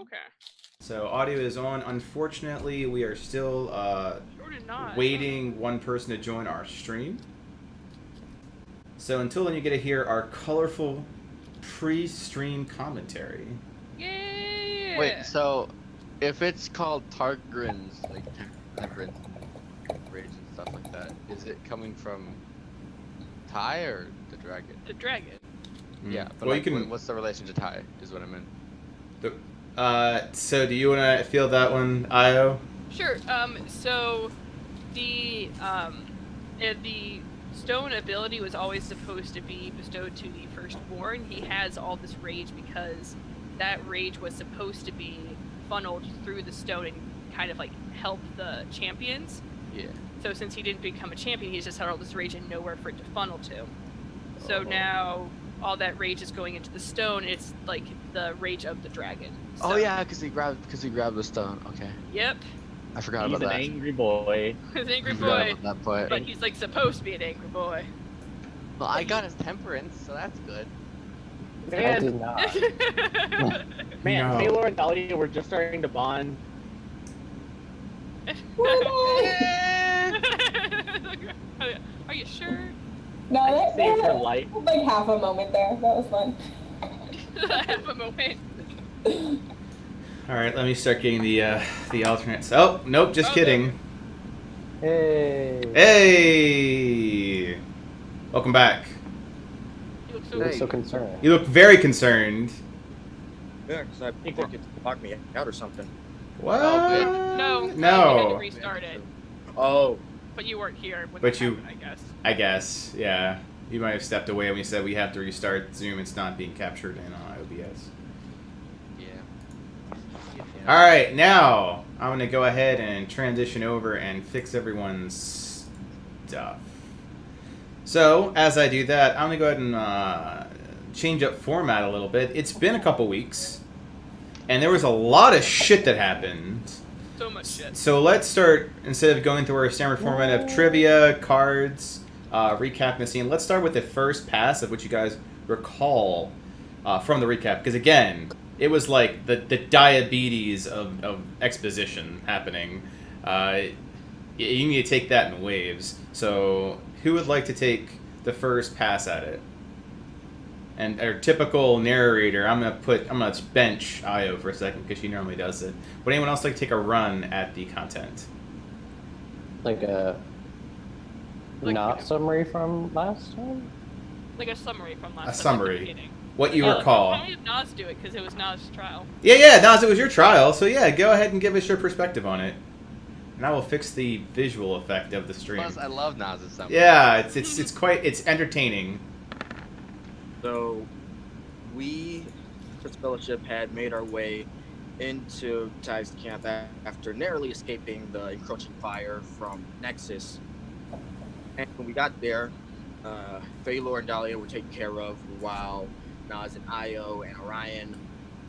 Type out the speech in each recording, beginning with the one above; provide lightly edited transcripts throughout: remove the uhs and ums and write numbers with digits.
Okay. So audio is on. Unfortunately, we are still waiting one person to join our stream. So until then, you get to hear our colorful pre-stream commentary. Yeah. Wait, so if it's called Targrin's, like Temperance and Rage and stuff like that, is it coming from Ty or the dragon? The dragon. Yeah, but Well, like, you can. what's the relation to Ty? Is what I meant. So do you want to field that one, Io? Sure. So the stone ability was always supposed to be bestowed to the firstborn. He has all this rage because that rage was supposed to be funneled through the stone and kind of like help the champions. Yeah. So since he didn't become a champion, he's just had all this rage and nowhere for it to funnel to. So now all that rage is going into the stone. It's like the rage of the dragon. So, Oh yeah, because he grabbed the stone. Okay. Yep. I forgot He's about an that. angry boy. He's an angry I forgot boy. about that part. But he's like supposed to be an angry boy. Well, I got his temperance, so that's good. Man, I did not. man, No. Taylor and Dahlia were just starting to bond. Are you sure? No, that Saved her had life. like half a moment there. That was fun. I have a moment. All right, let me start getting the alternates. Oh, nope, just Oh, kidding. Hey. Hey, welcome back. You look so You look Hey. so concerned. You look very concerned. Yeah, because I think it locked me out or something. What? No, you had to No. restart it. Oh, But you weren't here when But that you- happened, I guess. I guess, yeah. You might have stepped away when we said we have to restart Zoom. It's not being captured in OBS. Yeah. All right, now I'm gonna go ahead and transition over and fix everyone's stuff. So as I do that, I'm gonna go ahead and change up format a little bit. It's been a couple weeks, and there was a lot of shit that happened. So much shit. So let's start, instead of going through our standard format of trivia, cards, recap the scene, let's start with the first pass of what you guys recall from the recap. Because again, it was like the diabetes of exposition happening. You need to take that in waves. So who would like to take the first pass at it? And our typical narrator, I'm gonna bench Io for a second because she normally does it. Would anyone else like to take a run at the content? Like a not summary from last time? Like a summary from last A time at the summary. beginning. What you Yeah, recall? Why did Nas do it? Because it was Nas' trial. Yeah, Nas, it was your trial, so yeah, go ahead and give us your perspective on it, and I will fix the visual effect of the stream. Plus, I love Nas's summary. Yeah, it's entertaining. so we, Chris Fellowship, had made our way into Ty's camp after narrowly escaping the encroaching fire from Nexus. And when we got there, Phalor and Dahlia were taken care of while Nas and Io and Orion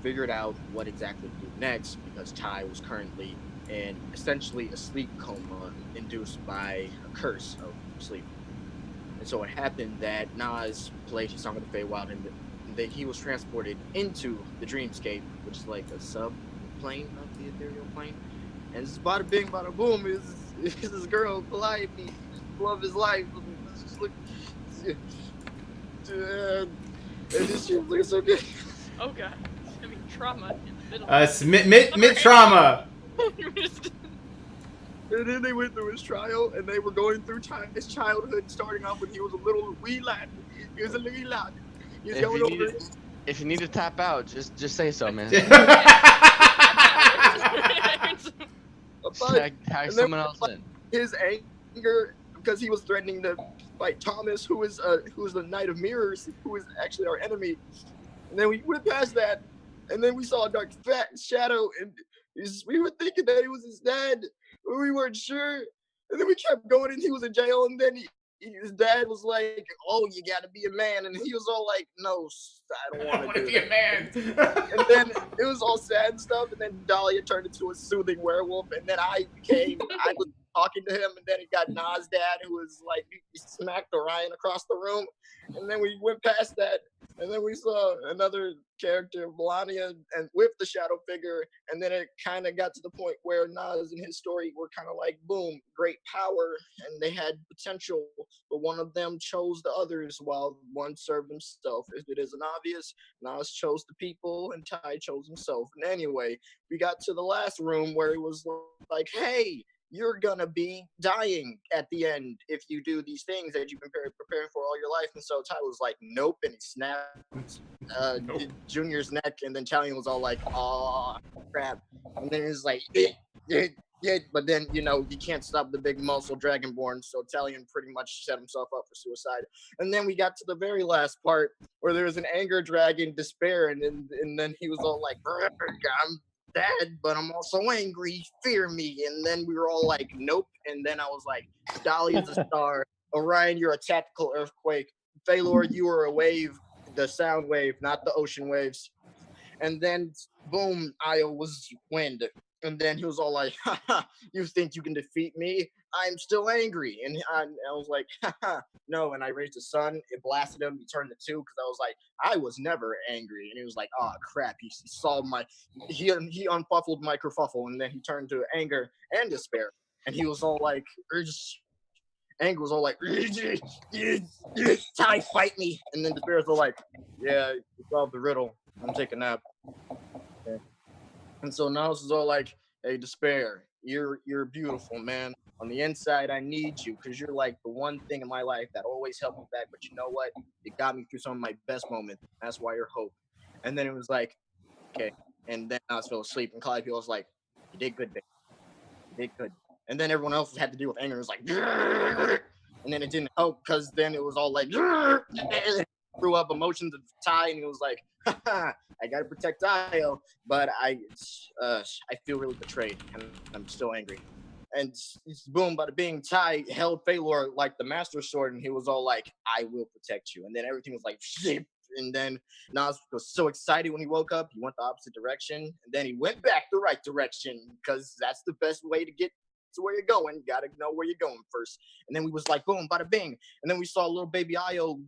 figured out what exactly to do next because Ty was currently in essentially a sleep coma induced by a curse of sleep. And so it happened that Nas played his Song of the Feywild and that he was transported into the dreamscape, which is like a sub-plane of the ethereal plane. And it's bada bing, bada boom, is this girl, Calliope, love his life. Just look, and this shit was looking so good. Oh god. I mean, trauma in the middle. It's mid trauma. And then they went through his trial, and they were going through his childhood, starting off when he was a little wee lad. He was a wee lad. He was going over. If you need to tap out, just say so, man. Tag someone else in. His anger because he was threatening to fight Thomas, who is the Knight of Mirrors, who is actually our enemy. And then we went past that, and then we saw a dark fat shadow, and we were thinking that he was his dad, but we weren't sure. And then we kept going, and he was in jail, and then his dad was like, "Oh, you gotta be a man," and he was all like, "No, I don't want to be a man. And then it was all sad and stuff, and then Dahlia turned into a soothing werewolf, and then I was talking to him, and then he got Nas' dad, who was like, he smacked Orion across the room, and then we went past that, and then we saw another character, Melania, and with the shadow figure, and then it kind of got to the point where Nas and his story were kind of like, boom, great power, and they had potential, but one of them chose the others while one served himself. If it isn't obvious, Nas chose the people, and Ty chose himself. And anyway, we got to the last room where it was like, hey, you're gonna be dying at the end if you do these things that you've been preparing for all your life. And so Ty was like, nope, and he snapped Nope. Junior's neck, and then Chalian was all like, oh crap. And then he was like, but then, you know, you can't stop the big muscle dragonborn, so Talion pretty much set himself up for suicide. And then we got to the very last part where there was an anger dragon, Despair, and then he was all like, I'm dead, but I'm also angry, fear me. And then we were all like, nope. And then I was like, Dahlia's a star, Orion, you're a tactical earthquake, Phalor, you are a wave, the sound wave, not the ocean waves. And then boom, Io was wind. And then he was all like, haha, you think you can defeat me? I'm still angry. And I was like, haha, no. And I raised the sun, it blasted him, he turned to 2, because I was like, I was never angry. And he was like, oh crap, he saw he unfuffled my kerfuffle, and then he turned to anger and despair. And he was all like, anger was all like, Ty, fight me. And then despair was all like, yeah, you solved the riddle, I'm taking a nap. Okay. And so now this is all like, hey, Despair, you're beautiful, man. On the inside, I need you because you're like the one thing in my life that always helped me back. But you know what? It got me through some of my best moments. That's why you're hope. And then it was like, okay. And then I fell asleep, and Clyde was like, you did good, babe. You did good. And then everyone else had to deal with anger. It was like, and then it didn't help because then it was all like, threw up emotions of Ty, and he was like, I gotta protect Io, but I feel really betrayed, and I'm still angry. And boom, bada bing, Ty held Phalor like the Master Sword, and he was all like, I will protect you. And then everything was like, shit. And then Nas was so excited when he woke up, he went the opposite direction, and then he went back the right direction, because that's the best way to get to where you're going. You gotta know where you're going first. And then we was like, boom, bada bing. And then we saw little baby Io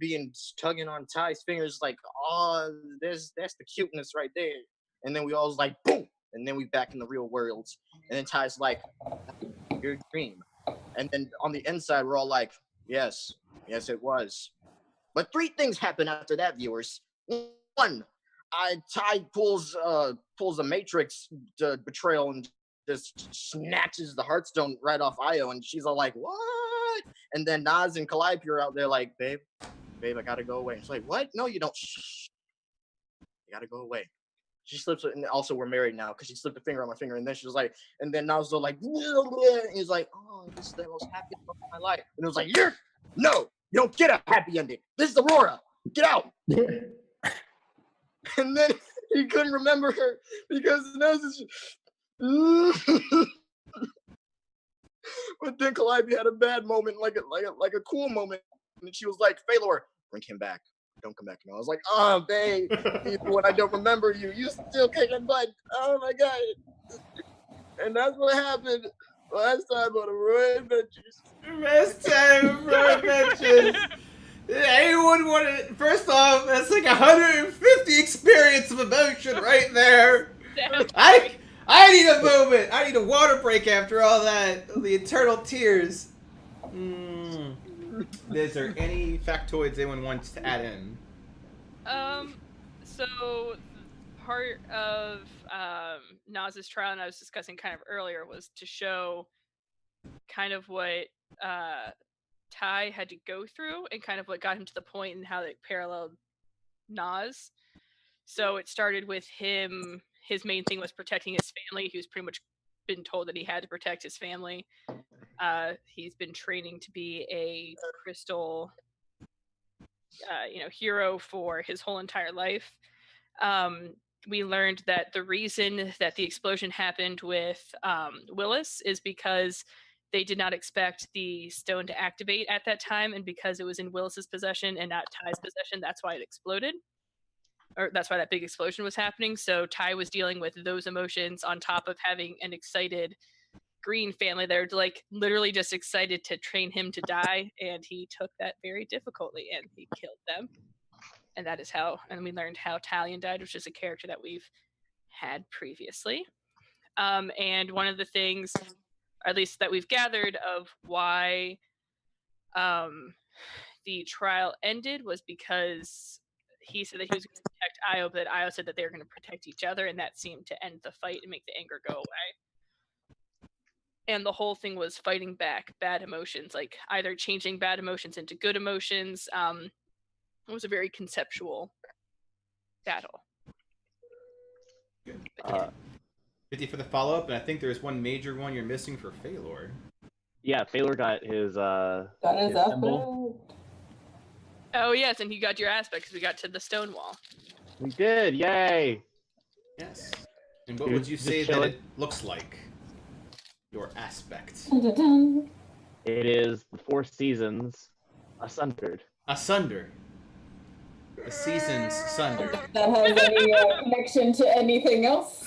tugging on Ty's fingers, like, oh, that's the cuteness right there. And then we all was like, boom. And then we back in the real world. And then Ty's like, your dream. And then on the inside, we're all like, yes, it was. But 3 things happen after that, viewers. 1, Ty pulls a Matrix betrayal and just snatches the Heartstone right off Io, and she's all like, what? And then Nas and Calliope are out there like, babe, I gotta go away. She's like, what? No, you don't. Shh. You gotta go away. She slips it, and also we're married now because she slipped a finger on my finger, and then she was like, and then Nas was like, and he's like, oh, this is the most happy moment of my life. And it was like, no, you don't get a happy ending. This is Arhor'ha. Get out. And then he couldn't remember her because Nas is. But then Calliope had a bad moment, like a cool moment, and she was like, Phalor, bring him back. Don't come back. And I was like, oh, babe, even when I don't remember you, you still kicking butt. Oh my god. And that's what happened last time on Arhor'ha Adventures. Last time on Arhor'ha Adventures. Anyone want to? First off, that's like 150 experience of emotion right there. I need a moment. I need a water break after all that. The eternal tears. Is there any factoids anyone wants to add in? So part of Nas's trial, and I was discussing kind of earlier, was to show kind of what Ty had to go through and kind of what got him to the point and how it paralleled Nas. So it started with him. His main thing was protecting his family. He was pretty much been told that he had to protect his family. He's been training to be a crystal, hero for his whole entire life. We learned that the reason that the explosion happened with Willis is because they did not expect the stone to activate at that time, and because it was in Willis's possession and not Ty's possession, that's why it exploded. Or that's why that big explosion was happening. So Ty was dealing with those emotions on top of having an excited green family. They're like literally just excited to train him to die, and he took that very difficultly, and he killed them. And that is how. And we learned how Talion died, which is a character that we've had previously. And one of the things, or at least that we've gathered, of why the trial ended was because he said that he was going to protect Io, but Io said that they were going to protect each other, and that seemed to end the fight and make the anger go away. And the whole thing was fighting back bad emotions, like either changing bad emotions into good emotions. It was a very conceptual battle. Good. 50 for the follow-up, and I think there's one major one you're missing for Phalor. Yeah, Phalor got his Got his symbol. aspect. Oh yes, and you got your aspect because we got to the stone wall. We did, yay! Yes. And what Dude, would you just say that chilling. it looks like? Your aspect. Dun, dun, dun. It is the 4 seasons asunder. Asunder. The seasons sundered. That has any connection to anything else?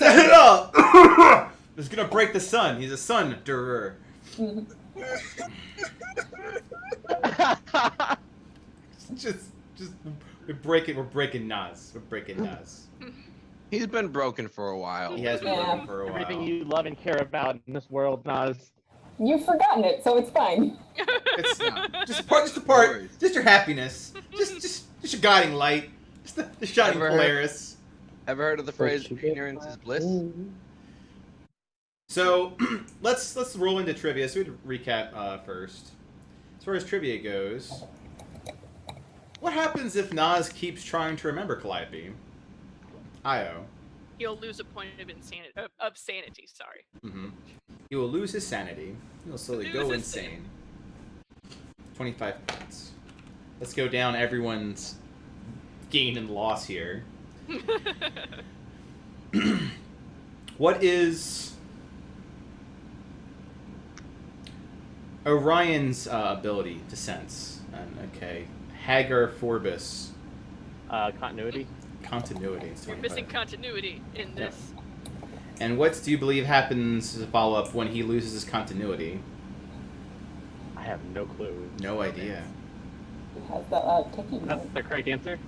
It's gonna break the sun. He's a sunderer. just we're breaking Nas. We're breaking Nas. He's been broken for a while. He has been Yeah. broken for a while. Everything you love and care about in this world, Nas. You've forgotten it, so it's fine. It's No. just a part, No worries. just your happiness, just your guiding light, just the shining Ever heard- Polaris. Ever heard of the phrase "ignorance is bliss"? So let's roll into trivia. So we recap first. As far as trivia goes, what happens if Nas keeps trying to remember Calliope? Io. He'll lose a point of sanity. Sorry. He will lose his sanity. He will slowly Lose go his insane. 25 points. Let's go down everyone's gain and loss here. What is Orion's ability to sense? Okay. Hagar Forbus. Continuity. Continuity. It's You're 25. missing continuity in this. And what do you believe happens as a follow-up when he loses his continuity? I have no clue. No idea. Has the ticking. That's the correct answer.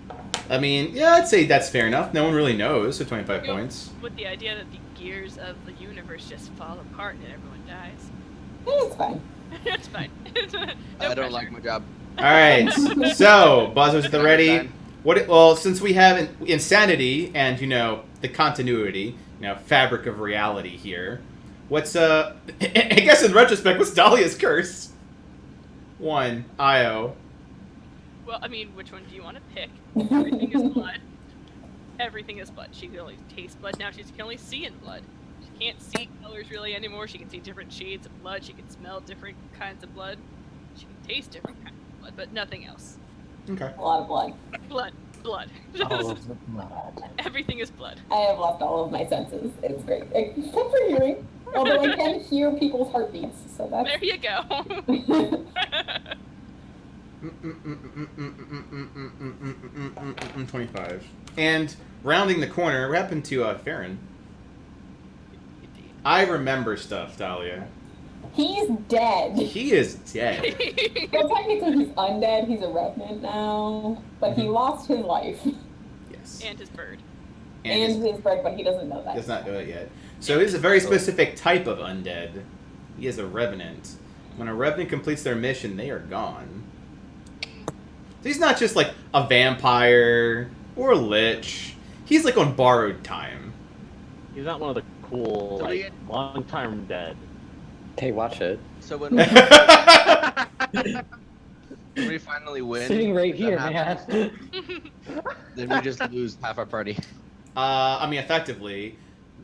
I mean, yeah, I'd say that's fair enough. No one really knows, so 25 Yeah. points. With the idea that the gears of the universe just fall apart and everyone dies. It's fine. It's fine. No I don't pressure. like my job. Alright, so, buzzers at the ready. Well, since we have insanity and, the continuity, fabric of reality here, what's, I guess in retrospect, what's Dahlia's curse? 1, Io. Well, I mean, which one do you want to pick? Everything is blood. Everything is blood. She can only taste blood now. She can only see in blood. She can't see colors really anymore. She can see different shades of blood. She can smell different kinds of blood. She can taste different kinds of blood, but nothing else. Okay. A lot of blood. Blood. All of the blood. Everything is blood. I have lost all of my senses. It's great. Except for hearing. Although I can hear people's heartbeats, so that's... There you go. 25. And rounding the corner, what happened to Farron? I remember stuff, Dahlia. He's dead. He is dead. Well, technically he's undead. He's a revenant now. But he lost his life. Yes. And his bird. And his bird, but he doesn't know that. Does not know it yet. So he's a very specific type of undead. He is a revenant. When a revenant completes their mission, they are gone. So he's not just like a vampire or a lich. He's like on borrowed time. He's not one of the cool, So like, long-time dead. Hey, watch it. So when we finally win, Sitting right that here, happens, man. then we just lose half our party. I mean, effectively,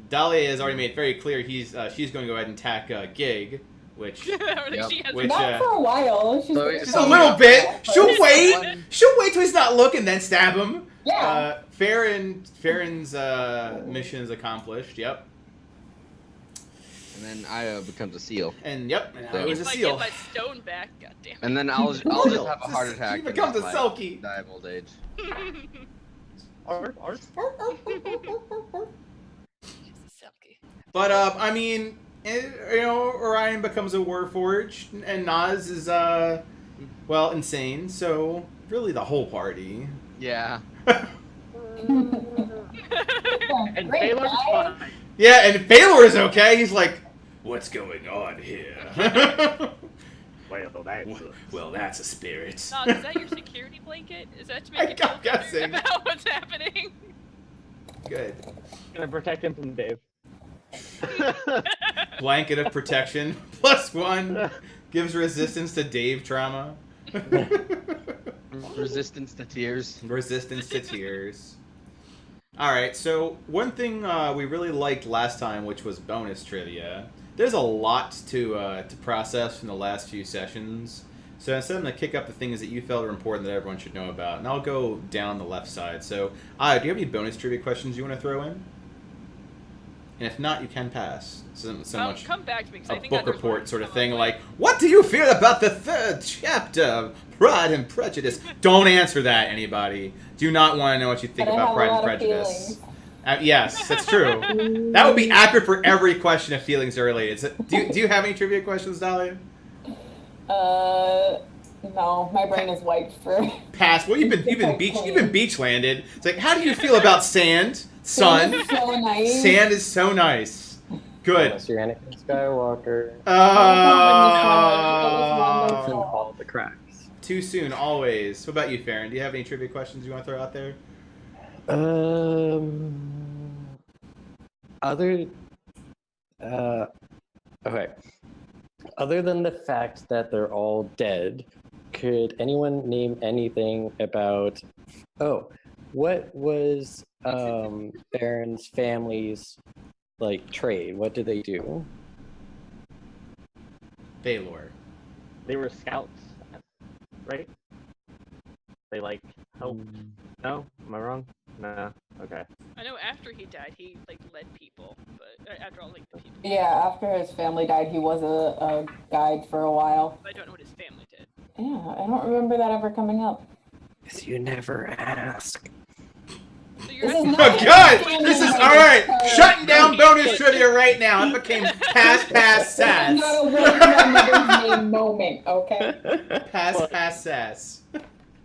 Dahlia has already made it very clear she's going to go ahead and attack Gig, which She has Which, Not for a while. She's So- just so- a little bit. She'll First. wait. She'll wait till he's not looking, then stab him. Yeah. Farron's mission is accomplished. Yep. And then Aya becomes a seal. And yep, and So- I was a if I seal. get my stone back, goddammit. And then I'll just have a heart attack. He becomes a and selkie. die of old age. She's a selkie. But I mean, And, Orion becomes a Warforged, and Nas is, insane, so really the whole party. Yeah. And Great, Baylor's guys. fine. Yeah, and Baylor is okay. He's like, what's going on here? Well, that's a spirit. Nas, is that your security blanket? Is that to make you feel I'm better guessing. about what's happening? Good. Gonna protect him from Dave. Blanket of protection. +1. Gives resistance to Dave trauma. Resistance to tears. Resistance to tears. Alright, so one thing we really liked last time, which was bonus trivia. There's a lot to process from the last few sessions. So instead I'm going to kick up the things that you felt are important that everyone should know about. And I'll go down the left side. So, do you have any bonus trivia questions you want to throw in? And if not, you can pass. So much Come back to me, 'cause a I think book others report will sort of come thing up like, what do you feel about the 3rd chapter of Pride and Prejudice? Don't answer that, anybody. Do not want to know what you think But I about have a Pride and lot of Prejudice. feelings. Yes, that's true. That would be accurate for every question if feelings are related. So, do you have any trivia questions, Dahlia? No, my brain is wiped for. Pass. Well, you've been beach landed. It's like, how do you feel about sand, sun? It's so nice. Sand is so nice. Good. Unless you're Anakin Skywalker. Oh. All the cracks. Too soon, always. What about you, Farron? Do you have any trivia questions you want to throw out there? Okay. Other than the fact that they're all dead, could anyone name anything about? Oh, what was Baron's family's trade? What did they do? Baylor. They were scouts, right? They helped. No, am I wrong? No. Okay. I know after he died, he led people, but after all the people. Yeah, after his family died, he was a guide for a while. I don't know what his family did. Yeah, I don't remember that ever coming up. Because you never ask. So you're This is Oh, not- God! This is alright! Shutting down bonus trivia right now. It became pass, This sass. is not a word my mother's name moment, okay? Pass, sass.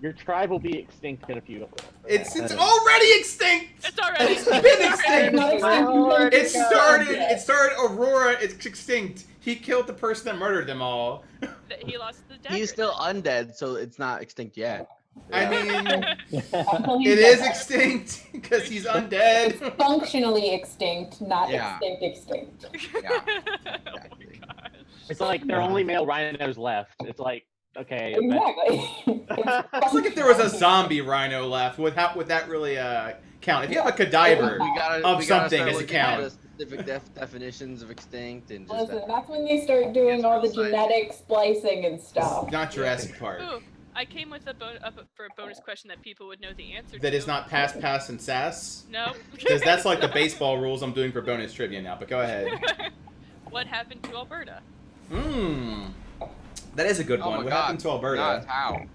Your tribe will be extinct in a few. It's already extinct! It's already. It's been extinct! Not extinct. It started Aurora, it's extinct. He killed the person that murdered them all. He lost the dagger. He's still undead, so it's not extinct yet. I mean, Until he's it is dead. extinct because he's undead. It's functionally extinct, not Yeah. extinct. Yeah. Oh Exactly. my gosh. It's like there are only male rhinos left. It's like, okay. Exactly. It's like if there was a zombie rhino left, would that really count? If you have a cadaver We gotta of something start as a looking at count. the specific definitions of extinct and just Listen, that's when they start doing all the genetic splicing and stuff. Not Jurassic Park. Ooh, I came with for a bonus question that people would know the answer to. That is not pass, and sass. No. Because that's like the baseball rules I'm doing for bonus trivia now, but go ahead. What happened to Alberta? That is a good Oh one. my What God. happened to Alberta? Not how.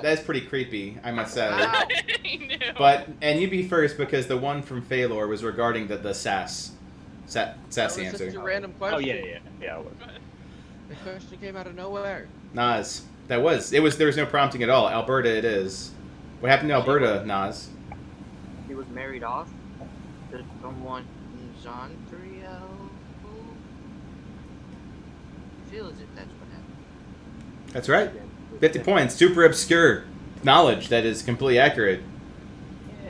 That is pretty creepy, I must say. Wow. I knew. And you be first because the one from Phalor was regarding the sassy That was such answer. a random question. Oh yeah. It was. The question came out of nowhere. Nas. There was no prompting at all. Alberta it is. What happened to Alberta, Nas? He was married off to someone in Zondriel. Feels it. That's what happened. That's right. 50 points. Super obscure knowledge that is completely accurate.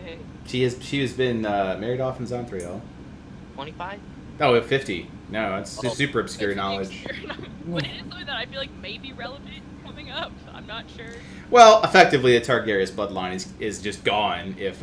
Yay. She has been married off in Zonthriel. 25? Oh, 50. No, it's just super obscure It's knowledge. obscure. But it is something that I feel like may be relevant coming up. I'm not sure. Well, effectively, the Targaryen bloodline is just gone if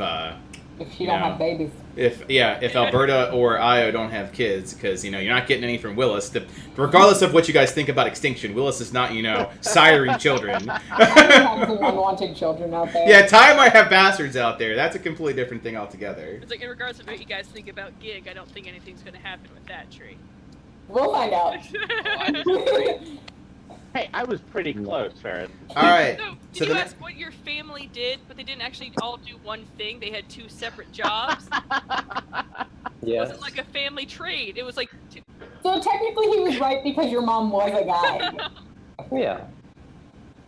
If you don't have babies. if Alberta or Io don't have kids, because you're not getting any from Willis. Regardless of what you guys think about extinction, Willis is not siring children. I have some unwanted children out there. Yeah, Ty might have bastards out there. That's a completely different thing altogether. It's like in regards to what you guys think about Gig, I don't think anything's gonna happen with that tree. We'll find out. Hey, I was pretty close, Farron. All right. So, So did you the ask what your family did, but they didn't actually all do one thing? They had two separate jobs. It Yes. wasn't like a family trait. It was like, So technically he was right because your mom was a guy. Yeah.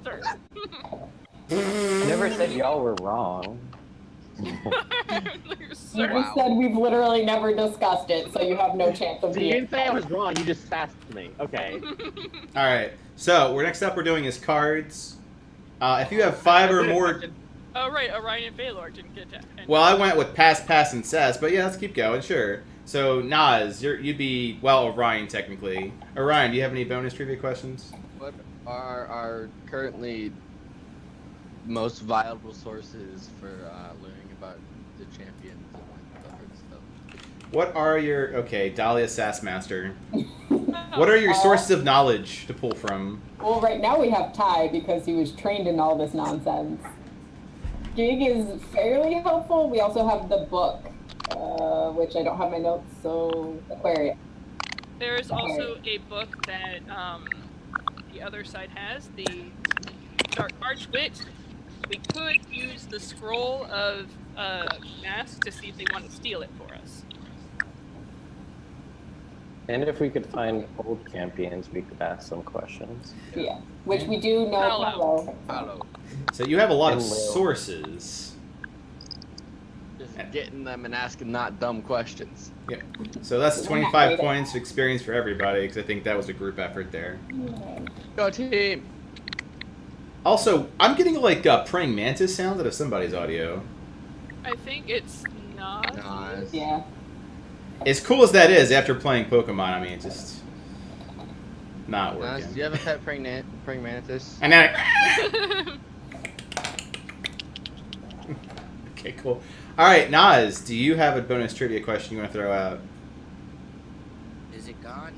sir. I never said y'all were wrong. You Sir. just said we've literally never discussed it, so you have no chance of So you being. didn't say I was wrong, you just sassed me. Okay. All right. So we're next up. We're doing is cards. If you have 5 or more. Oh right, Orion and Valor didn't get that. Well, I went with pass, pass, and sass, but yeah, let's keep going. Sure. So Nas, you'd be Orion technically. Orion, do you have any bonus trivia questions? What are our currently most viable sources for learning about the champions and like different stuff? What are your Dahlia Sassmaster? What are your sources of knowledge to pull from? Well, right now we have Ty because he was trained in all this nonsense. Gig is fairly helpful. We also have the book, which I don't have my notes, so Aquarius. There's also a book that the other side has, the Dark Archwit. We could use the scroll of Mask to see if they want to steal it for us. And if we could find old champions, we could ask some questions. Yeah, which we do know. Hello. Hello. So you have a lot of And Lil. sources. Just getting them and asking not dumb questions. So that's 25 points of experience for everybody, because I think that was a group effort there. Go team! Also, I'm getting like praying mantis sound out of somebody's audio. I think it's not. Nice. Yeah. As cool as that is, after playing Pokemon, I mean, it's just not Nice. working. Do you have a pet praying mantis? And then okay, cool. All right, Nas, do you have a bonus trivia question you want to throw out? Is it gone?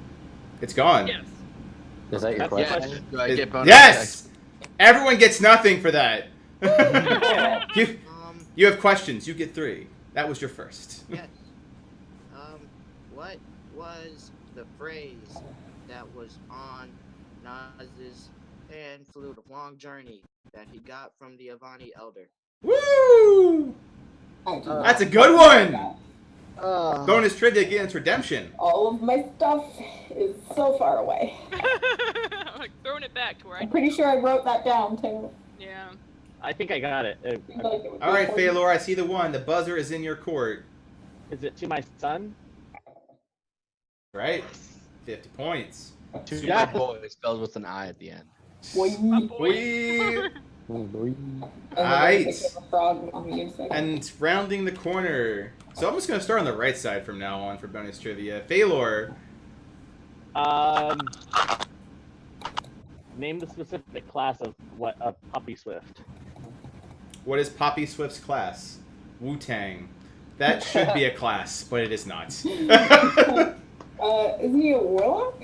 It's gone. Yes. Is that your That's the question? question. Do I It- get bonus? yes! Everyone gets nothing for that. you, Um, you have questions. You get 3. That was your first. yes. What was the phrase that was on Naz's hand flute of long journey that he got from the Avani Elder? Woo! That's a good one! Bonus trivia against redemption. All of my stuff is so far away. I'm like throwing it back to where I. I'm pretty sure I wrote that down too. Yeah. I think I got it. Like it was All right, important. Phalor, I see the one. The buzzer is in your court. Is it to my son? Right? 50 points. Two Yeah. good boys spelled with an I at the end. Boy. My boy. We And Aight. then a frog on the inside. and rounding the corner. So I'm just gonna start on the right side from now on for bonus trivia. Phalor, Name the specific class of what a Puppy Swift. what is Poppy Swift's class? Wu-Tang. That should be a class, but it is not. Isn't he a warlock?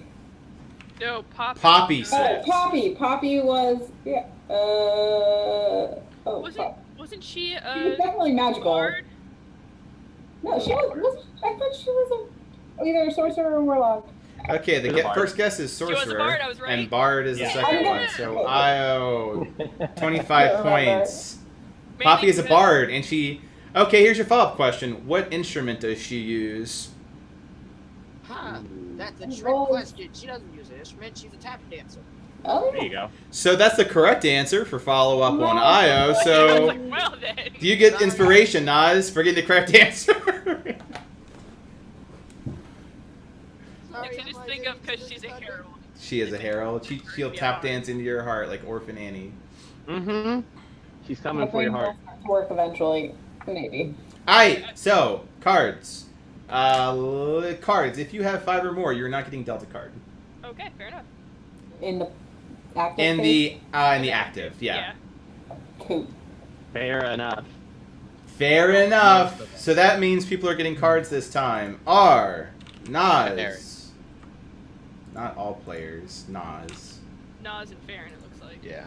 No, Pop. Poppy Swift. Poppy. Poppy was Wasn't she She was a definitely magical. bard? No, she was. I thought she was either a sorcerer or a warlock. Okay, the She's a bard. first guess is was a sorcerer, bard, I was right. and bard is Yeah. the second Yeah. one. So Io, 25 Remember. points. Mainly Poppy is a because- bard, and she. Okay, here's your follow-up question. What instrument does she use? Huh, that's a trick Well- question. She doesn't use an instrument, she's a tap dancer. Oh, There you go. So that's the correct answer for follow-up on No. Io. I was So like, well then. do you get inspiration, Nas, for getting the correct answer? Sorry, I I'm just like, think of it's because she's a just- herald. She is a herald. She'll tap dance into your heart like Orphan Annie. Mm-hmm. She's coming my for your brain heart. will start to work eventually. Maybe. Alright, so cards. Cards. If you have 5 or more, you're not getting dealt a card. Okay, fair enough. In the active In the active, yeah. Cool. Fair enough. Fair enough. So that means people are getting cards this time. Are Nas. Not all players. Nas. Nas and Farron, it looks like. Yeah.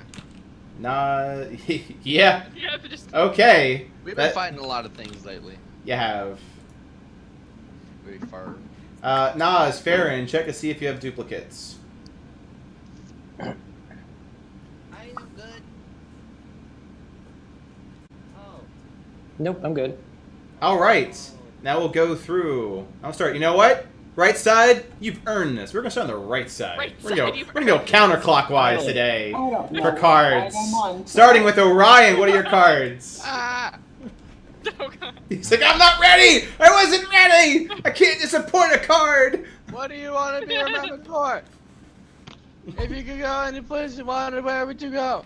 Nas. Yeah. Yeah, but just. Okay. We've been That- fighting a lot of things lately. You have. Very far. Nas, Farron, check to see if you have duplicates. I am good. Oh. Nope, I'm good. All right. Now we'll go through. I'll start. You know what? Right side, you've earned this. We're gonna start on the right side. We're gonna go counterclockwise today I don't know for what cards. side I'm on. Starting with Orion. What are your cards? Ah! Oh, God. He's like, I'm not ready. I wasn't ready. I can't disappoint a card. What do you want to be remembered for? If you could go any place you wanted, where would you go?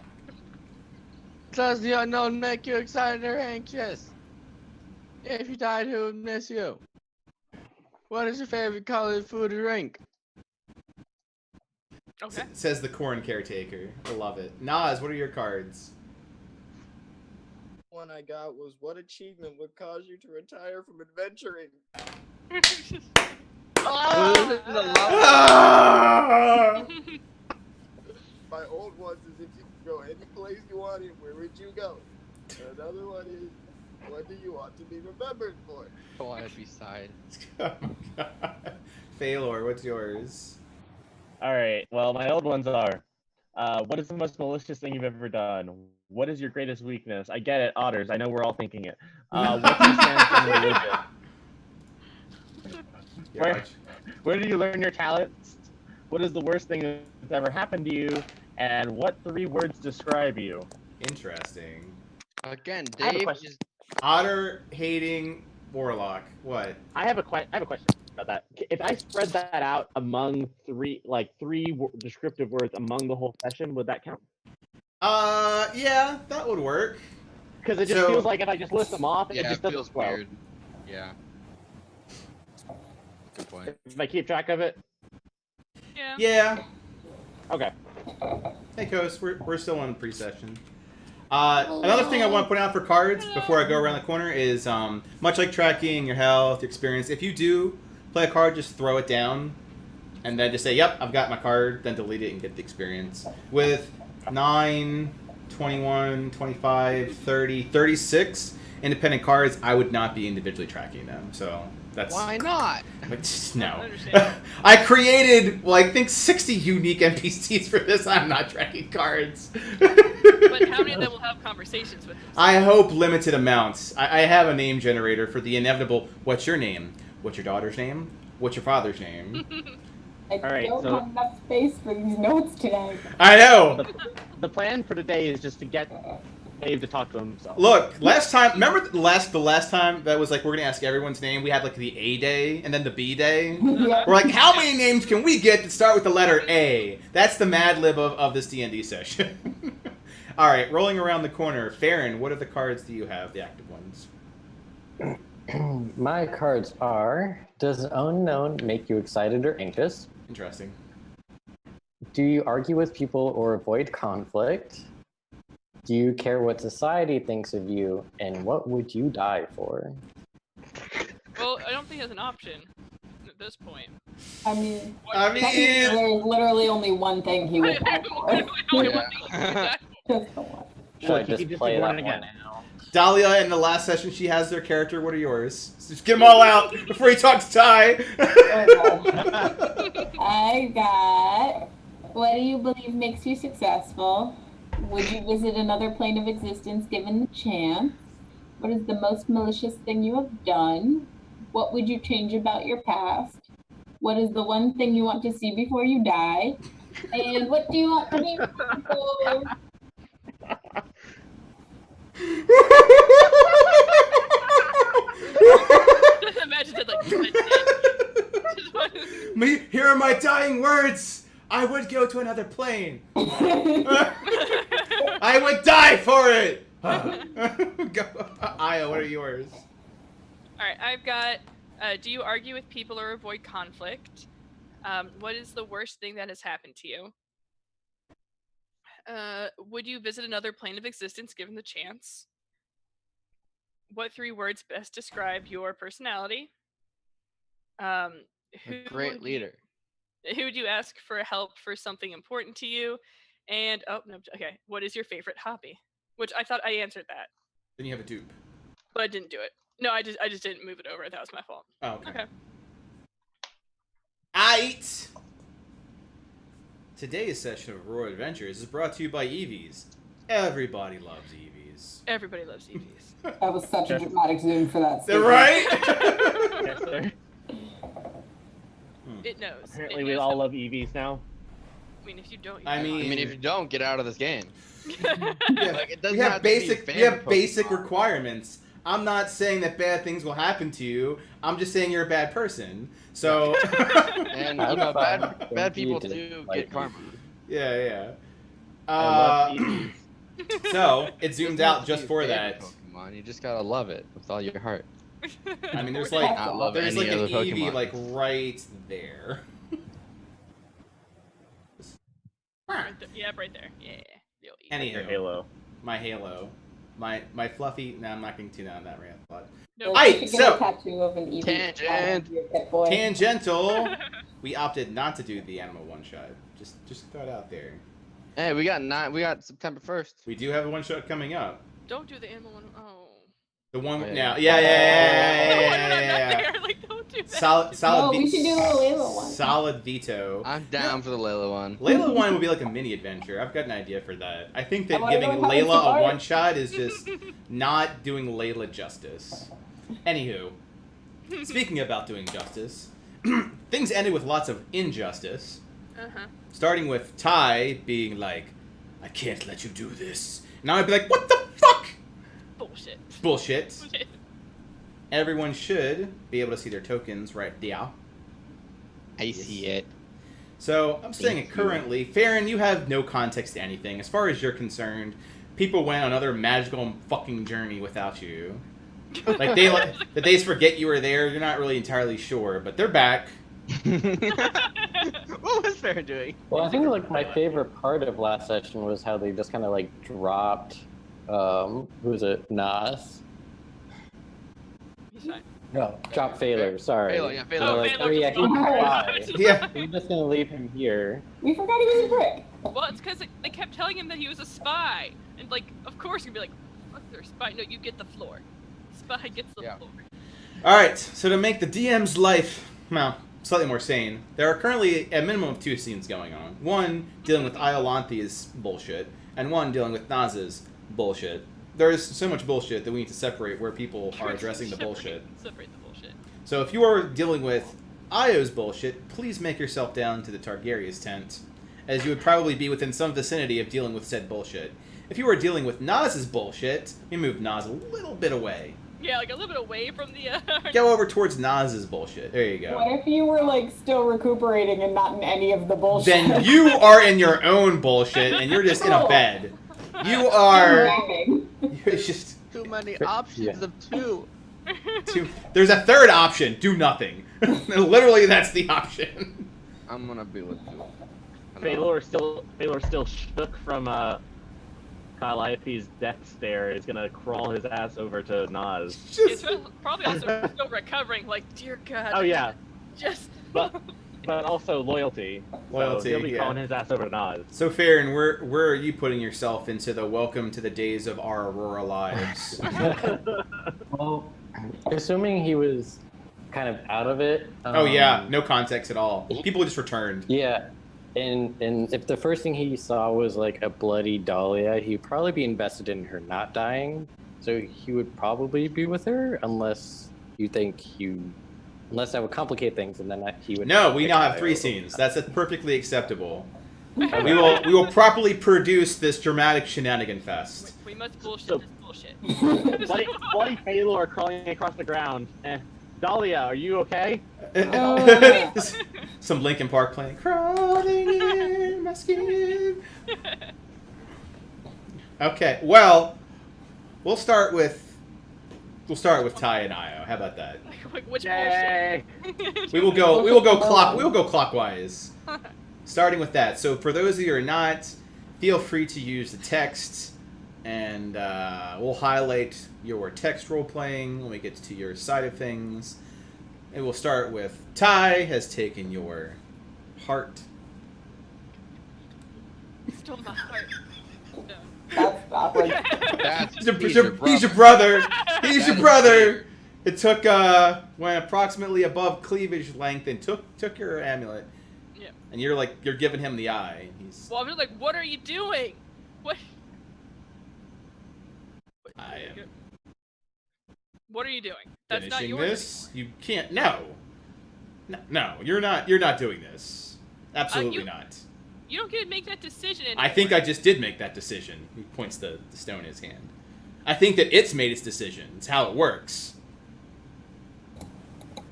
Does the unknown make you excited or anxious? If you died, who would miss you? What is your favorite color, food, or drink? Okay. Says the corn caretaker. I love it. Nas, what are your cards? One I got was what achievement would cause you to retire from adventuring? Ah! My old ones is if you could go any place you wanted, where would you go? Another one is what do you want to be remembered for? I want to be side. Oh my god. Phalor, what's yours? Alright, well, my old ones are, what is the most malicious thing you've ever done? What is your greatest weakness? I get it, otters. I know we're all thinking it. What's your stance on religion? Where did you learn your talents? What is the worst thing that's ever happened to you? And what 3 words describe you? Interesting. Again, I have a Dave question. is Otter hating warlock. What? I have a question about that. If I spread that out among 3 descriptive words among the whole session, would that count? Yeah, that would work. Because it just So- feels like if I just list them off, it yeah, just it doesn't feels flow. weird. Yeah. Good point. If I keep track of it, Yeah. Yeah. okay. Hey, Coast, we're still on pre-session. Another thing I want to point out for cards before I go around the corner is, much like tracking your health, your experience, if you do play a card, just throw it down and then just say, yep, I've got my card, then delete it and get the experience. With 9, 21, 25, 30, 36 independent cards, I would not be individually tracking them. So that's... Why not? No. I understand. I created, well, I think 60 unique NPCs for this. I'm not tracking cards. But how many of them will have conversations with them? I hope limited amounts. I have a name generator for the inevitable, what's your name? What's your daughter's name? What's your father's name? I Alright, don't so- have enough space for these notes today. I know! The plan for today is just to get Dave to talk to himself. Look, last time, remember the last time that was like, we're going to ask everyone's name? We had like the A day and then the B day. Yeah. We're like, how many names can we get that start with the letter A? That's the Mad Lib of this D&D session. Alright, rolling around the corner. Farron, what are the cards do you have, the active ones? My cards are, does unknown make you excited or anxious? Interesting. Do you argue with people or avoid conflict? Do you care what society thinks of you? And what would you die for? Well, I don't think there's an option at this point. I mean, I technically, mean, there's literally only one thing he would die for. Only Yeah. one thing you can die Just the one. Should I Look, you just can play do that one one again. now? Dahlia, in the last session, she has their character. What are yours? Just get them all out before he talks to Ty. I got, what do you believe makes you successful? Would you visit another plane of existence given the chance? What is the most malicious thing you have done? What would you change about your past? What is the one thing you want to see before you die? And what do you want to be remembered for? Just imagine it like Me, here are my dying words. I would go to another plane. I would die for it. Go. Aya, what are yours? Alright, I've got, do you argue with people or avoid conflict? What is the worst thing that has happened to you? Would you visit another plane of existence given the chance? What 3 words best describe your personality? A Who great would leader. Who would you ask for help for something important to you? And, oh, no, okay, what is your favorite hobby? Which I thought I answered that, Then you have a dupe. but I didn't do it. No, I just didn't move it over. That was my fault. Oh, okay. Okay. Aight. Today's session of Royal Adventures is brought to you by Eevees. Everybody loves Eevees. EVs. Everybody loves EVs. That was such a dramatic zoom for that. They're statement. right? Yes, sir. It knows. Apparently, It we knows all that- love EVs now. I mean, if you don't, you I don't. mean- if you don't, get out of this game. Yeah, Like, it doesn't we have have to be basic fan we have basic Pokemon. requirements. I'm not saying that bad things will happen to you. I'm just saying you're a bad person. So And I you know, thought bad that people you did do like get karma. yeah. I love Uh, EVs. so it zooms Doesn't have out to just be a for fan that. Pokemon. You just gotta love it with all your heart. I mean, there's I like love there's like any an other EV Pokemon. like right there. Right there. Yeah, right there. Yeah. The old EV. Your Anywho, Halo. my Halo, my fluffy. No, I'm not getting too down that rant. But No. Aight, You should so- get a tattoo of an EV Tangent. on your pet boy. tangential. We opted not to do the animal one shot. Just throw it out there. Hey, we got September 1st. We do have a one shot coming up. Don't do the animal one. Oh. The one Oh, yeah. now. No, we're Yeah. not there. Like, don't do that. Solid. No, we should do the Layla one. Solid veto. I'm down for the Layla one. Layla one will be like a mini adventure. I've got an idea for that. I think that I wanna giving know how it's Layla a divided. one shot is just not doing Layla justice. Anywho, speaking about doing justice, things ended with lots of injustice. Uh-huh. Starting with Ty being like, "I can't let you do this," and I'd be like, "What the fuck?" Bullshit. Bullshit. Bullshit. Everyone should be able to see their tokens right there. I see it. So I'm saying it currently. Farron, you have no context to anything. As far as you're concerned, people went on another magical fucking journey without you. Like the days forget you were there. You're not really entirely sure, but they're back. What was Farron doing? Well, I think like my favorite part of last session was how they just kind of like dropped, who was it, Nas? He's fine. No, drop Phaler. Sorry. Phaler, yeah, Phaler. They're Oh, like, Phaler oh yeah, just he can died. fly. Yeah. We're just gonna leave him here. We forgot he was a brick. Well, it's because they kept telling him that he was a spy. And, like, of course you'd be like, fuck, they're a spy. No, you get the floor. Spy gets the Yeah. floor. All right. So to make the DM's life, well, slightly more sane, there are currently a minimum of 2 scenes going on. One dealing with Iolanthi's bullshit, and one dealing with Naz's bullshit. There is so much bullshit that we need to separate where people are addressing the bullshit. Separate the bullshit. So if you are dealing with Io's bullshit, please make yourself down to the Targaryen's tent, as you would probably be within some vicinity of dealing with said bullshit. If you are dealing with Naz's bullshit, we move Nas a little bit away. Yeah, like a little bit away from the. Go over towards Naz's bullshit. There you What go. if you were like still recuperating and not in any of the bullshit? Then you are in your own bullshit, and you're just in a bed. You are. Landing. You're just. Too many Yeah. options of two. There's a third option. Do nothing. Literally, that's the option. I'm gonna be with you. Phaelor still shook from Calliope's death stare. Is gonna crawl his ass over to Nas. It's Just. probably also still recovering. Like, dear God. Oh yeah, Just. but also loyalty. Loyalty, So he'll be yeah. crawling his ass over to Nas. So, Farron, where are you putting yourself into the welcome to the days of our Aurora lives? Well, assuming he was kind of out of it. Oh yeah, no context at all. People just returned. Yeah, and if the first thing he saw was like a bloody Dahlia, he'd probably be invested in her not dying. So he would probably be with her, unless you think unless that would complicate things, and then he would. No, we pick now have Io. 3 scenes. That's perfectly acceptable. We will properly produce this dramatic shenanigan fest. We must bullshit So- this bullshit. Bloody Phaelor crawling across the ground. Dahlia, are you okay? yeah. Some Linkin Park playing. Crawling in my skin. Okay, well, we'll start with Ty and Io. How about that? Like, which Yay! bullshit? We will go clockwise. Starting with that. So for those of you who are not, feel free to use the text, and we'll highlight your text role playing when we get to your side of things. And we'll start with Ty has taken your heart. Stole my heart. No. That's awkward. That's He's your brother. He's your brother. It took went approximately above cleavage length and took your amulet. Yeah. And you're giving him the eye. He's Well, I'm just like, what are you doing? What? What are you doing? That's not Finishing yours. this? You can't. No. No, you're not. You're not doing this. Absolutely not. You don't get to make that decision anymore. I think I just did make that decision. He points the stone in his hand. I think that it's made its decision. It's how it works.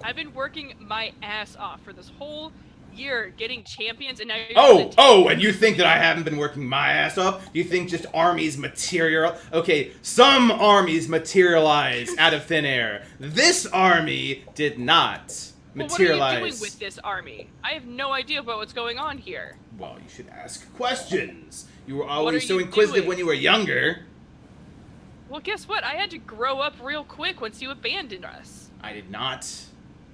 I've been working my ass off for this whole year getting champions, and now you're And you think that I haven't been working my ass off? You think just armies material? Okay, some armies materialize out of thin air. This army did not materialize. What are you doing with this army? I have no idea about what's going on here. Well, you should ask questions. You were What always are so you inquisitive doing? when you were younger. Well, guess what? I had to grow up real quick once you abandoned us. I did not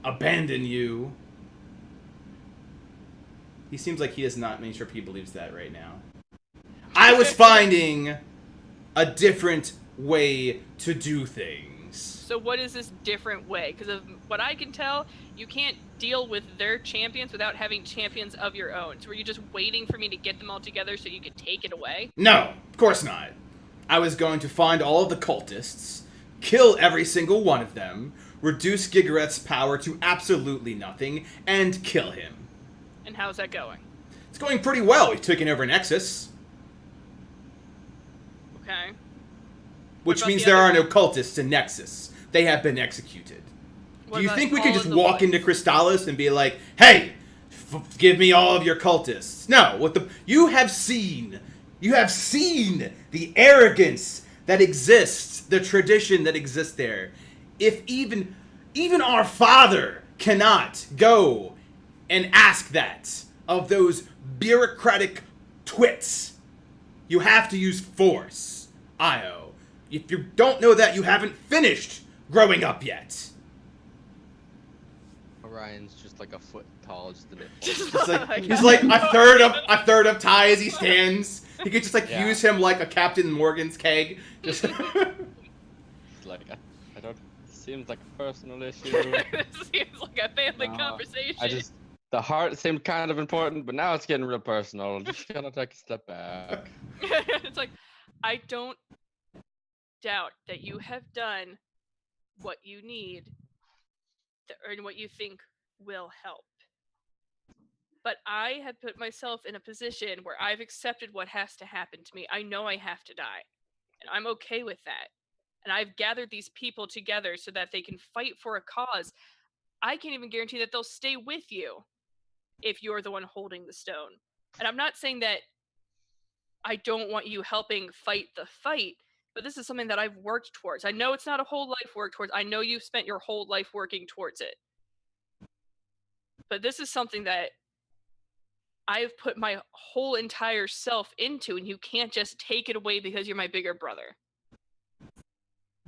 abandon you. He seems like he is not making sure he believes that right now. I was finding a different way to do things. So what is this different way? Because of what I can tell, you can't deal with their champions without having champions of your own. So were you just waiting for me to get them all together so you could take it away? No, of course not. I was going to find all of the cultists, kill every single one of them, reduce Gigaret's power to absolutely nothing, and kill him. And how's that going? It's going pretty well. We've taken over Nexus, Okay. which about means the there are other- no cultists in Nexus. They have been executed. What Do you about think we all could of just the walk boys? into Crystallis and be like, "Hey, give me all of your cultists"? No, you have seen the arrogance that exists, the tradition that exists there. If even our father cannot go and ask that of those bureaucratic twits, you have to use force, Io. If you don't know that, you haven't finished growing up yet. Orion's just like a foot tall, just a bit. He's like a third of Ty as he stands. He could just Yeah. use him like a Captain Morgan's keg. Just It's like I don't. It seems like a personal issue. This seems like a family No, conversation. The heart seemed kind of important, but now it's getting real personal. I'm just gonna take a step back. It's like, I don't doubt that you have done what you need to earn what you think will help. But I have put myself in a position where I've accepted what has to happen to me. I know I have to die, and I'm okay with that. And I've gathered these people together so that they can fight for a cause. I can't even guarantee that they'll stay with you if you're the one holding the stone. And I'm not saying that I don't want you helping fight the fight, but this is something that I've worked towards. I know it's not a whole life work towards. I know you've spent your whole life working towards it. But this is something that I've put my whole entire self into, and you can't just take it away because you're my bigger brother.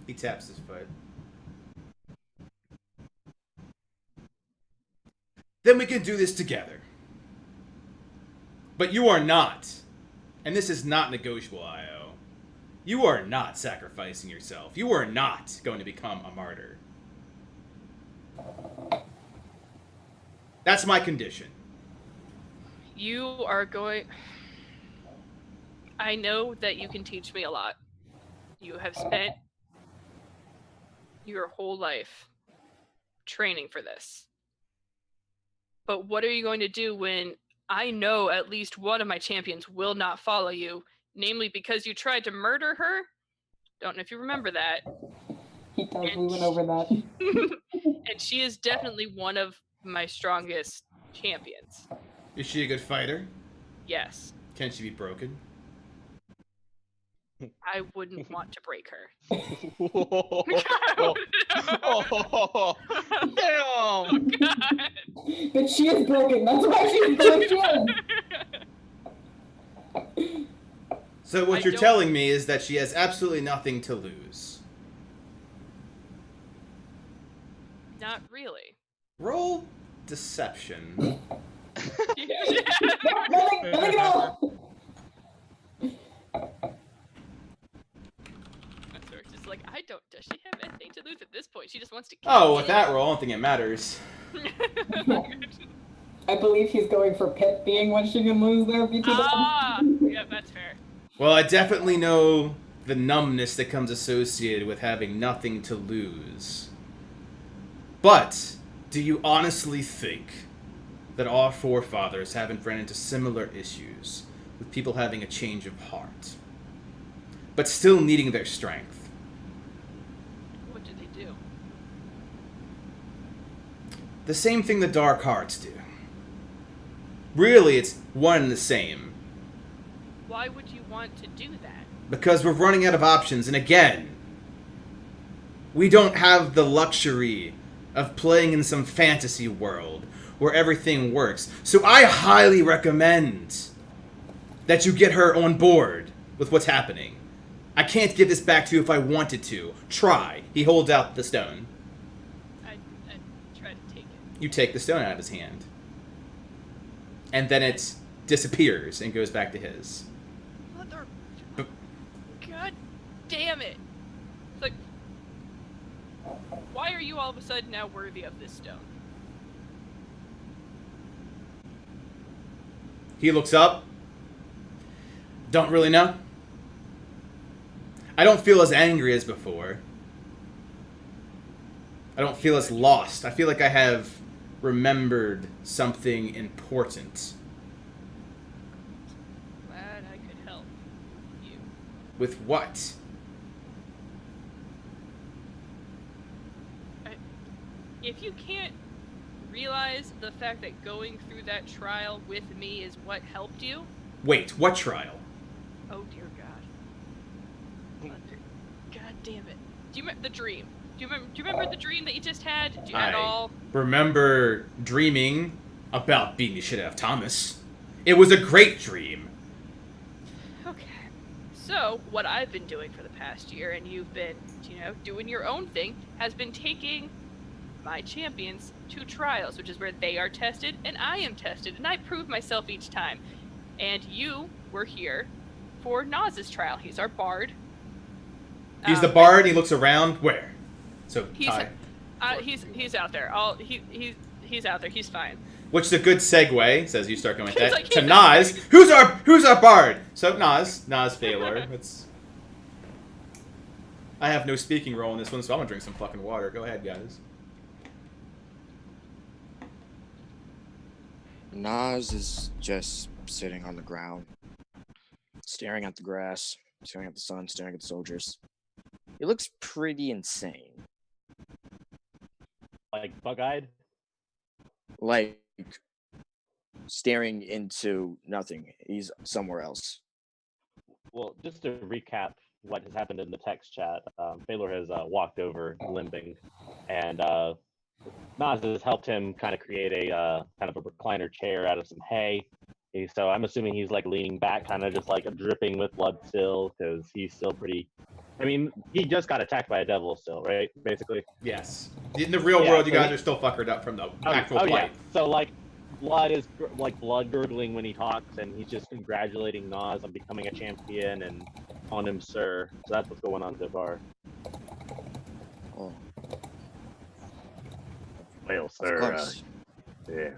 he taps his foot. Then we can do this together. But you are not, and this is not negotiable, Io. You are not sacrificing yourself. You are not going to become a martyr. That's my condition. You are going... I know that you can teach me a lot. You have spent your whole life training for this. But what are you going to do when I know at least one of my champions will not follow you, namely because you tried to murder her? Don't know if you remember that. He does. We went over that. And she is definitely one of my strongest champions. Is she a good fighter? Yes. Can she be broken? I wouldn't want to break her. Oh, damn! God. But she is broken. That's why she's broken. So what I you're don't- telling me is that she has absolutely nothing to lose. Not really. Roll deception. Nothing at all. It's just like, does she have anything to lose at this point? She just wants to kill Oh, me. with that roll, I don't think it matters. I believe he's going for Pip being what she can lose there. Ah, yeah, that's fair. Well, I definitely know the numbness that comes associated with having nothing to lose. But do you honestly think that our forefathers haven't run into similar issues with people having a change of heart, but still needing their strength? What did they do? The same thing the Dark Hearts do. Really, it's one and the same. Why would you want to do that? Because we're running out of options, and again, we don't have the luxury of playing in some fantasy world where everything works. So I highly recommend that you get her on board with what's happening. I can't give this back to you if I wanted to. Try. He holds out the stone. I try to take it. You take the stone out of his hand. And then it disappears and goes back to his. Mother... God damn it! It's like... Why are you all of a sudden now worthy of this stone? He looks up. Don't really know. I don't feel as angry as before. I don't feel as lost. I feel like I have remembered something important. Glad I could help you. With what? If you can't realize the fact that going through that trial with me is what helped you... Wait, what trial? Oh dear God. God damn it. Do you remember the dream? Do you remember the dream that you just had? Did you at all? Remember dreaming about beating the shit out of Thomas. It was a great dream. Okay. So, what I've been doing for the past year, and you've been, doing your own thing, has been taking my champions to trials, which is where they are tested and I am tested, and I prove myself each time. And you were here for Naz's trial. He's our bard. He's the bard. He looks around. Where? So he's out there. He's out there. He's fine. Which is a good segue, says you start going with that, like, to Naz. Who's our bard? So Naz Failure. I have no speaking role in this one, so I'm gonna drink some fucking water. Go ahead, guys. Nas is just sitting on the ground, staring at the grass, staring at the sun, staring at the soldiers. He looks pretty insane. Like bug-eyed? Like staring into nothing. He's somewhere else. Well, just to recap what has happened in the text chat, Baylor has walked over limping, and Nas has helped him kind of create a kind of a recliner chair out of some hay. So I'm assuming he's like leaning back, kind of just like dripping with blood still, because he's still pretty. I mean, he just got attacked by a devil still, right? Basically. Yes. In the real world, you guys are still fuckered up from the actual fight. Yeah. So like, blood is like blood gurgling when he talks, and he's just congratulating Nas on becoming a champion and on him, sir. So that's what's going on so far. Oh. Well, sir. Yeah.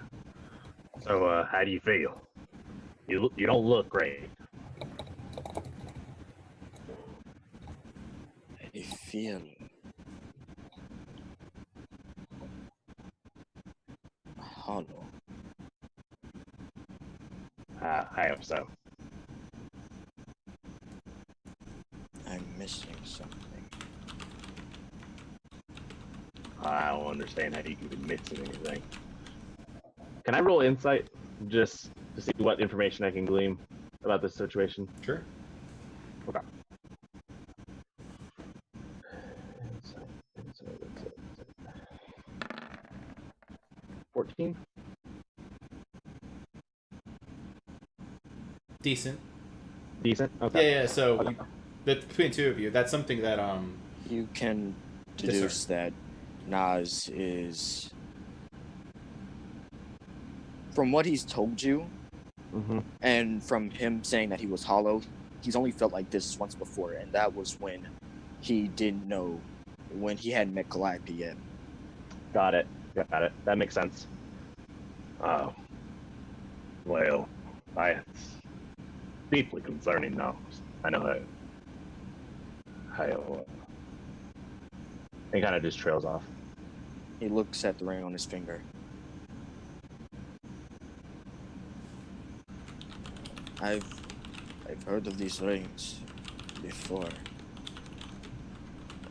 So, how do you feel? You don't look great. I feel hollow. I hope so. I'm missing something. I don't understand how you can be missing anything. Can I roll insight just to see what information I can glean about this situation? Sure. Okay. 14? Decent. Decent? Okay. Yeah, so between the two of you, that's something that You can deduce that Nas is, from what he's told you, and from him saying that he was hollow, he's only felt like this once before, and that was when he didn't know, when he hadn't met Calliope yet. Got it. That makes sense. Oh. Well, it's deeply concerning now. I know that. Hell. He kind of just trails off. He looks at the ring on his finger. I've heard of these rings before.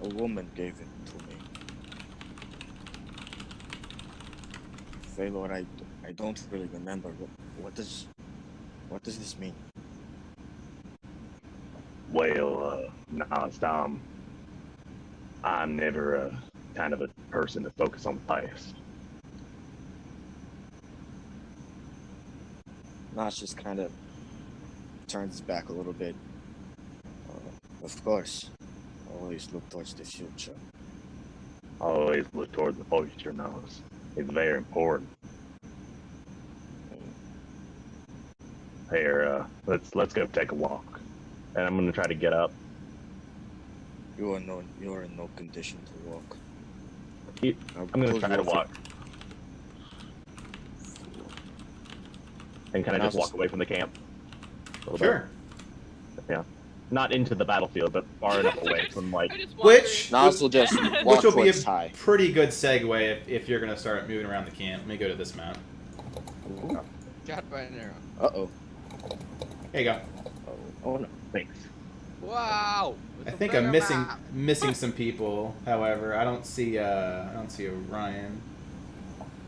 A woman gave it to me. Phalor, I don't really remember. What does this mean? Well, Nasdom, I'm never kind of a person to focus on the past. Nas just kind of turns his back a little bit. Of course, always look towards the future. Always look toward the future, Nas. It's very important. Here, let's go take a walk. And I'm gonna try to get up. You are in no condition to walk. I'm gonna try to walk. And kind of just walk away from the camp. Sure. Yeah. Not into the battlefield, but far enough away from like. Which Nas will just which walk will be towards a Ty. pretty good segue if you're gonna start moving around the camp. Let me go to this map. Got by an arrow. Uh-oh. There you go. Oh no, thanks. Wow. I think I'm missing some people. However, I don't see Orion.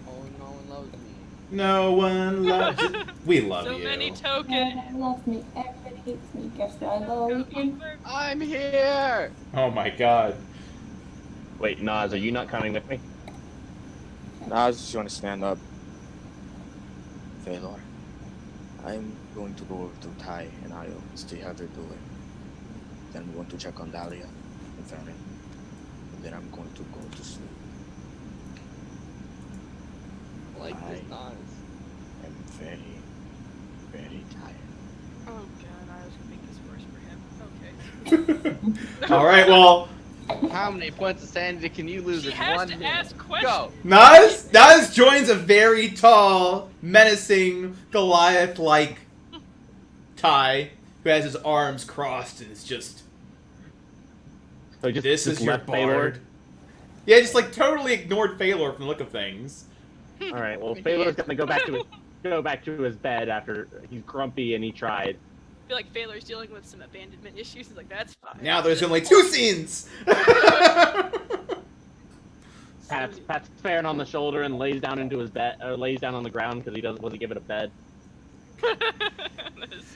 Oh, no one loves me. No one loves you. We love So you. many tokens. Everybody loves me. Everybody hates me. Guess what? I love you. I'm here. Oh my god. Wait, Nas, are you not coming with me? Nas is going to stand up. Phalor, I'm going to go over to Ty and Io and see how they're doing. Then I'm going to check on Dahlia and Farron. And then I'm going to go to sleep. I like this Nas. I'm very, very tired. Oh god, I was gonna make this worse for him. Okay. All right, well, How many points of sanity can you lose He in has one to minute? ask questions. Go. Nas joins a very tall, menacing Goliath-like Ty who has his arms crossed and is just. So just, This just is your left Phalor? bard. Yeah, just like totally ignored Phalor from the look of things. All right. Well, Phalor's gonna go back to his bed after he's grumpy and he tried. I feel like Phalor's dealing with some abandonment issues. He's like, that's fine. Now there's only 2 scenes. Pats Farron on the shoulder and lays down into his bed, or lays down on the ground because he wasn't given a bed. That is-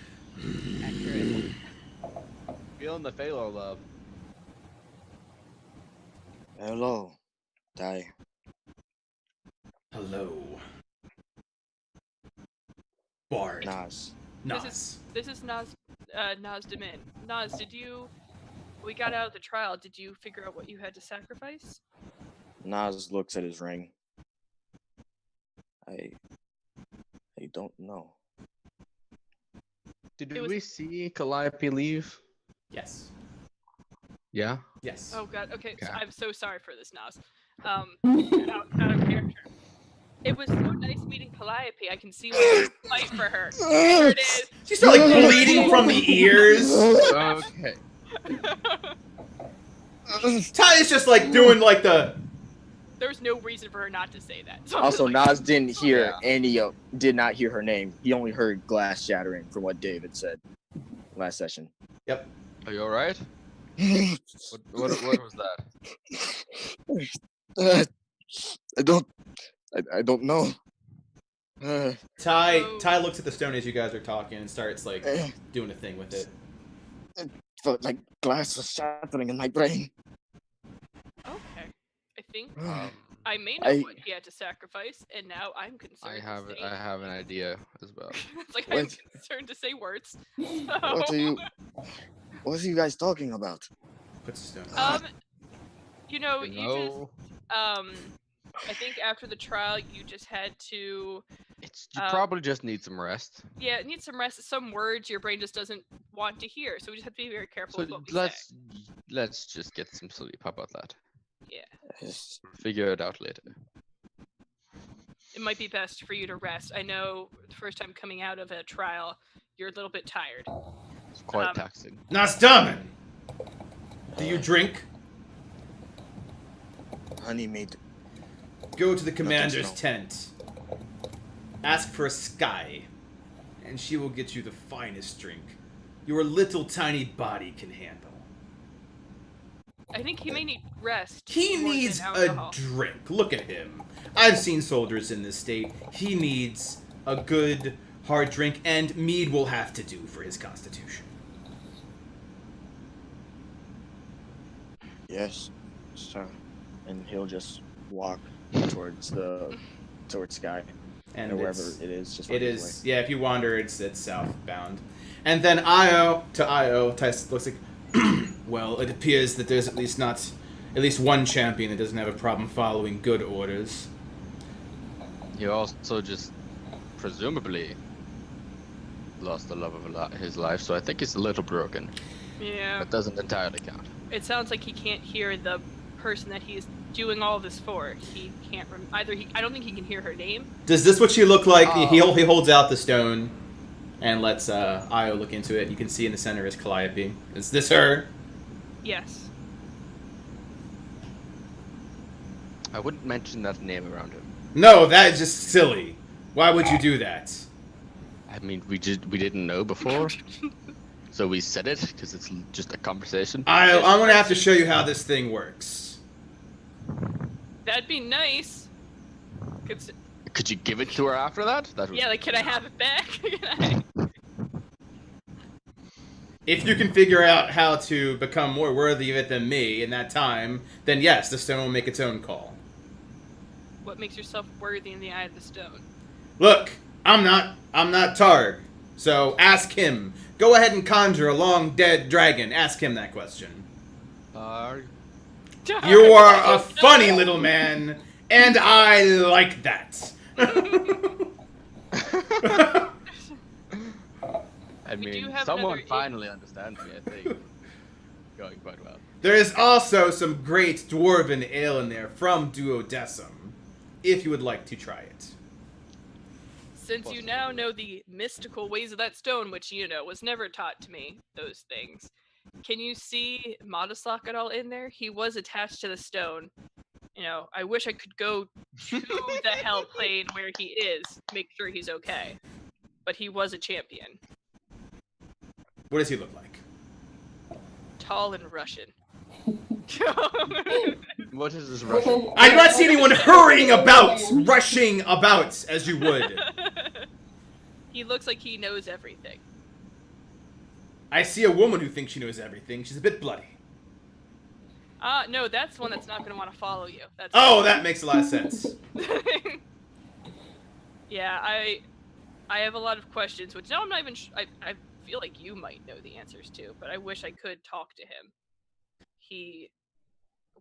Accurate. Feeling the Phalor love. Hello, Ty. Hello. Bard. Nas. Nas. This is Nas Demin. Nas, we got out of the trial, did you figure out what you had to sacrifice? Nas looks at his ring. I don't know. Did It was- we see Calliope leave? Yes. Yeah. Yes. Oh god, okay, so Okay. I'm so sorry for this, Nas. Out of character. It was so nice meeting Calliope. I can see why you fight for her. There it is. She's still like bleeding from the ears. Okay. Ty is just like doing like the. There's no reason for her not to say that. So Also, I'm like, Nas didn't hear Yeah. did not hear her name. He only heard glass shattering from what David said last session. Yep. Are you alright? What was that? I don't know. Ty looks at the stone as you guys are talking and starts like doing a thing with it. Felt like glass was shattering in my brain. okay. I think Um, I may know I- what he had to sacrifice, and now I'm concerned. I have an idea as well. It's like I'm What? concerned to say words. What are you guys talking about? Puts the stone. down. You know, You you know, just I think after the trial, you just had to, you um, probably just need some rest. need some rest. Some words your brain just doesn't want to hear, so we just have to be very careful So with what we say. let's just get some sleep. How about that? Yeah, Yes. Figure it out later. it might be best for you to rest. I know the first time coming out of a trial, you're a little bit tired. It's quite Um, taxing. Nasdaman! Do you drink? Honey made. Go to the commander's smell. tent. Ask for a sky, and she will get you the finest drink your little tiny body can handle. I think he may need rest. He more than needs a alcohol. drink. Look at him. I've seen soldiers in this state. He needs a good, hard drink, and mead will have to do for his constitution. Yes, sir. And he'll just walk towards Sky. And or wherever it's- it is. Just It find his is, yeah, if you wander, it's southbound. And then Io, Tice looks like, well, it appears that there's at least one champion that doesn't have a problem following good orders. He also just presumably lost the love of his life, so I think he's a little broken. Yeah. That doesn't entirely count. It sounds like he can't hear the person that he's doing all this for. He can't I don't think he can hear her name. Does this what she look like? Oh. He holds out the stone and lets Io look into it. You can see in the center is Calliope. Is this her? Yes. I wouldn't mention that name around him. No, that is just silly. Why would you do that? I mean, we didn't know before, so we said it because it's just a conversation. I'm gonna have to show you how this thing works. That'd be nice. Could you give it to her after that? That would... Yeah, like, can I have it back? Can I- If you can figure out how to become more worthy of it than me in that time, then yes, the stone will make its own call. What makes yourself worthy in the eye of the stone? Look, I'm not Targ, so ask him. Go ahead and conjure a long dead dragon. Ask him that question. You are a funny little man, and I like that. I We do mean, have someone another finally understands me, I think. Going quite well. There is also some great dwarven ale in there from Duodecim, if you would like to try it. Since you now know the mystical ways of that stone, which, was never taught to me, those things, can you see Modeslock at all in there? He was attached to the stone. I wish I could go to the hell plane where he is, make sure he's okay. But he was a champion. What does he look like? Tall and Russian. What is this Russian? I do not see anyone rushing about as you would. He looks like he knows everything. I see a woman who thinks she knows everything. She's a bit bloody. No, that's one that's not going to want to follow you. That's Oh, that makes a lot of sense. Yeah, I have a lot of questions, which now I'm not even. I feel like you might know the answers to, but I wish I could talk to him. He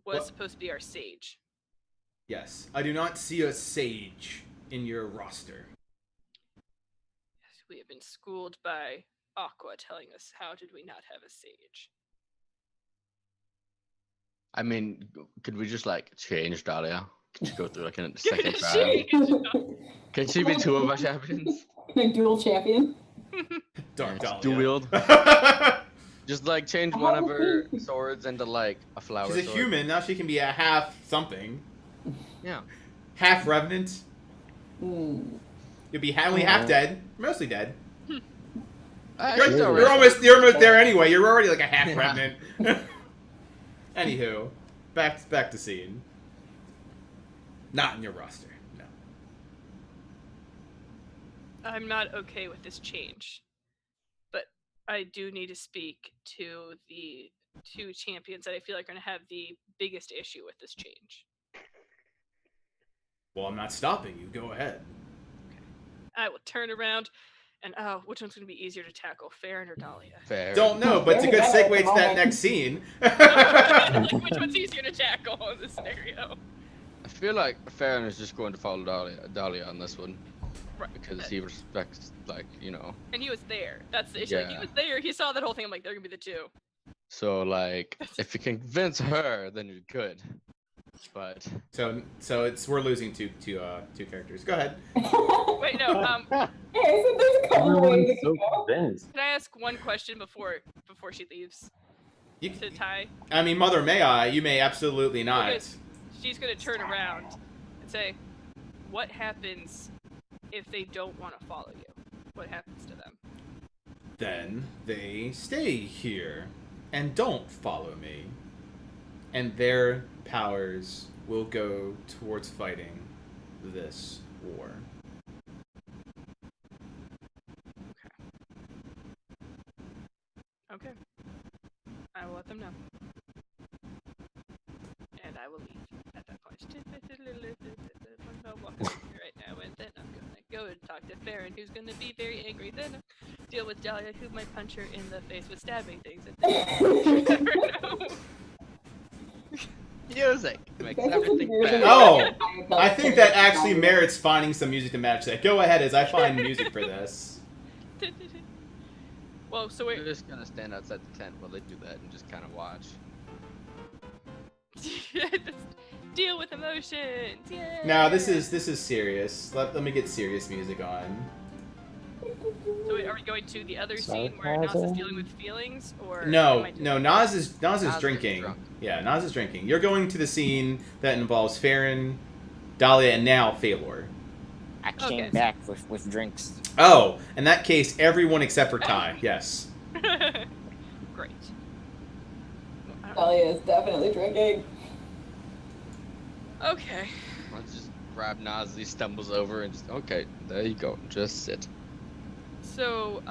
was supposed to be our sage. Yes, I do not see a sage in your roster. Yes, we have been schooled by Aqua telling us how did we not have a sage. I mean, could we just change Dahlia? Could you go through a second trial? Change. Can she be two of our champions? Like dual champion. Dark Dahlia. Dual wield. Just change one of her swords into a flower She's a sword. human, now she can be a half something. Yeah. Half revenant. Hmm. You'll be only half dead. Mostly dead. She's You're alright. almost there anyway. You're already a half revenant. Anywho, back to scene. Not in your roster, no. I'm not okay with this change, but I do need to speak to the two champions that I feel like are going to have the biggest issue with this change. Well, I'm not stopping you. Go ahead. I will turn around and which one's going to be easier to tackle, Farron or Dahlia? Fair. Don't know, but it's a good segue to that next scene. Like, which one's easier to tackle in this scenario? I feel like Farron is just going to follow Dahlia on this one. Right. Because he respects, And he was there. That's the issue. Like, he Yeah. was there. He saw that whole thing. I'm like, they're going to be the two. So, if you can convince her, then you're good. But So we're losing two characters. Go ahead. Wait, no. Yeah, so there's a couple ways Everyone's to so go. convinced. Can I ask one question before she leaves? You, to Ty? I mean, Mother, may I? You may absolutely not. Okay, she's gonna turn around and say, "What happens if they don't want to follow you? What happens to them?" Then they stay here and don't follow me. And their powers will go towards fighting this war. Okay. I will let them know. And I will leave at that point. I'm walking here right now, and then I'm gonna go and talk to Farron, who's gonna be very angry. Then I'll deal with Dahlia, who might punch her in the face with stabbing things. And then never know. Music makes everything better. Oh! I think that actually merits finding some music to match that. Go ahead as I find music for this. Well, so We're we're just gonna stand outside the tent while they do that and just kind of watch. just deal with emotions. Yay! Now this is serious. Let me get serious music on. So wait, are we going to the other scene where Nas is dealing with feelings, or am No, I no, just- Nas is Nas is drinking. drunk. Yeah, Nas is drinking. You're going to the scene that involves Farron, Dahlia, and now Phalor. I came Okay. back with drinks. Oh, in that case, everyone except for Ty. Yes. Great. Dahlia is definitely drinking. Okay. Let's just grab Nas. He stumbles over and just okay. There you go. Just sit. So,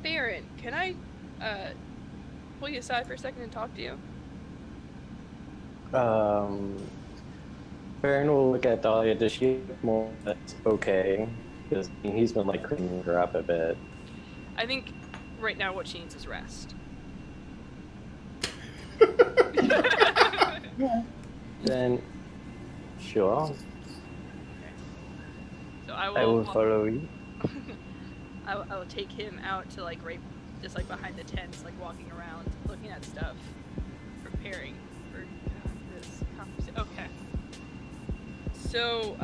Farron, can I pull you aside for a second and talk to you? Farron will look at Dahlia. Does she look more that's okay? Because he's been like cleaning her up a bit. I think right now what she needs is rest. Then, sure, So I I will will follow you. I will take him out to like right just like behind the tents, like walking around, looking at stuff, preparing for this conversation. Okay. So,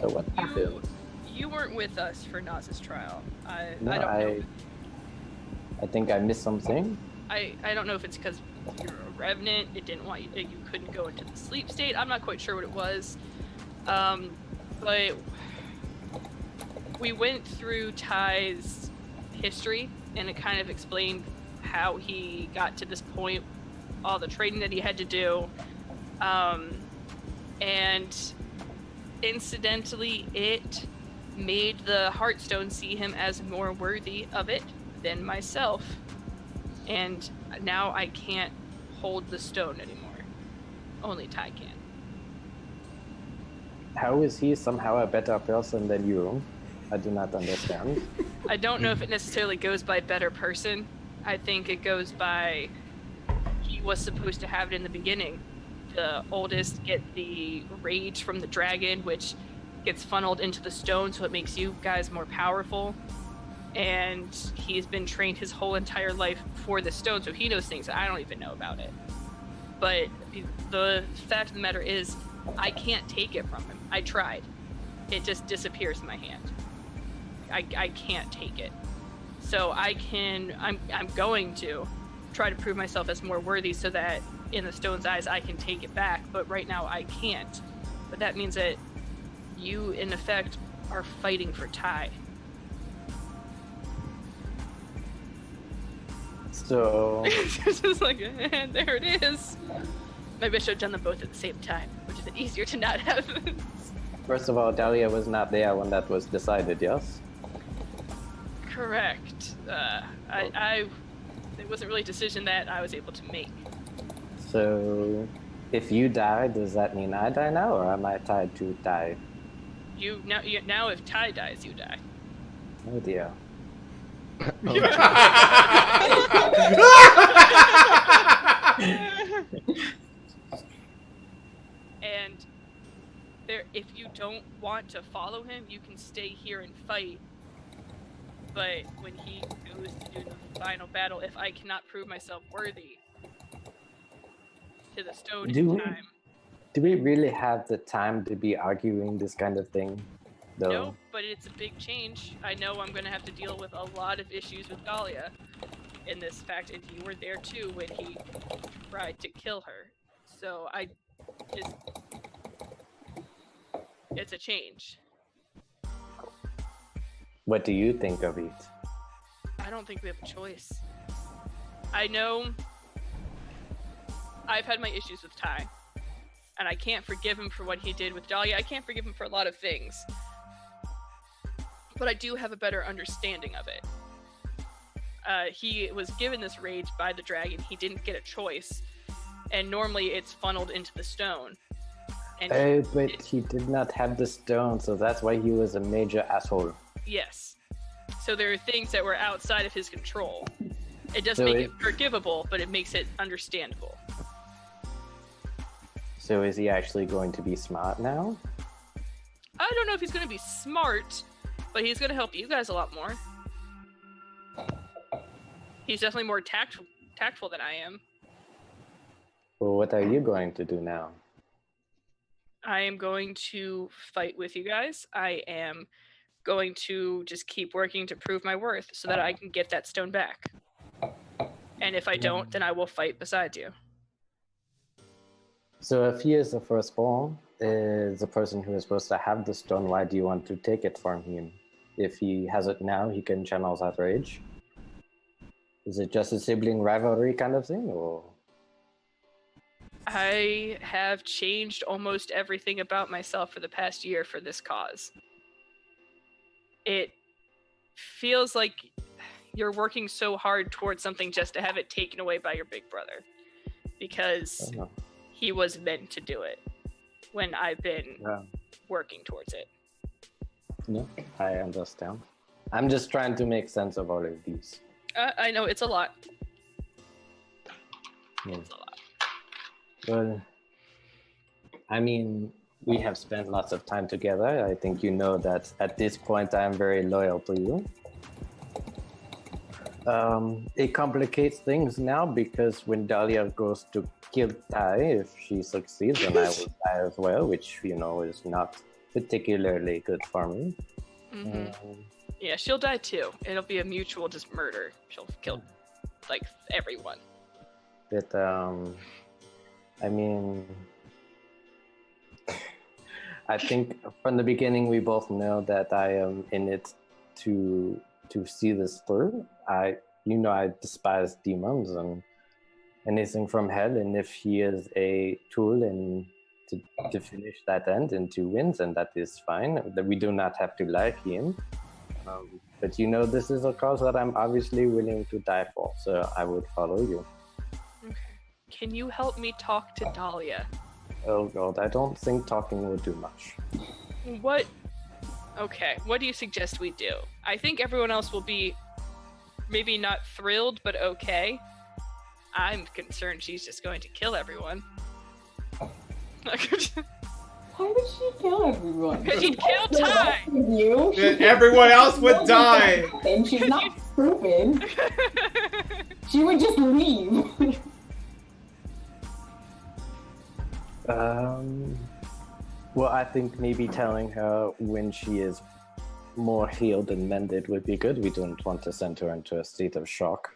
So what happened? you weren't with us for Naz's trial. I No, don't know. I think I missed something. I don't know if it's because you're a revenant. It didn't want you. You couldn't go into the sleep state. I'm not quite sure what it was. But we went through Ty's history, and it kind of explained how he got to this point, all the training that he had to do, and incidentally, it made the Heartstone see him as more worthy of it than myself. And now I can't hold the stone anymore. Only Ty can. How is he somehow a better person than you? I do not understand. I don't know if it necessarily goes by better person. I think it goes by he was supposed to have it in the beginning. The oldest get the rage from the dragon, which gets funneled into the stone, so it makes you guys more powerful. And he's been trained his whole entire life for the stone, so he knows things that I don't even know about it. But the fact of the matter is, I can't take it from him. I tried. It just disappears in my hand. I can't take it. So I'm going to try to prove myself as more worthy so that in the stone's eyes I can take it back, but right now I can't. But that means that you, in effect, are fighting for Ty. So, It's just like, there it is. Maybe I should have done them both at the same time, which is easier to not have. first of all, Dahlia was not there when that was decided, yes? Correct. It wasn't really a decision that I was able to make. So, if you die, does that mean I die now, or am I tied to die? Now if Ty dies, you die. Oh dear. And if you don't want to follow him, you can stay here and fight. But when he goes to do the final battle, if I cannot prove myself worthy to the stone Do in we- time, Do we really have the time to be arguing this kind of thing? though. No, but it's a big change. I know I'm going to have to deal with a lot of issues with Dahlia in this fact, and you were there too when he tried to kill her. So it's a change. What do you think of it? I don't think we have a choice. I know I've had my issues with Ty, and I can't forgive him for what he did with Dahlia. I can't forgive him for a lot of things. But I do have a better understanding of it. He was given this rage by the dragon. He didn't get a choice. And normally it's funneled into the stone. And But he did not have the stone, so that's why he was a major asshole. yes. So there are things that were outside of his control. It doesn't So make it forgivable, but it makes it understandable. So is he actually going to be smart now? I don't know if he's going to be smart, but he's going to help you guys a lot more. He's definitely more tactful than I am. Well, what are you going to do now? I am going to fight with you guys. I am going to just keep working to prove my worth so that I can get that stone back. And if I don't, then I will fight beside you. So if he is the firstborn, is the person who is supposed to have the stone, why do you want to take it from him? If he has it now, he can channel that rage. Is it just a sibling rivalry kind of thing, or? I have changed almost everything about myself for the past year for this cause. It feels like you're working so hard towards something just to have it taken away by your big brother. Because he was meant to do it when I've been working towards it. No, I understand. I'm just trying to make sense of all of these. I know, it's a lot. Yeah. It's a lot. Well, I mean, we have spent lots of time together. I think you know that at this point I am very loyal to you. It complicates things now because when Dahlia goes to kill Ty, if she succeeds, then I will die as well, which, you know, is not particularly good for me. Mm-hmm. Yeah, she'll die too. It'll be a mutual just murder. She'll kill, like, everyone. But, I mean, I think from the beginning we both know that I am in it to see this through. I despise demons and anything from hell, and if he is a tool and to finish that end and to win, then that is fine. That we do not have to like him. But you know, this is a cause that I'm obviously willing to die for, so I would follow you. Okay. Can you help me talk to Dahlia? Oh god, I don't think talking would do much. What? Okay, what do you suggest we do? I think everyone else will be maybe not thrilled, but okay. I'm concerned she's just going to kill everyone. Why would she kill everyone? Because she'd kill Ty! You? Then everyone else would die. And she's not stupid. She would just leave. Well, I think maybe telling her when she is more healed and mended would be good. We don't want to send her into a state of shock.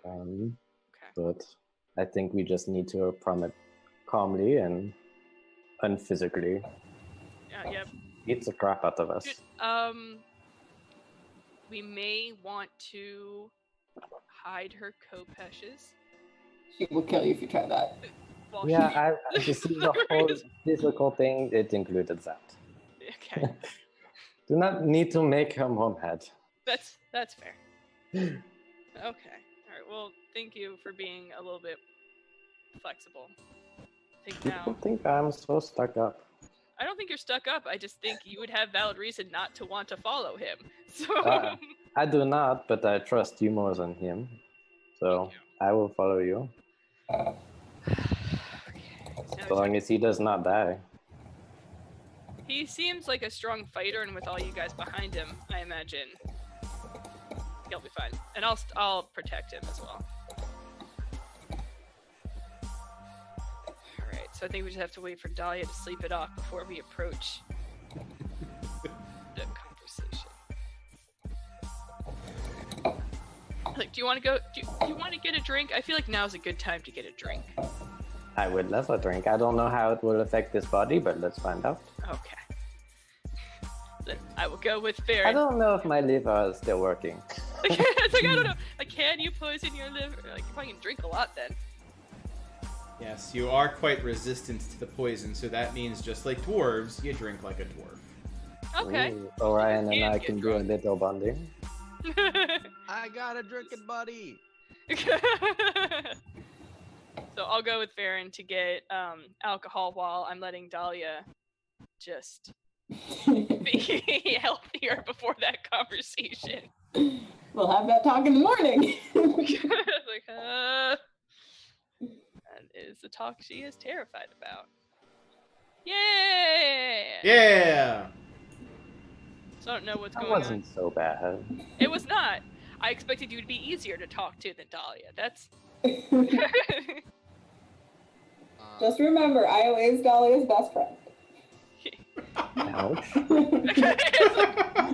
Okay. But I think we just need to approach it calmly and unphysically. Yep. Beats the crap out of us. We may want to hide her kopeshes. She will kill you if you try that. While Yeah, I just see the whole physical thing. It included that. Okay. Do not need to make him homehead. That's fair. Okay. All right. Well, thank you for being a little bit flexible. I think You now. don't think I'm so stuck up? I don't think you're stuck up. I just think you would have valid reason not to want to follow him. So. I do not, but I trust you more than him. So I will follow you. As long as he does not die. He seems like a strong fighter, and with all you guys behind him, I imagine he'll be fine. And I'll protect him as well. All right, so I think we just have to wait for Dahlia to sleep it off before we approach. Like, do you want to go? Do you want to get a drink? I feel like now's a good time to get a drink. I would love a drink. I don't know how it will affect this body, but let's find out. Okay. Then I will go with I Farron. don't know if my liver is still working. It's like, I don't know. Like, can you poison your liver? Like, you probably can drink a lot then. Yes, you are quite resistant to the poison, so that means just like dwarves, you drink like a dwarf. Okay. Ooh, Orion and I get can do a drunk. little bonding. I got a drinking buddy. So I'll go with Farron to get alcohol while I'm letting Dahlia just be healthier before that conversation. We'll have that talk in the morning. Like, that is the talk she is terrified about. Yeah! Yeah! So I don't know what's That going on. wasn't so bad. It was not. I expected you to be easier to talk to than Dahlia. That's. Just remember, Io is Dahlia's best friend. Ouch.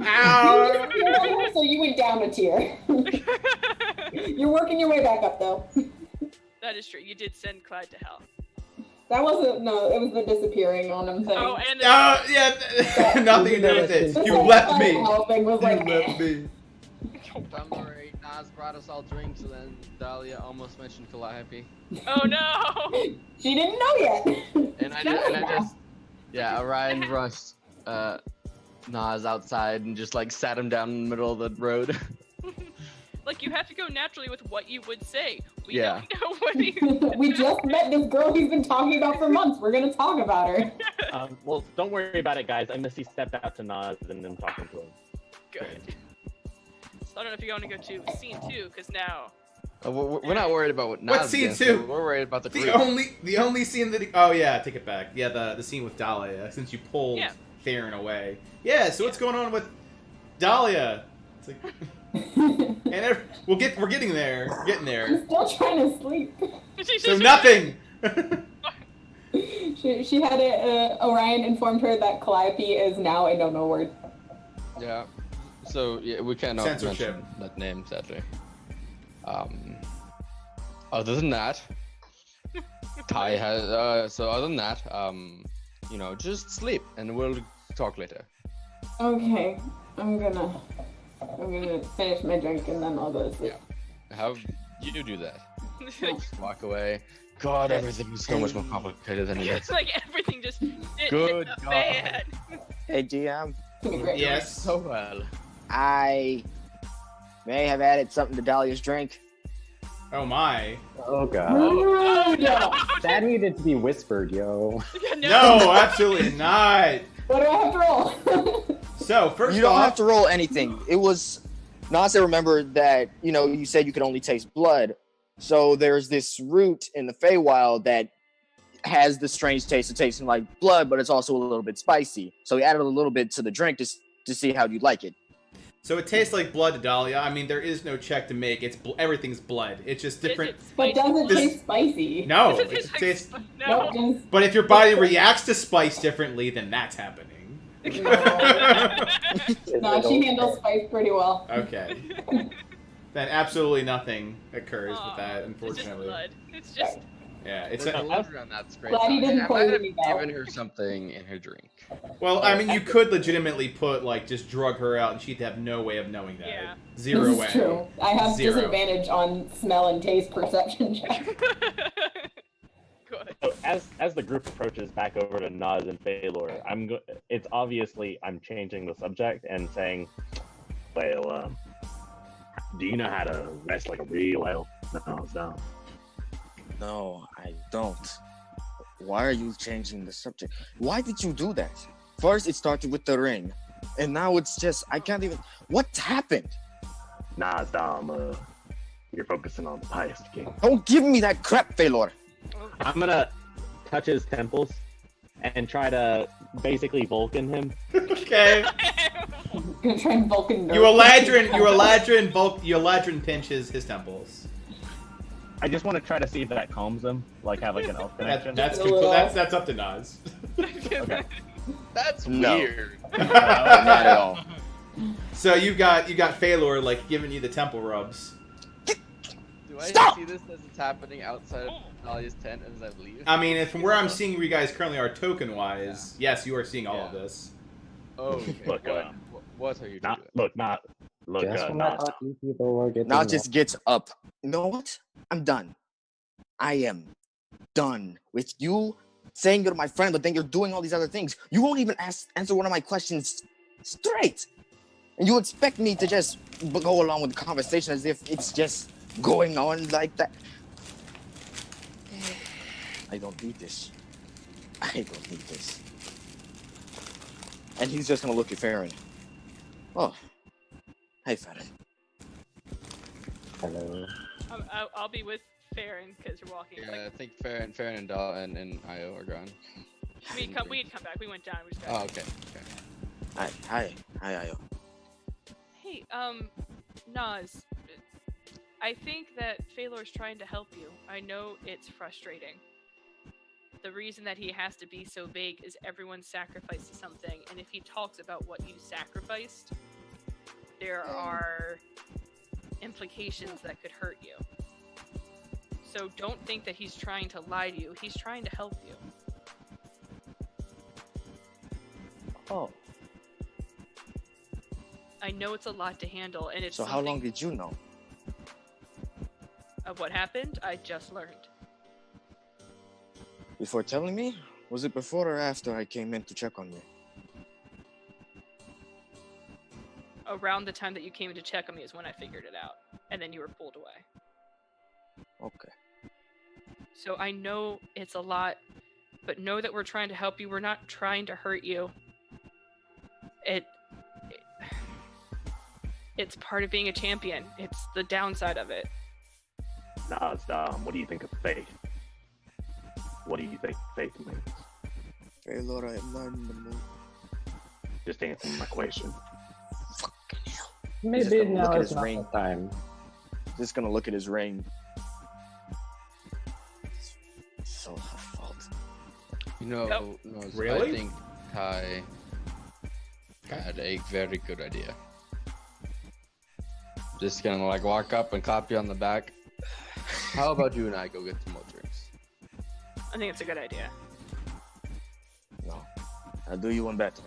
Ow! So you went down a tier. You're working your way back up, though. That is true. You did send Clyde to hell. That wasn't, no, it was the disappearing on him thing. Oh, and Oh, yeah, nothing to do with it. The You whole left me. whole thing was You like, left me. Don't worry, Nas brought us all drinks, and then Dahlia almost mentioned Calliope. oh no! she didn't know yet. And I just, yeah, Orion rushed Nas outside and just like sat him down in the middle of the road. Like, you have to go naturally with what you would say. We Yeah. don't know what you. We just met this girl he's been talking about for months. We're gonna talk about her. Well, don't worry about it, guys. I Missy stepped out to Nas and then talking to him. Good. So I don't know if you're going to go to scene 2, because now. We're not worried about what Nas What's scene is, 2? We're worried about the The group. only scene that oh yeah, take it back. Yeah, the scene with Dahlia, since you pulled Yeah. Theron away. Yeah, so what's going on with Dahlia? It's like and we're getting there. We're getting I'm there. still trying to sleep. So nothing. She had Orion informed her that Calliope is now a no-no word. Yeah. So yeah, we cannot Censorship. mention that name, sadly. Other than that, Ty has. So other than that, just sleep, and we'll talk later. Okay, I'm gonna finish my drink and then I'll go to sleep. How you do that? Just walk away. God, everything is so much more complicated than it It's is. like everything just hit Good the God. fan. Hey, GM, It's gonna be great. Yes. So well. I may have added something to Dahlia's drink. Oh my. Oh god. Rude! That needed to be whispered, yo. No, absolutely not. What do I have to roll? So first You don't off, have to roll anything. It was Nasa remembered that, you said you could only taste blood. So there's this root in the Feywild that has the strange taste of tasting like blood, but it's also a little bit spicy. So we added a little bit to the drink to see how you'd like it. so it tastes like blood to Dahlia. I mean, there is no check to make. It's everything's blood. It's just different. But does it This- taste spicy? No, Does it it taste just like tastes. Nope, No. just But if your body reacts to spice differently, then that's happening. no, she handles spice pretty well. Okay. Then absolutely nothing occurs with that, It's just unfortunately. blood. It's just. Yeah, it's The a, delivery on that's great. Glad he didn't I might poison have me, though. given her something in her drink. well, I mean, you could legitimately put just drug her out, and she'd have no way of knowing that. Yeah. Zero This way. is true. I have Zero. disadvantage on smell and taste perception check. Good. So as the group approaches back over to Nas and Phalor, it's obviously I'm changing the subject and saying, well, do you know how to rest like a real elf? No. No, I don't. Why are you changing the subject? Why did you do that? First, it started with the ring, and now it's just I can't even. What happened? Nas, Dom, you're focusing on the pious king. Don't give me that crap, Phalor. I'm gonna touch his temples and try to basically Vulcan him. Okay. Gonna try and Vulcan. You Eladrin pinches his temples. I just want to try to see if that calms him, like have like an elf connection. That's up to Nas. Okay. That's No. weird. No, not at all. So you got Phalor giving you the temple rubs. Do I Stop! see this as it's happening outside of Dahlia's tent as I leave? I mean, from where I'm seeing where you guys currently are token-wise, yes, you are seeing all of this. Oh, okay. Look, what are you Not doing? look, not look, Guess what not. all you people are getting Now wrong. just gets up. You know what? I'm done. I am done with you saying you're my friend, but then you're doing all these other things. You won't even answer one of my questions straight. And you expect me to just go along with the conversation as if it's just going on like that. I don't need this. I don't need this. And he's just gonna look at Farron. Oh, hey Farron. Hello. I'll be with Farron because you're walking. Yeah, Like, I think Farron and Dahl and Io are gone. we'd come back. We went down. We just Oh, got. okay. Hi, Io. Hey, Nas. I think that Phalor's trying to help you. I know it's frustrating. The reason that he has to be so vague is everyone sacrificed something, and if he talks about what you sacrificed, there are implications that could hurt you. So don't think that he's trying to lie to you. He's trying to help you. Oh, I know it's a lot to handle, and it's so how something long did you know? of what happened. I just learned. Before telling me? Was it before or after I came in to check on you? Around the time that you came in to check on me is when I figured it out, and then you were pulled away. Okay. So I know it's a lot, but know that we're trying to help you. We're not trying to hurt you. It's part of being a champion. It's the downside of it. Nas, what do you think of faith? What do you think faith means? Hey, Lord, I am not in the mood. Just answer my question. Fucking hell. Maybe gonna look now at is his not ring. the time. Just gonna look at his ring. It's so her fault. You know, Yep. no, Really? I think Ty had a very good idea. Just gonna like walk up and clap you on the back. How about you and I go get some more drinks? I think it's a good idea. No, I'll do you one better.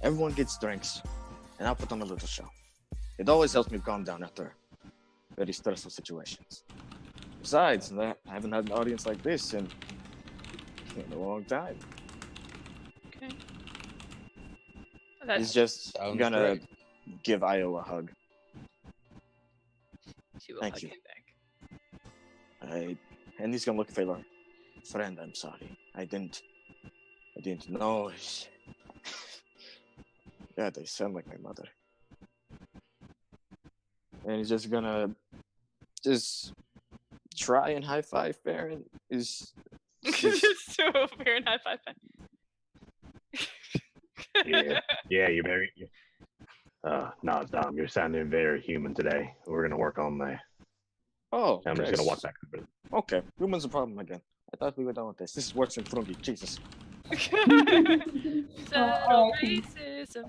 Everyone gets drinks, and I'll put on a little show. It always helps me calm down after very stressful situations. Besides, I haven't had an audience like this in a long time. Okay. He's That's just Sounds gonna great. give Io a hug. she will Thank hug you. him back. And he's gonna look at Phalor. Friend, I'm sorry. I didn't know. Yeah, they sound like my mother. And he's just gonna try and high five Farron. Is So fair and high five. Yeah, you're very. Nas, you're sounding very human today. We're gonna work on that. oh, I'm just gonna walk back. Okay, human's a problem again. I thought we were done with this. This is worse than Frungi. Jesus. Subtle racism.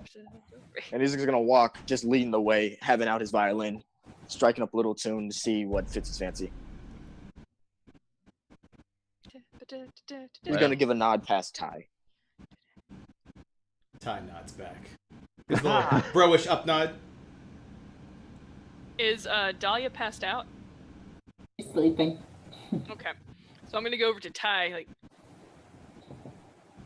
And he's just gonna walk, just leading the way, having out his violin, striking up a little tune to see what fits his fancy. He's gonna give a nod past Ty. Ty nods back. His little bro-ish up nod. Is Dahlia passed out? She's sleeping. Okay. So I'm gonna go over to Ty. Like,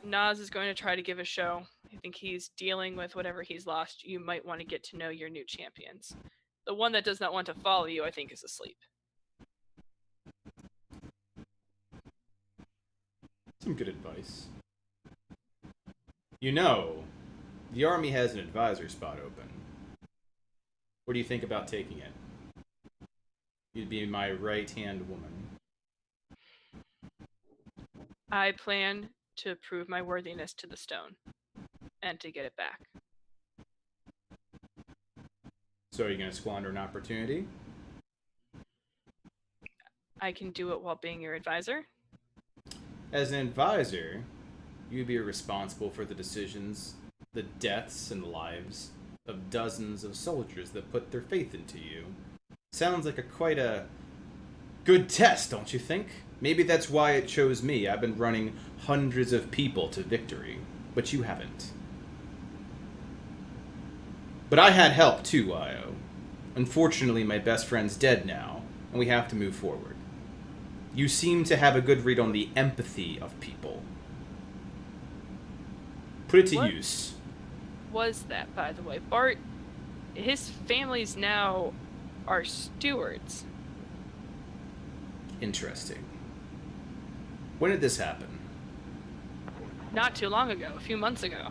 Nas is going to try to give a show. I think he's dealing with whatever he's lost. You might want to get to know your new champions. The one that does not want to follow you, I think, is asleep. Some good advice. You know, the army has an advisor spot open. What do you think about taking it? You'd be my right-hand woman. I plan to prove my worthiness to the stone and to get it back. So are you going to squander an opportunity? I can do it while being your advisor. As an advisor, you'd be responsible for the decisions, the deaths and lives of dozens of soldiers that put their faith into you Sounds like quite a good test, don't you think? Maybe that's why it chose me. I've been running hundreds of people to victory, but you haven't. But I had help too, Io. Unfortunately, my best friend's dead now, and we have to move forward. You seem to have a good read on the empathy of people. Put it to What? use. Was that, by the way? Bart, his families now are stewards. Interesting. When did this happen? Not too long ago, a few months ago.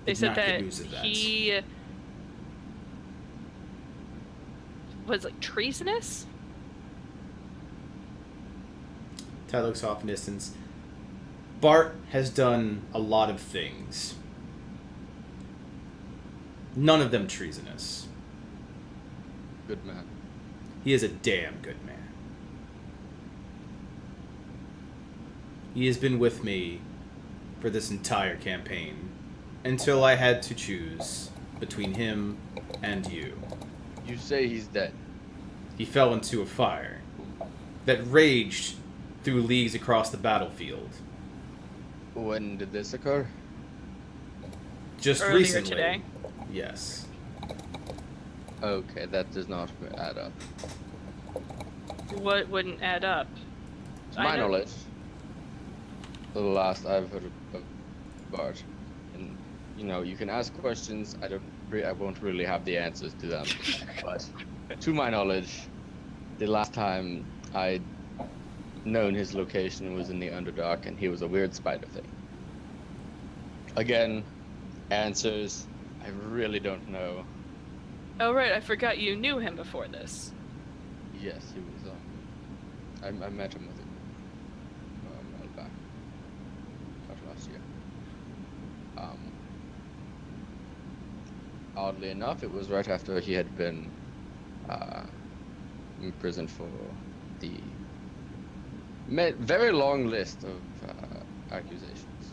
They Did said not get that news of that. he was like treasonous. Ty looks off in distance. Bart has done a lot of things. None of them treasonous. Good man. He is a damn good man. He has been with me for this entire campaign until I had to choose between him and you. You say he's dead. He fell into a fire that raged through leagues across the battlefield. When did this occur? Just Earlier recently. today. Yes. Okay, that does not add up. What wouldn't add up? To I my know- knowledge, the last I've heard of Bart, and you know, you can ask questions. I won't really have the answers to them, but to my knowledge, the last time I'd known his location was in the Underdark, and he was a weird spider thing. Again, answers, I really don't know. Oh right, I forgot you knew him before this. Yes, he was. I met him with a while back, about last year. Oddly enough, it was right after he had been imprisoned for the very long list of accusations.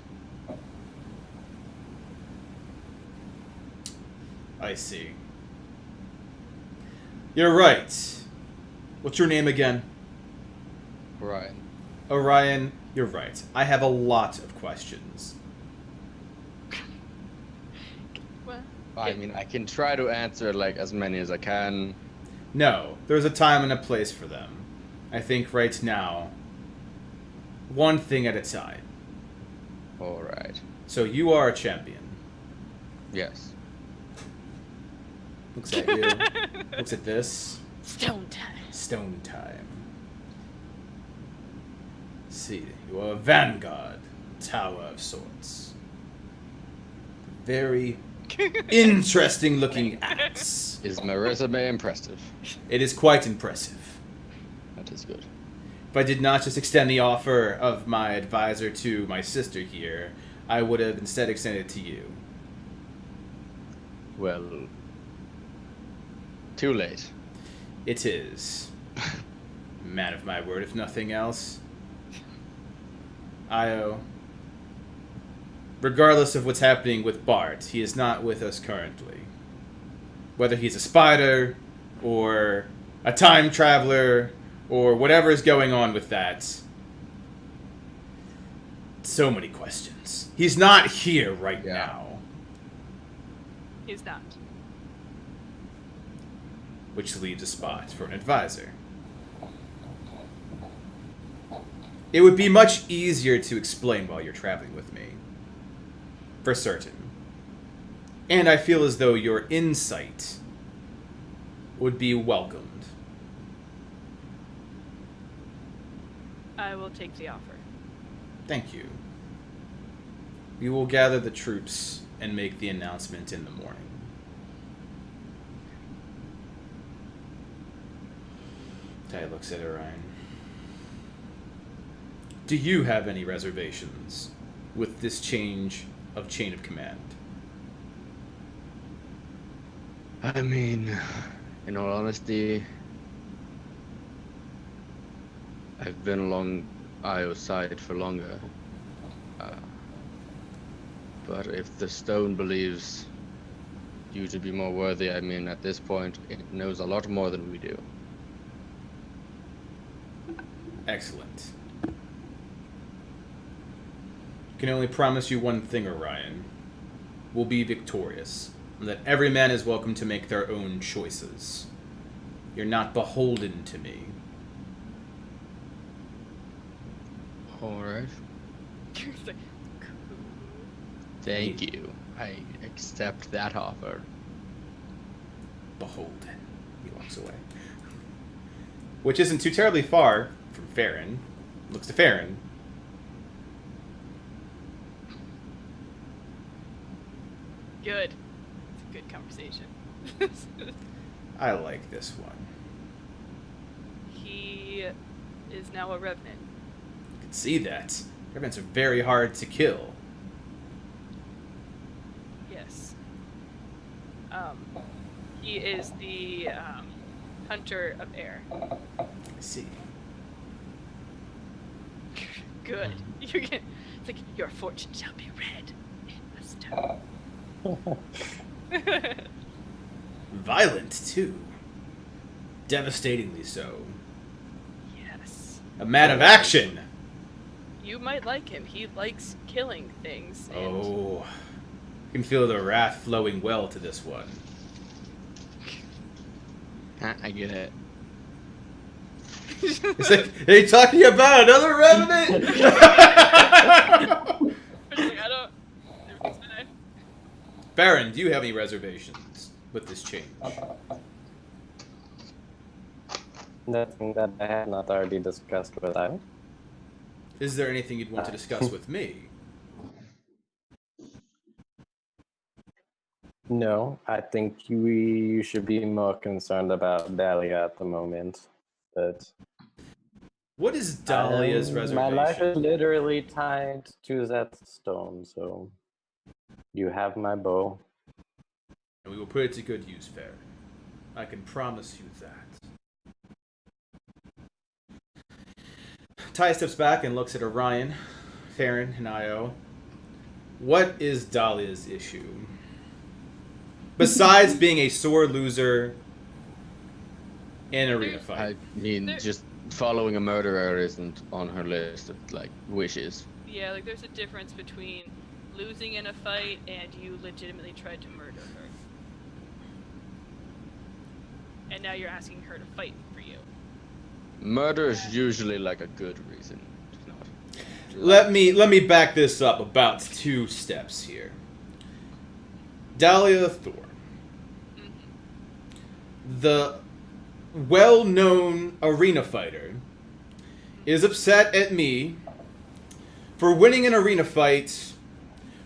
I see. You're right. What's your name again? Brian. Orion, you're right. I have a lot of questions. Well, I mean, I can try to answer like as many as I can. No, there's a time and a place for them. I think right now, one thing at a time. All right. So you are a champion. Yes. Looks at you. Looks at this. stone time. Stone time. See, you are a vanguard. Tower of sorts. Very interesting looking axe. Is my resume impressive? It is quite impressive. That is good. If I did not just extend the offer of my advisor to my sister here, I would have instead extended it to you. Well, too late. It is. Man of my word, if nothing else. Io, regardless of what's happening with Bart, he is not with us currently. Whether he's a spider, or a time traveler, or whatever is going on with that. So many questions. He's not here right Yeah. now. He's not. Which leaves a spot for an advisor. It would be much easier to explain while you're traveling with me. For certain. And I feel as though your insight would be welcomed. I will take the offer. Thank you. We will gather the troops and make the announcement in the morning. Ty looks at Orion. Do you have any reservations with this change of chain of command? I mean, in all honesty, I've been along Io's side for longer. But if the stone believes you to be more worthy. I mean, at this point, it knows a lot more than we do. Excellent. Can only promise you one thing, Orion. We'll be victorious, and that every man is welcome to make their own choices. You're not beholden to me. Alright. It's like, Thank you. I accept that offer. Beholden. He walks away. Which isn't too terribly far from Farron. Looks to Farron. good. It's a good conversation. I like this one. He is now a revenant. You can see that. Revenants are very hard to kill. Yes. He is the hunter of air. I see. Good. You can. It's like your fortune shall be red. It must. Violent, too. Devastatingly so. Yes. A man of action! You might like him. He likes killing things. And Oh. You can feel the wrath flowing well to this one. I get it. It's like, are you talking about another revenant? It's like, I don't. Everything's fine. Baron, do you have any reservations with this change? Nothing that I have not already discussed with I. Is there anything you'd want to discuss with me? No, I think you should be more concerned about Dahlia at the moment. But What is Dahlia's reservation? my life is literally tied to that stone, so you have my bow. And we will put it to good use, Fair. I can promise you that. Ty steps back and looks at Orion, Farron, and Io. What is Dahlia's issue? Besides being a sore loser in arena I fight. mean, just following a murderer isn't on her list of, like, wishes. Yeah, like there's a difference between losing in a fight and you legitimately tried to murder her. And now you're asking her to fight for you. Murder is usually, like, a good reason to not. Let me back this up about 2 steps here. Dahlia Thor. The well-known arena fighter is upset at me for winning an arena fight,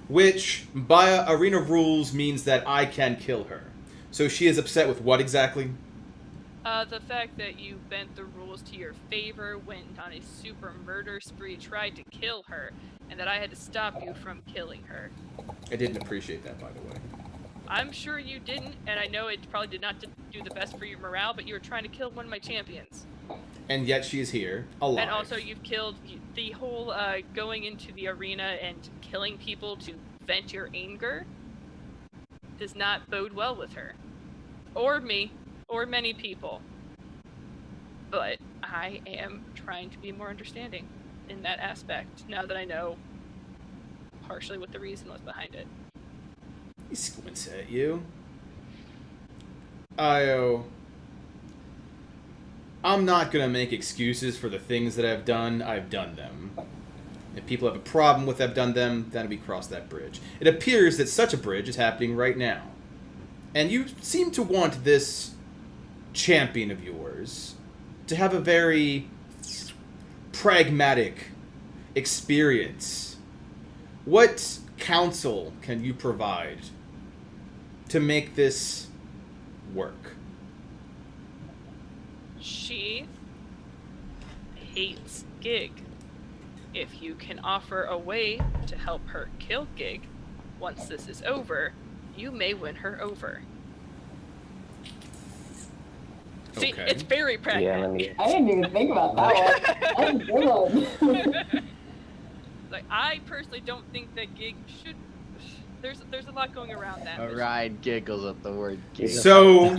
which by arena rules means that I can kill her. So she is upset with what exactly? The fact that you bent the rules to your favor, went on a super murder spree, tried to kill her, and that I had to stop you from killing her. I didn't appreciate that, by the way. I'm sure you didn't, and I know it probably did not do the best for your morale, but you were trying to kill one of my champions. And yet she is here, alive. And also you've killed the whole going into the arena and killing people to vent your anger does not bode well with her. Or me. Or many people. But I am trying to be more understanding in that aspect, now that I know partially what the reason was behind it. He squints at you. Io, I'm not gonna make excuses for the things that I've done them. If people have a problem with I've done them, then we cross that bridge. It appears that such a bridge is happening right now. And you seem to want this champion of yours to have a very pragmatic experience. What counsel can you provide to make this work? She hates Gig. If you can offer a way to help her kill Gig once this is over, you may win her over. See, Okay. it's very pragmatic. I didn't even think about that one. That's a good one. Like, I personally don't think that Gig should there's a lot going around that. mission. Orion giggles at the word giggle. So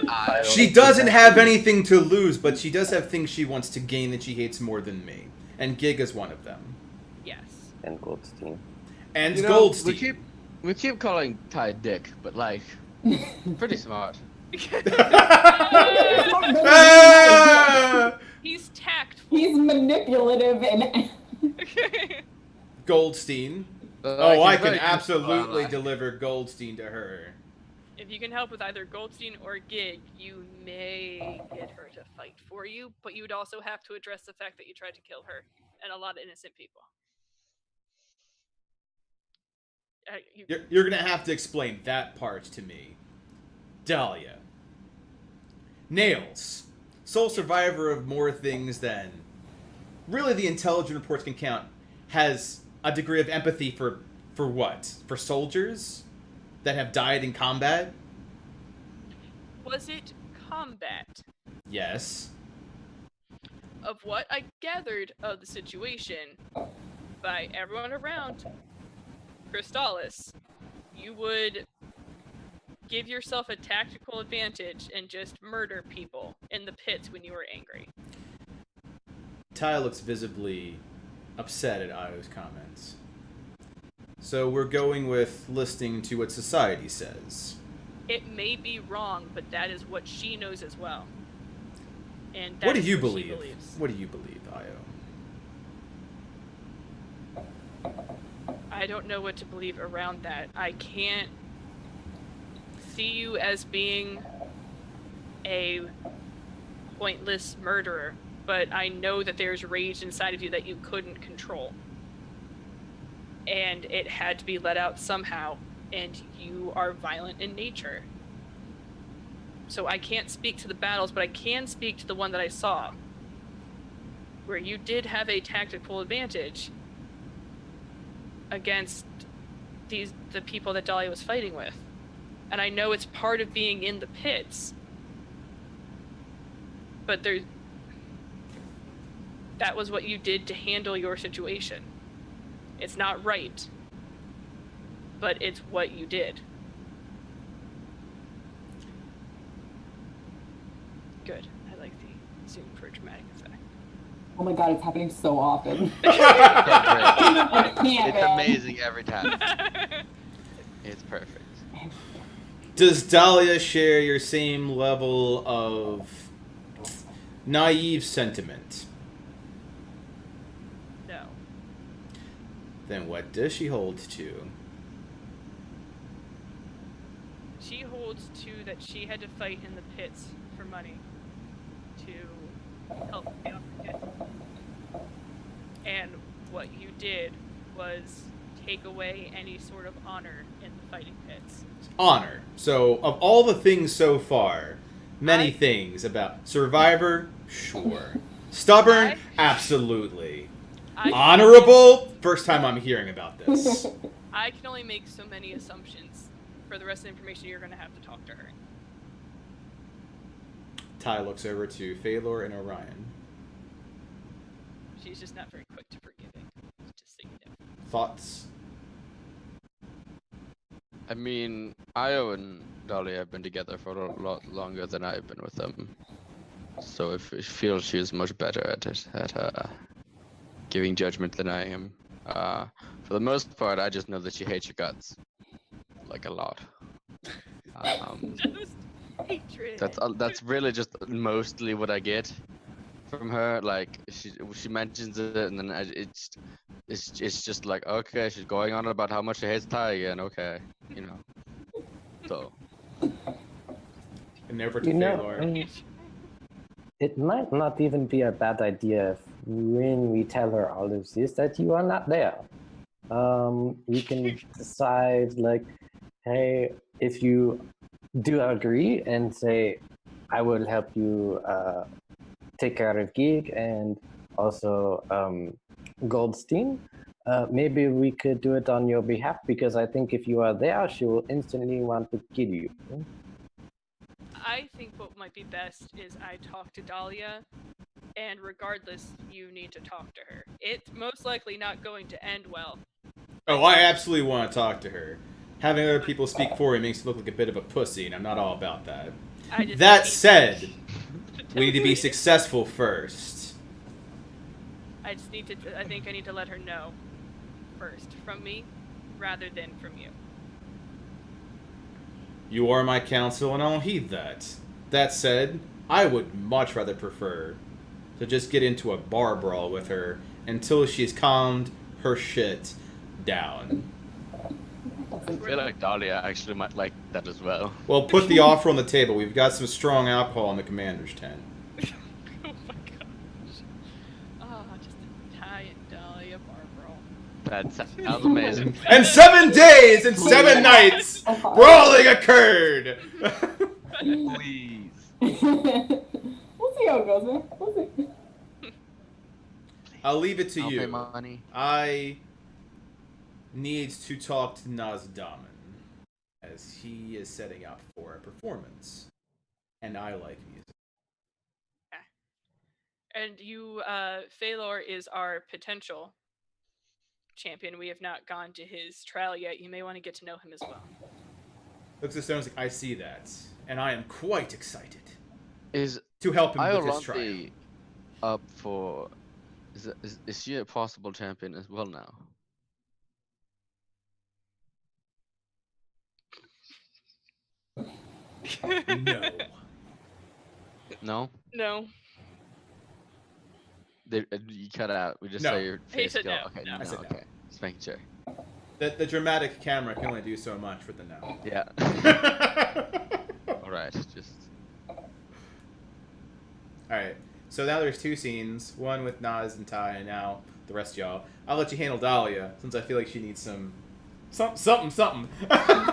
I she doesn't have anything to lose, but she does have things she wants to gain that she hates more than me. And Gig is one of them. Yes. And Goldstein. And You know, Goldstein. we keep calling Ty Dick, but like, pretty smart. Ah! He's tactful. He's manipulative and Goldstein. Like, Oh, I he's can very absolutely like- deliver Goldstein to her. If you can help with either Goldstein or Gig, you may get her to fight for you, but you would also have to address the fact that you tried to kill her and a lot of innocent people. You're gonna have to explain that part to me. Dahlia. Nails. Sole survivor of more things than really the intelligence reports can count. Has a degree of empathy for what? For soldiers that have died in combat? Was it combat? Yes. Of what I gathered of the situation by everyone around Crystallis, you would give yourself a tactical advantage and just murder people in the pits when you were angry. Ty looks visibly upset at Io's comments. So we're going with listening to what society says. It may be wrong, but that is what she knows as well. And What do is you she believe? believes. What do you believe, Io? I don't know what to believe around that. I can't see you as being a pointless murderer, but I know that there's rage inside of you that you couldn't control. And it had to be let out somehow, and you are violent in nature. So I can't speak to the battles, but I can speak to the one that I saw, where you did have a tactical advantage against the people that Dahlia was fighting with. And I know it's part of being in the pits, but that was what you did to handle your situation. It's not right, but it's what you did. Good. I like the zoom for dramatic effect. oh my god, it's happening so often. I can't, It's man. amazing every time. It's perfect. Does Dahlia share your same level of naive sentiment? No. Then what does she hold to? She holds to that she had to fight in the pits for money to help pay off her debt. And what you did was take away any sort of honor in the fighting pits. Honor. So, of all the things so far, many things about Survivor, sure. Stubborn, absolutely. Honorable, first time I'm hearing about this. I can only make so many assumptions. For the rest of the information, you're going to have to talk to her. Ty looks over to Phalor and Orion. She's just not very quick to forgiving. Just so you know. Thoughts? I mean, Io and Dahlia have been together for a lot longer than I've been with them. So I feel she's much better at it, at giving judgment than I am. For the most part, I just know that she hates your guts. Like, a lot. Just hatred. That's really just mostly what I get from her. Like, she mentions it, and then it's just like, okay, she's going on about how much she hates Ty again. Okay, you know. So. And over to You know, Phalor. it might not even be a bad idea if when we tell her all of this that you are not there. We can decide, like, hey, if you do agree and say, I will help you take care of Gig and also Goldstein, maybe we could do it on your behalf, because I think if you are there, she will instantly want to kill you. I think what might be best is I talk to Dahlia, and regardless, you need to talk to her. It's most likely not going to end well. Oh, I absolutely want to talk to her. having other people speak for you makes you look like a bit of a pussy, and I'm not all about that. I just That need said, to we need to be tell you. successful first. I just need to. I think I need to let her know first from me, rather than from you. You are my counsel, and I'll heed that. That said, I would much rather prefer to just get into a bar brawl with her until she's calmed her shit down. I feel like Dahlia actually might like that as well. Well, put the offer on the table. We've got some strong alcohol in the commander's tent. Oh my gosh. Ah, just a Ty and Dahlia bar brawl. That sounds amazing. And 7 days and 7 nights, brawling occurred. Please. We'll see how it goes, man. We'll see. I'll leave it to I'll you. pay money. I need to talk to Nazdaman, as he is setting up for a performance, and I like music. And you, Phalor is our potential champion. We have not gone to his trial yet. You may want to get to know him as well. Looks at Stone's like, I see that, and I am quite excited Is to help him with his trial. Iolante up for? Is she a possible champion as well now? No. No. No. You cut out. We just No. saw your He face said go. no, Okay, no. I said no. okay. Just making sure. The dramatic camera can only do so much for the no. Yeah. All right. Just. Alright, so now there's 2 scenes, one with Nas and Ty, and now the rest of y'all. I'll let you handle Dahlia, since I feel like she needs something.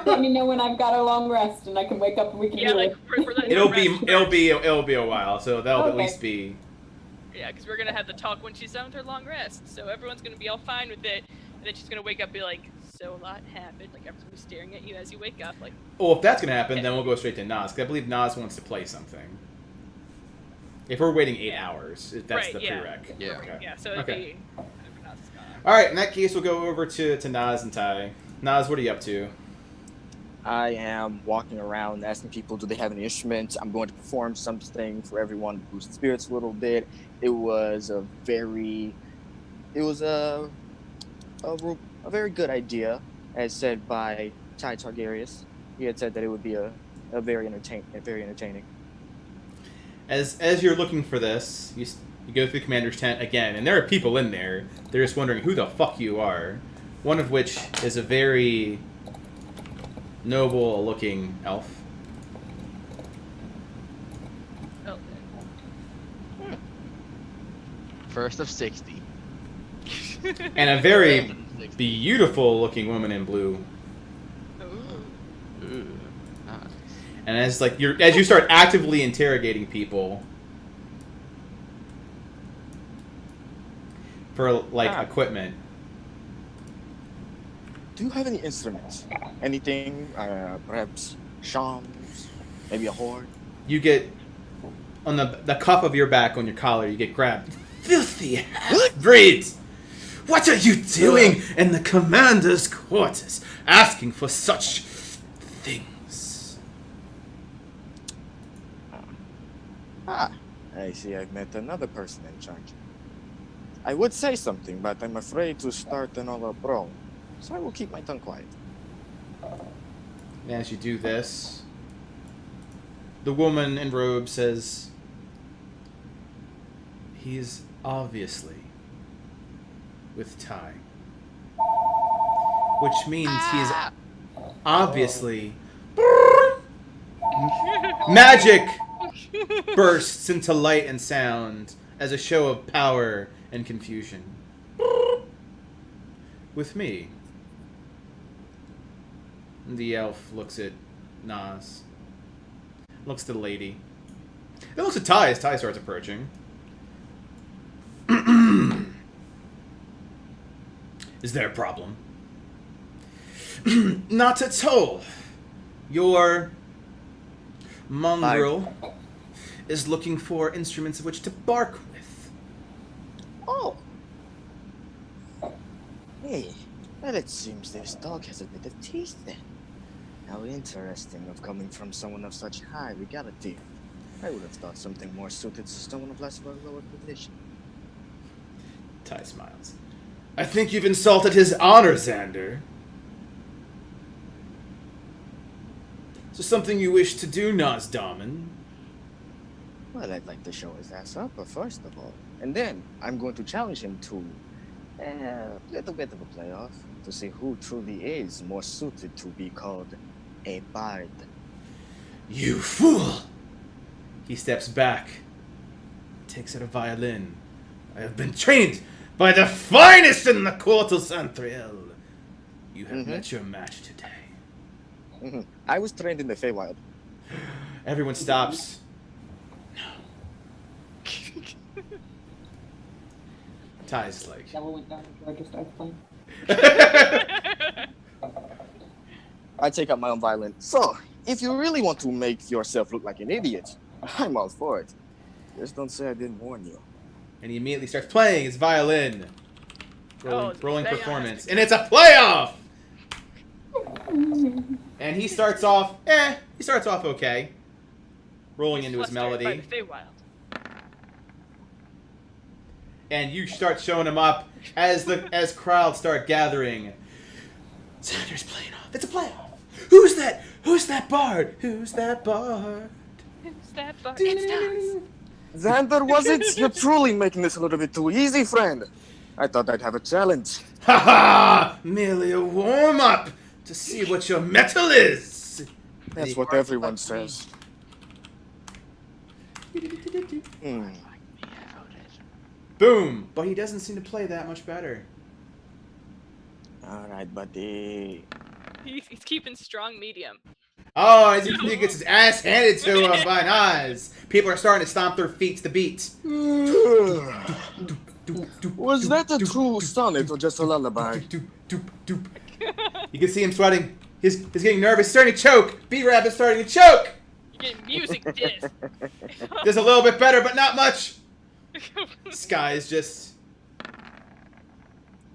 Let me know when I've got a long rest and I can wake up and we can Yeah, do like it. we're letting it'll her be rest it'll be a while, so that'll at Okay. least be. Yeah, because we're gonna have the talk when she's done with her long rest. So everyone's gonna be all fine with it, and then she's gonna wake up and be like, "So a lot happened." Like everyone's gonna be staring at you as you wake up. Like, Well, if that's gonna happen, then we'll go straight to Nas, because I believe Nas wants to play something. If we're waiting 8 hours, if that's right, the yeah. prereq. Yeah. Okay. Yeah. So it'd Okay. be. whenever Nas is gone. All right. In that case, we'll go over to Nas and Ty. Nas, what are you up to? I am walking around asking people, do they have any instruments? I'm going to perform something for everyone to boost spirits a little bit. It was a very good idea, as said by Ty Targaryen. He had said that it would be a very entertaining. As you're looking for this, you go through the commander's tent again, and there are people in there. They're just wondering who the fuck you are. One of which is a very noble-looking elf. Oh, First of 60. And a very beautiful-looking woman in blue. Ooh, nice. And as you start actively interrogating people for equipment. Do you have any instruments? Anything? Perhaps shawms? Maybe a horn? You get on the cuff of your back on your collar. You get grabbed. Filthy half-breeds! What are you doing in the commander's quarters, asking for such things? Ah, I see I've met another person in charge. I would say something, but I'm afraid to start another brawl. So I will keep my tongue quiet. And as you do this, the woman in robe says, "He's obviously with Ty. Which means he's obviously..." Magic bursts into light and sound as a show of power and confusion. With me. The elf looks at Nas. Looks to the lady. It looks at Ty as Ty starts approaching. Is there a problem? Not at all. Your mongrel is looking for instruments of which to bark with. Oh. Hey, well, it seems this dog has a bit of teeth then. How interesting of coming from someone of such high regality. I would have thought something more suited to someone of less of a lower position. Ty smiles. I think you've insulted his honor, Xander. Is there something you wish to do, Nazdaman? Well, I'd like to show his ass up, first of all. And then I'm going to challenge him to a little bit of a playoff to see who truly is more suited to be called a bard. You fool! He steps back, takes out a violin. I have been trained by the finest in the court of Santriel. You have met your match today. I was trained in the Feywild. Everyone stops. Ty's like... Devil went down and Georgia starts playing. I take out my own violin. So, if you really want to make yourself look like an idiot, I'm all for it. Just don't say I didn't warn you. And he immediately starts playing his violin. Rolling they performance. And it's a playoff! And he starts off, okay. Rolling into his melody. By the Feywild. And you start showing him up as crowds start gathering. Xander's playing off. It's a playoff. Who's that? Who's that bard? Who's that bard? Who's that bard? It's Nas. Xander, was it? You're truly making this a little bit too easy, friend. I thought I'd have a challenge. Ha ha! Merely a warm-up to see what your metal is. That's what everyone says. Boom! But he doesn't seem to play that much better. All right, buddy. He's keeping strong medium. Oh, as he gets his ass handed to him by Nas. People are starting to stomp their feet to the beat. Was that a true sonnet or just a lullaby? You can see him sweating. He's getting nervous, starting to choke. B-Rap is starting to choke. You're getting music disc. Just a little bit better, but not much. Sky is just...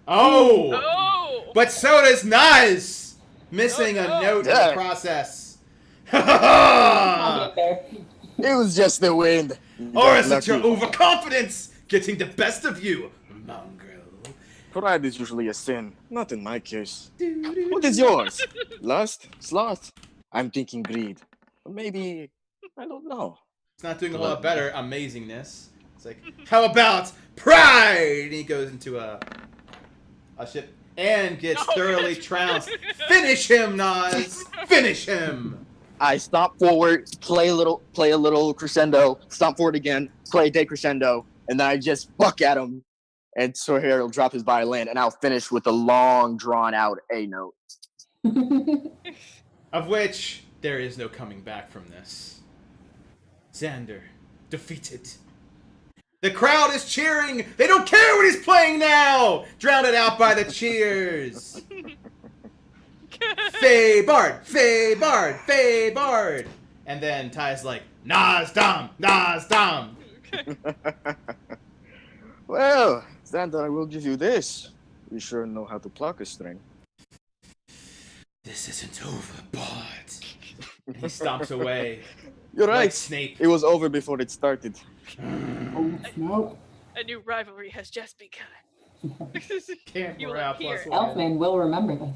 Oh! Oh! But so does Nas! Missing a note in the process. Ha It was just the wind. Or is it your overconfidence getting the best of you, mongrel? Pride is usually a sin, not in my case. What is yours? Lust? Sloth? I'm thinking greed. Or maybe, I don't know. It's not doing a whole lot better. Amazingness. It's like, how about pride? And he goes into a ship and gets thoroughly trounced. Finish him, Nas! Finish him! I stomp forward, play a little crescendo, stomp forward again, play decrescendo, and then I just buck at him, and so here he'll drop his violin, and I'll finish with a long, drawn-out A note. Of which there is no coming back from this. Xander, defeated. The crowd is cheering! They don't care what he's playing now! Drowned out by the cheers! Fey Bard! Fey Bard! Fey Bard! And then Ty's like, Nas Dom! Nas Dom! Well, Xander, I will give you this. You sure know how to pluck a string. This isn't over, Bard. And he stomps away. You're right. Like Snape. It was over before it started. A new rivalry has just begun. Can't You will morale appear. plus one. Elfman will remember this.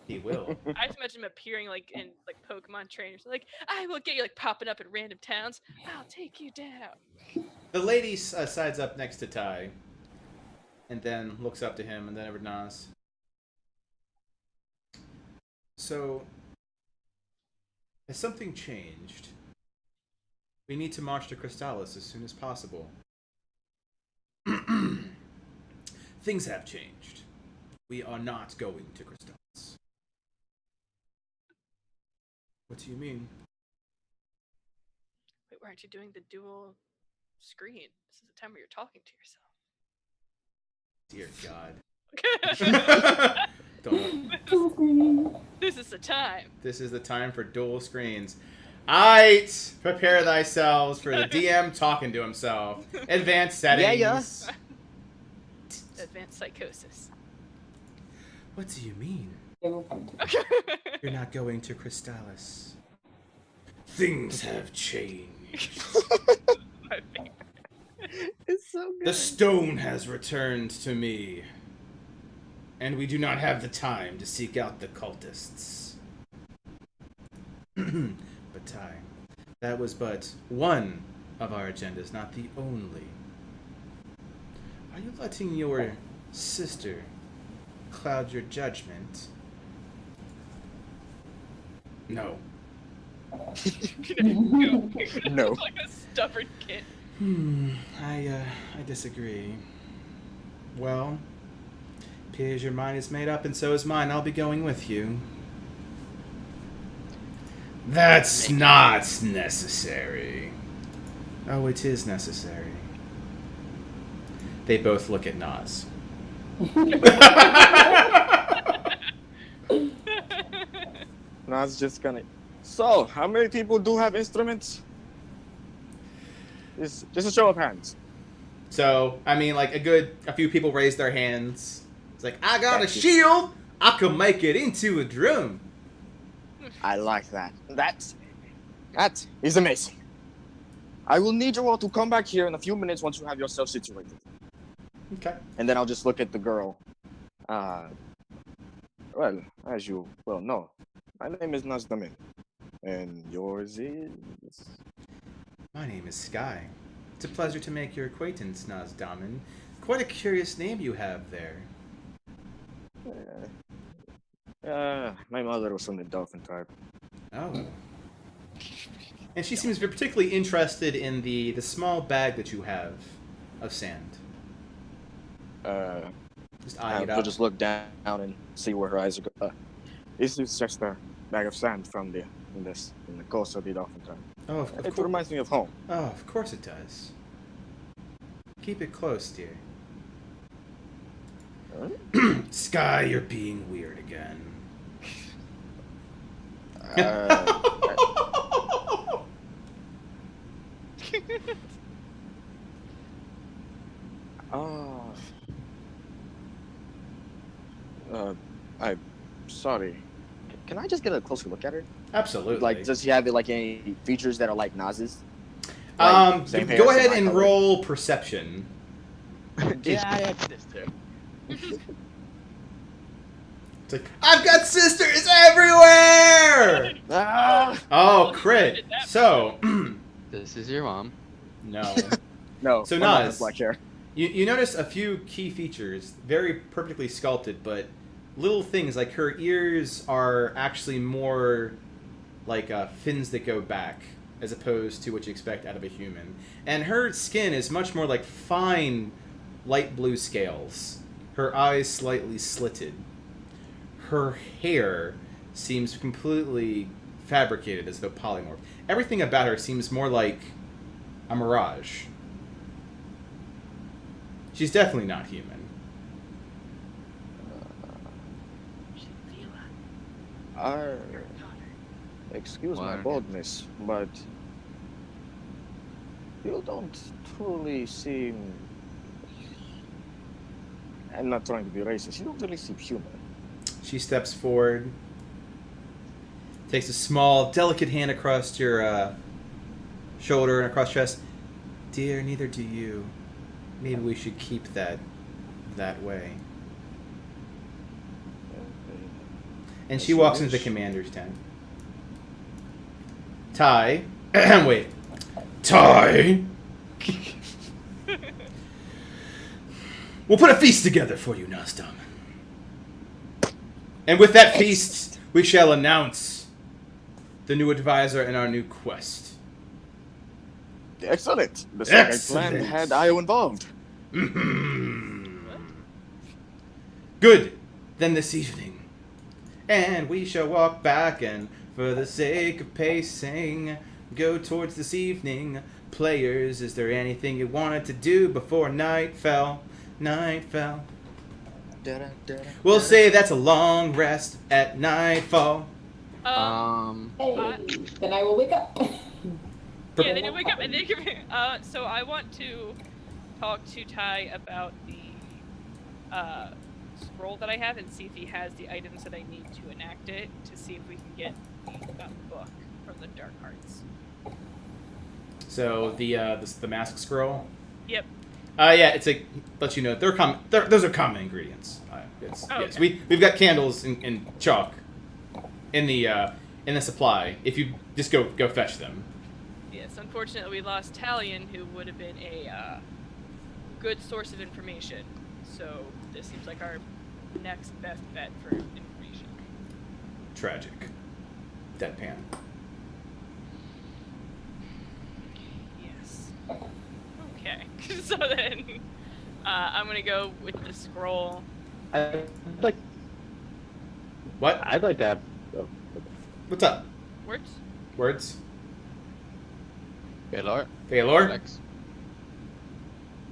He will. I just imagine him appearing like in like Pokemon trainers, like I will get you like popping up in random towns. I'll take you down. The lady sides up next to Ty, and then looks up to him, and then over to Nas. So, has something changed? We need to march to Crystallis as soon as possible. Things have changed. We are not going to Crystallis. What do you mean? Wait, aren't you doing the dual screen? This is the time where you're talking to yourself. Dear God. Don't. This is the time. This is the time for dual screens. Aight! Prepare thyselves for the DM talking to himself. Advanced settings. Advanced psychosis. What do you mean? They will come to You're not going to Crystallis. Things have changed. My favorite. It's so good. The stone has returned to me. And we do not have the time to seek out the cultists. But Ty, that was but one of our agendas, not the only. Are you letting your sister cloud your judgment? No. No. Like a stubborn kid. I disagree. Well, appears your mind is made up and so is mine. I'll be going with you. That's not necessary. Oh, it is necessary. They both look at Nas. Now it's just gonna. So, how many people do have instruments? Just a show of hands. So, I mean, like, a few people raise their hands. It's like, I got a Thank you. shield! I can make it into a drum. I like that. That is amazing. I will need you all to come back here in a few minutes once you have yourself situated. Okay. And then I'll just look at the girl. Well, as you well know, my name is Nazdamin. And yours is... My name is Sky. It's a pleasure to make your acquaintance, Nazdamin. Quite a curious name you have there. My mother was from the dolphin tribe. Oh. And she seems particularly interested in the small bag that you have of sand. Just eyeing it I'll up. just look down and see where her eyes are going. This is just a bag of sand from the coast of the dolphin tribe. Oh, of It course. reminds me of home. Oh, of course it does. Keep it close, dear. Sky, you're being weird again. I'm sorry. Can I just get a closer look at her? Absolutely. Like, does she have like any features that are like Naz's? Same hair, Go same ahead eye and color. roll perception. Yeah, I have this too. It's like, I've got sisters everywhere! Ah! Oh, crit. So, This is your mom. no. No. So my mom has Naz, black hair. You notice a few key features, very perfectly sculpted, but little things like her ears are actually more like fins that go back, as opposed to what you expect out of a human. And her skin is much more like fine, light blue scales. Her eyes slightly slitted. Her hair seems completely fabricated, as though polymorph. Everything about her seems more like a mirage. She's definitely not human. Excuse my Water. boldness, but you don't truly seem. I'm not trying to be racist. You don't really seem human. She steps forward, takes a small, delicate hand across your shoulder and across your chest. Dear, neither do you. Maybe we should keep that way. And she walks into the commander's tent. Ty. Wait. Ty! We'll put a feast together for you, Nasdam. And with that feast, we shall announce the new advisor in our new quest. Excellent. The second Excellent. plan had Io involved. Good. Then this evening. And we shall walk back and, for the sake of pacing, go towards this evening. Players, is there anything you wanted to do before night fell? Night fell. We'll say that's a long rest at nightfall. Hey, then I will wake up. Yeah, then you wake up and then so I want to talk to Ty about the scroll that I have and see if he has the items that I need to enact it, to see if we can get the book from the Dark Hearts. So the mask scroll. Yep. Yeah, it's like let you know those are common ingredients. Yes, we've got candles and chalk in the supply. If you just go fetch them. Yes, unfortunately we lost Talion, who would have been a good source of information. So this seems like our next best bet for information. Tragic. Deadpan. Yes. Okay. So then, I'm gonna go with the scroll. I'd like What? I'd like to have. Oh, What's up? Words? Baylor? Baylor? Alex?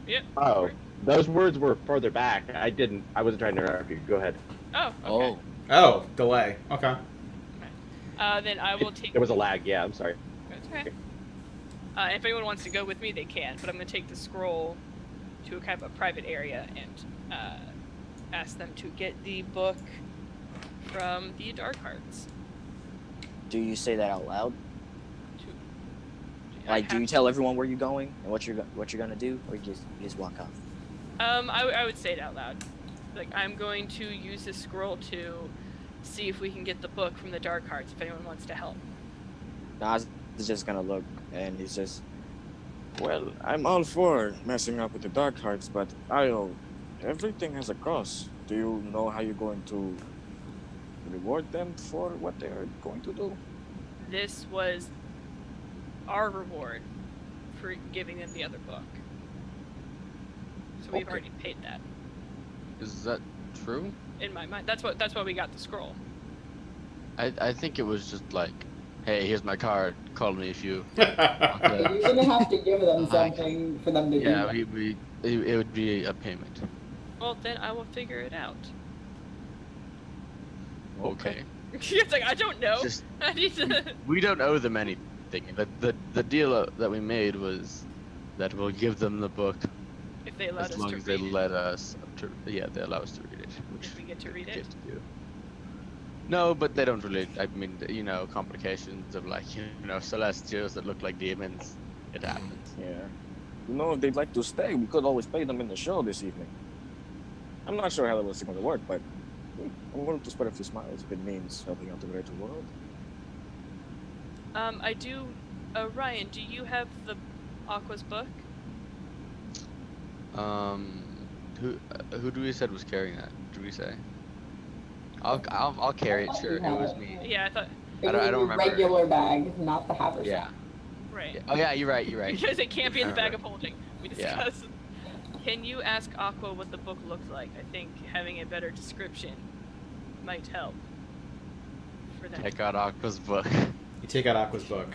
Yep. oh, those words were further back. I wasn't trying to interrupt you. Go ahead. Oh. Okay. Oh, Oh, delay. Okay. Then I will take. There was a lag. Yeah, I'm sorry. That's okay. If anyone wants to go with me, they can. But I'm gonna take the scroll to a kind of a private area and ask them to get the book from the Dark Hearts. do you say that out loud? I Like, do have you tell everyone where you're going and what you're gonna do, or you just walk off? I would say it out loud. Like, I'm going to use this scroll to see if we can get the book from the Dark Hearts, if anyone wants to help. Nas is just gonna look, and he's just, well, I'm all for messing up with the Dark Hearts, but everything has a cost. Do you know how you're going to reward them for what they're going to do? This was our reward for giving them the other book. So we've Okay. already paid that. Is that true? In my mind, that's why we got the scroll. I think it was just like, hey, here's my card. Call me if you. You're gonna have to give them Hi. something for them to do Yeah, that. it would be a payment. Well, then I will figure it out. Okay. It's like, I don't know. Just- I need to. We don't owe them anything. The deal that we made was that we'll give them the book If they let as us long to as they read it. let us. They allow us to read it, which If we get to read we it. get to do. No, but they don't really. I mean, complications of like celestials that look like demons. It happens. Yeah. If they'd like to stay, we could always pay them in the show this evening. I'm not sure how that was going to work, but I'm willing to spread a few smiles if it means helping out the greater world. I do. Ryan, do you have the Aqua's book? Who do we said was carrying that? Did we say? I'll carry it. Sure, it was me. Yeah, I thought. It I don't was a remember. regular bag, not the haversack. Yeah. Right. Oh yeah, you're right. Because it can't be in the bag of Alright. holding. We Yeah. discussed. Can you ask Aqua what the book looks like? I think having a better description might help. For them. Take out Aqua's book. You take out Aqua's book.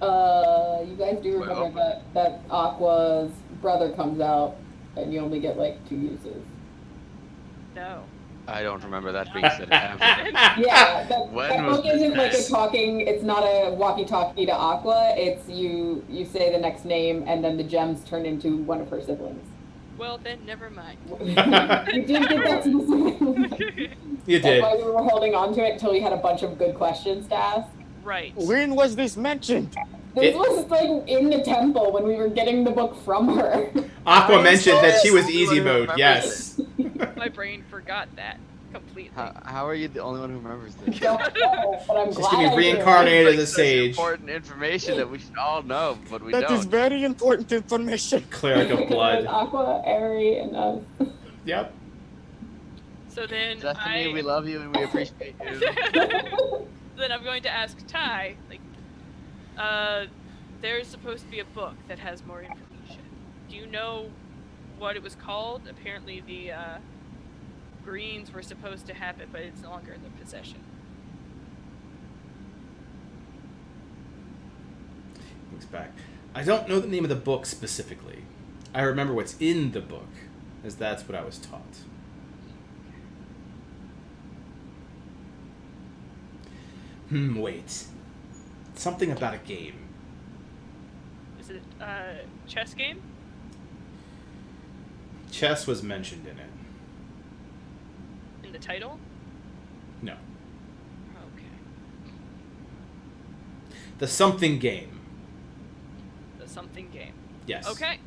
You guys do remember that Aqua's brother comes out and you only get like 2 uses. No. I don't remember that being said. Ever. Yeah, that When was book isn't like a this? talking. It's not a walkie-talkie to Aqua. It's you say the next name and then the gems turn into one of her siblings. Well, then never mind. You did get that specifically. You That's did. why we were holding on to it until we had a bunch of good questions to ask. Right. When was this mentioned? This was like in the temple when we were getting the book from her. Aqua I mentioned saw that she this. was easy Everyone mode. remembers Yes. My brain forgot that completely. How are you the only one who remembers this? Don't know, but I'm Just glad to be I did. reincarnated as a Such sage. important information that we should all know, but we That is don't. very important information. Cleric of It was blood. Aqua, Aerie, and us. Yep. So then Destiny, we love you and we appreciate you. then I'm going to ask Ty, like, there's supposed to be a book that has more information. Do you know what it was called? Apparently the Greens were supposed to have it, but it's no longer in their possession. Looks back. I don't know the name of the book specifically. I remember what's in the book, as that's what I was taught. Wait. Something about a game. Is it chess game? Chess was mentioned in it. in the title? No. Okay. The something game. The something game. Yes. Okay.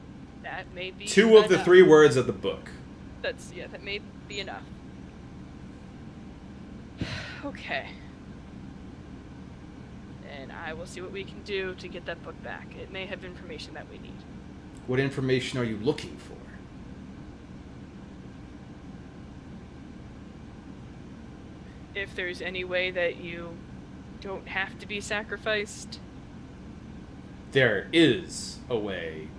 That may be 2 of the enough. 3 words of the book. That may be enough. Okay. And I will see what we can do to get that book back. It may have information that we need. What information are you looking for? If there's any way that you don't have to be sacrificed. There is a way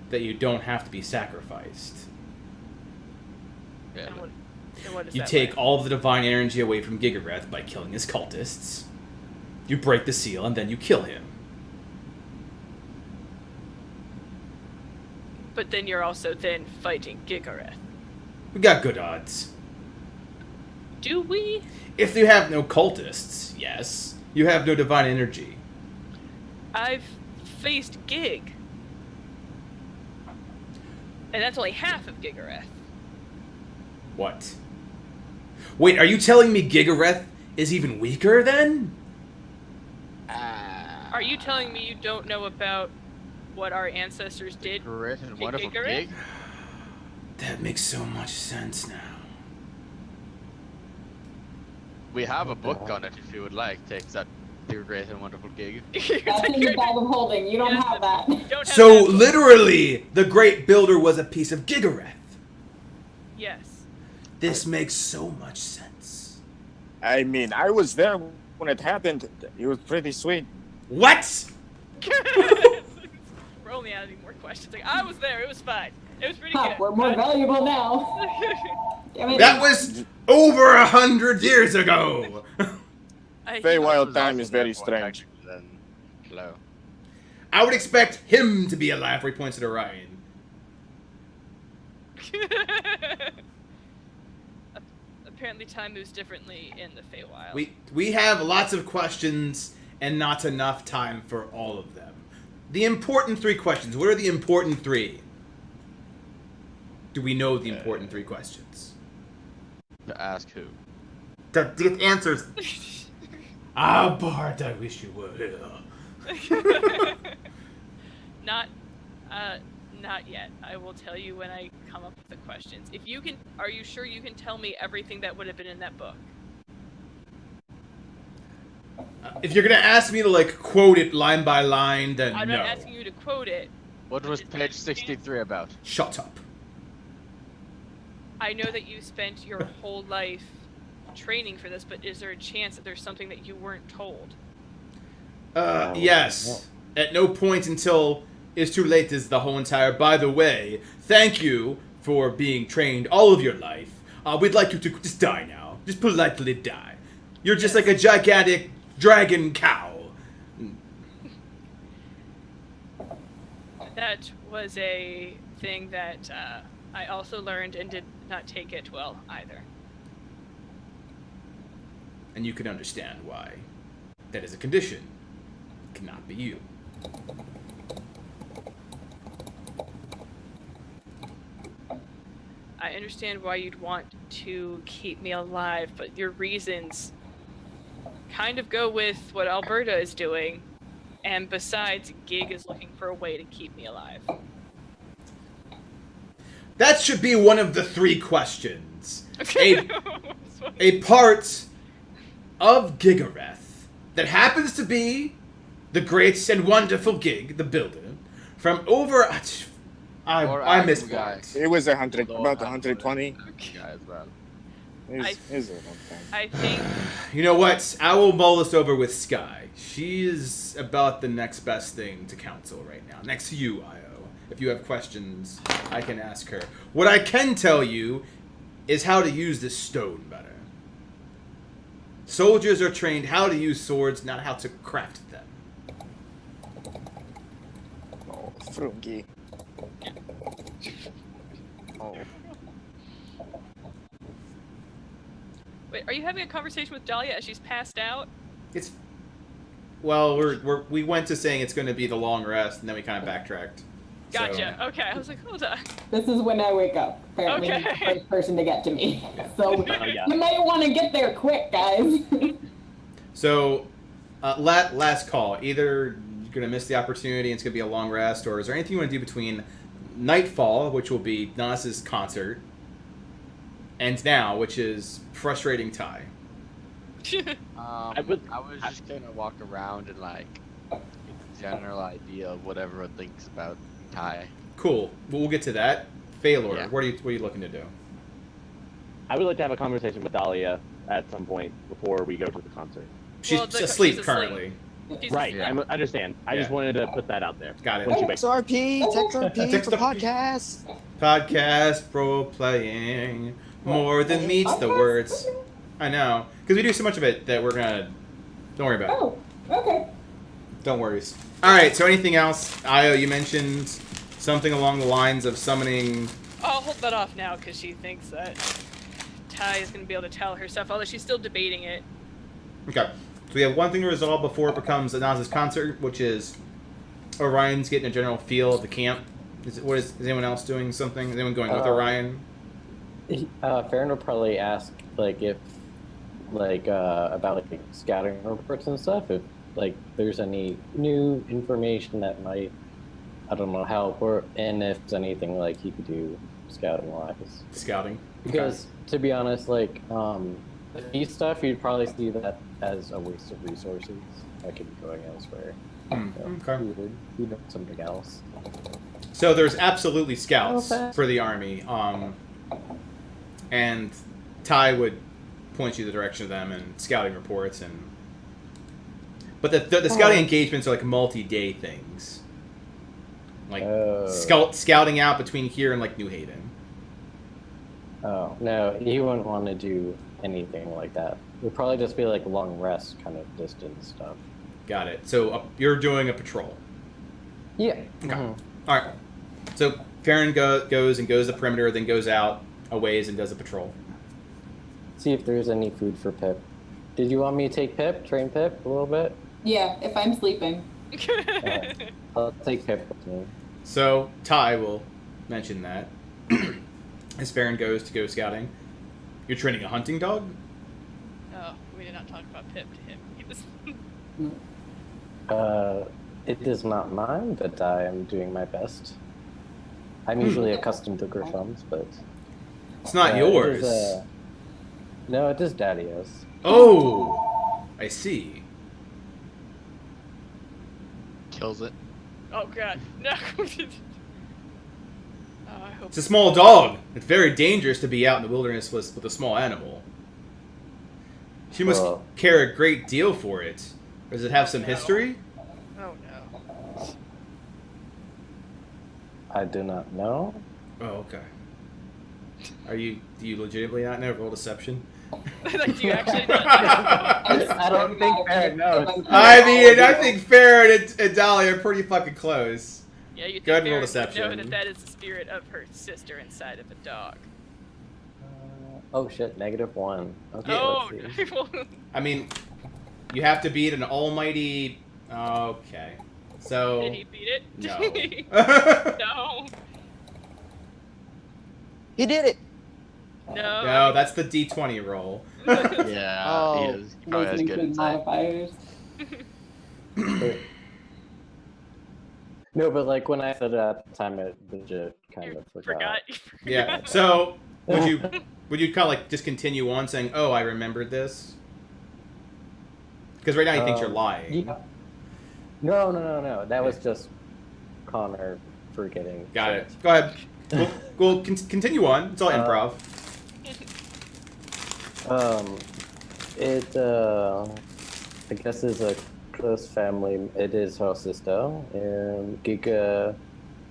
that you don't have to be sacrificed. Yeah. And what is You that take way? all of the divine energy away from Gigareth by killing his cultists. You break the seal and then you kill him. But then you're also then fighting Gigareth. We got good odds. Do we? If you have no cultists, yes. You have no divine energy. I've faced Gig. And that's only half of Gigareth. What? Wait, are you telling me Gigareth is even weaker then? Are you telling me you don't know about what our ancestors did Great and to wonderful Gigareth? gig. That makes so much sense now. We have a book on it if you would like. Takes that your great and wonderful gig. That's in the bag of holding. You don't have that. Don't have So, that. literally, the Great Builder was a piece of Gigareth. Yes. This makes so much sense. I mean, I was there when it happened. It was pretty sweet. What? Roll me out any more questions. Like, I was there. It was fine. It was pretty Ha, good. we're more valuable now. Damn it. That was over 100 years ago. Feywild time is very strange. Then, hello. I would expect him to be alive where he points at Orion. Apparently, time moves differently in the Feywild. We have lots of questions and not enough time for all of them. The important 3 questions. What are the important 3? Do we know the important 3 questions? To ask who? To get answers. Ah, Bart, I wish you were here. Not yet. I will tell you when I come up with the questions. If you can, are you sure you can tell me everything that would have been in that book? If you're gonna ask me to, like, quote it line by line, then I'm no. not asking you to quote it. What was page 63 about? Shut up. I know that you spent your whole life training for this, but is there a chance that there's something that you weren't told? Yes. At no point until it's too late is the whole entire, by the way, thank you for being trained all of your life. We'd like you to just die now. Just politely die. You're just like a gigantic dragon cow. That was a thing that I also learned and did not take it well either. And you can understand why. That is a condition. It cannot be you. I understand why you'd want to keep me alive, but your reasons kind of go with what Alberta is doing. And besides, Gig is looking for a way to keep me alive. That should be one of the 3 questions. A part of Gigareth that happens to be the great and wonderful Gig, the builder, from over... I missed guys. It was 100, about 120. Guy as well. It's a long time. I think You know what? I will mull this over with Sky. She is about the next best thing to council right now. Next to you, Io. If you have questions, I can ask her. What I can tell you is how to use this stone better. Soldiers are trained how to use swords, not how to craft them. Oh, Frungi. Oh. Wait, are you having a conversation with Dahlia as she's passed out? It's... Well, we went to saying it's going to be the long rest, and then we kind of backtracked. Gotcha. Okay, I was like, hold on. This is when I wake up. Apparently, Okay. he's the first person to get to me. So Yeah. you might want to get there quick, guys. So, last call. Either you're going to miss the opportunity and it's going to be a long rest, or is there anything you want to do between nightfall, which will be Nas's concert, and now, which is frustrating Ty? I would- I was just gonna walk around and like get a general idea of what everyone thinks about Ty. Cool. We'll get to that. Phalor, Yeah. what are you looking to do? I would like to have a conversation with Dahlia at some point before we go to the concert. She's Well, asleep she's currently. She's Right, asleep. I understand. I just Yeah. wanted to put that out there. Got it. Once you wake- XRP, XRP Text for up- podcast. Podcast role playing more than meets the words. I know, because we do so much of it that we're gonna. Don't worry about it. Oh, okay. Don't worry. All right. So anything else? Io, you mentioned something along the lines of summoning. I'll hold that off now because she thinks that Ty is going to be able to tell her stuff, although she's still debating it. Okay. So we have one thing to resolve before it becomes Anaz's concert, which is Orion's getting a general feel of the camp. Is anyone else doing something? Is anyone going with Orion? Farron will probably ask like if about like scouting reports and stuff. If like there's any new information that might, I don't know, help, or and if there's anything like he could do scouting wise. Scouting. Because to be honest, like the feast stuff, you'd probably see that as a waste of resources. That could be going elsewhere. Okay. You know something else. So there's absolutely scouts Okay. for the army, and Ty would point you the direction of them and scouting reports but the scouting engagements are like multi-day things, like scouting out between here and like New Haven. Oh no, he wouldn't want to do anything like that. It would probably just be like long rest kind of distance stuff. Got it. So you're doing a patrol. Yeah. Okay. Mhm. All right. So Farron goes the perimeter, then goes out a ways and does a patrol. See if there's any food for Pip. Did you want me to take Pip, train Pip a little bit? Yeah, if I'm sleeping. I'll take Pip with me. So Ty will mention that as Farron goes to go scouting. You're training a hunting dog? Oh, we did not talk about Pip to him. He was. It is not mine, but I am doing my best. I'm usually accustomed to Griffons, but It's not yours. No, it is Daddy-o's. Oh, I see. Kills it. Oh god, no. Oh, I hope. It's a small dog. It's very dangerous to be out in the wilderness with a small animal. She must Well- care a great deal for it. Does it have some history? Oh no. I do not know. Oh, okay. Do you legitimately not know? Roll deception. Like, do you actually not? I don't think Farron knows. I think Farron and Dolly are pretty fucking close. Yeah, you think Go ahead and roll Farron would deception. know that is the spirit of her sister inside of a dog. Oh shit, -1. Okay, Oh, let's see. well, I mean, you have to beat an almighty. Okay, so did he beat it? no. No. He did it. No. No, that's the D20 roll. Yeah, Oh. he is. He probably has Listening good to insight. modifiers. No, but like when I said it at the time, it legit kind You of forgot. Yeah. So would you kind of like just continue on saying, "Oh, I remembered this"? Because right now he thinks you're lying. Yeah. No. That was just Connor forgetting. Got it. Go ahead. We'll continue on. It's all improv. It I guess is a close family. It is her sister, and Giga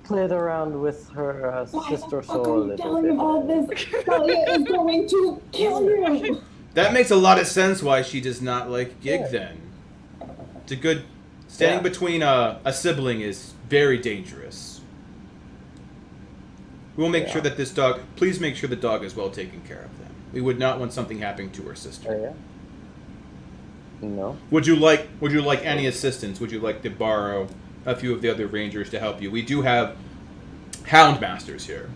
played around with her Why the sister fuck so a are you little telling bit. him all this? Talia is going to kill you. That makes a lot of sense why she does not like Gig. Yeah. Then it's a good standing Yeah. between a sibling is very dangerous. We will make Yeah. sure that this dog. Please make sure the dog is well taken care of. Then we would not want something happening to her sister. Oh, yeah. No. Would you like any assistance? Would you like to borrow a few of the other rangers to help you? We do have Houndmasters here.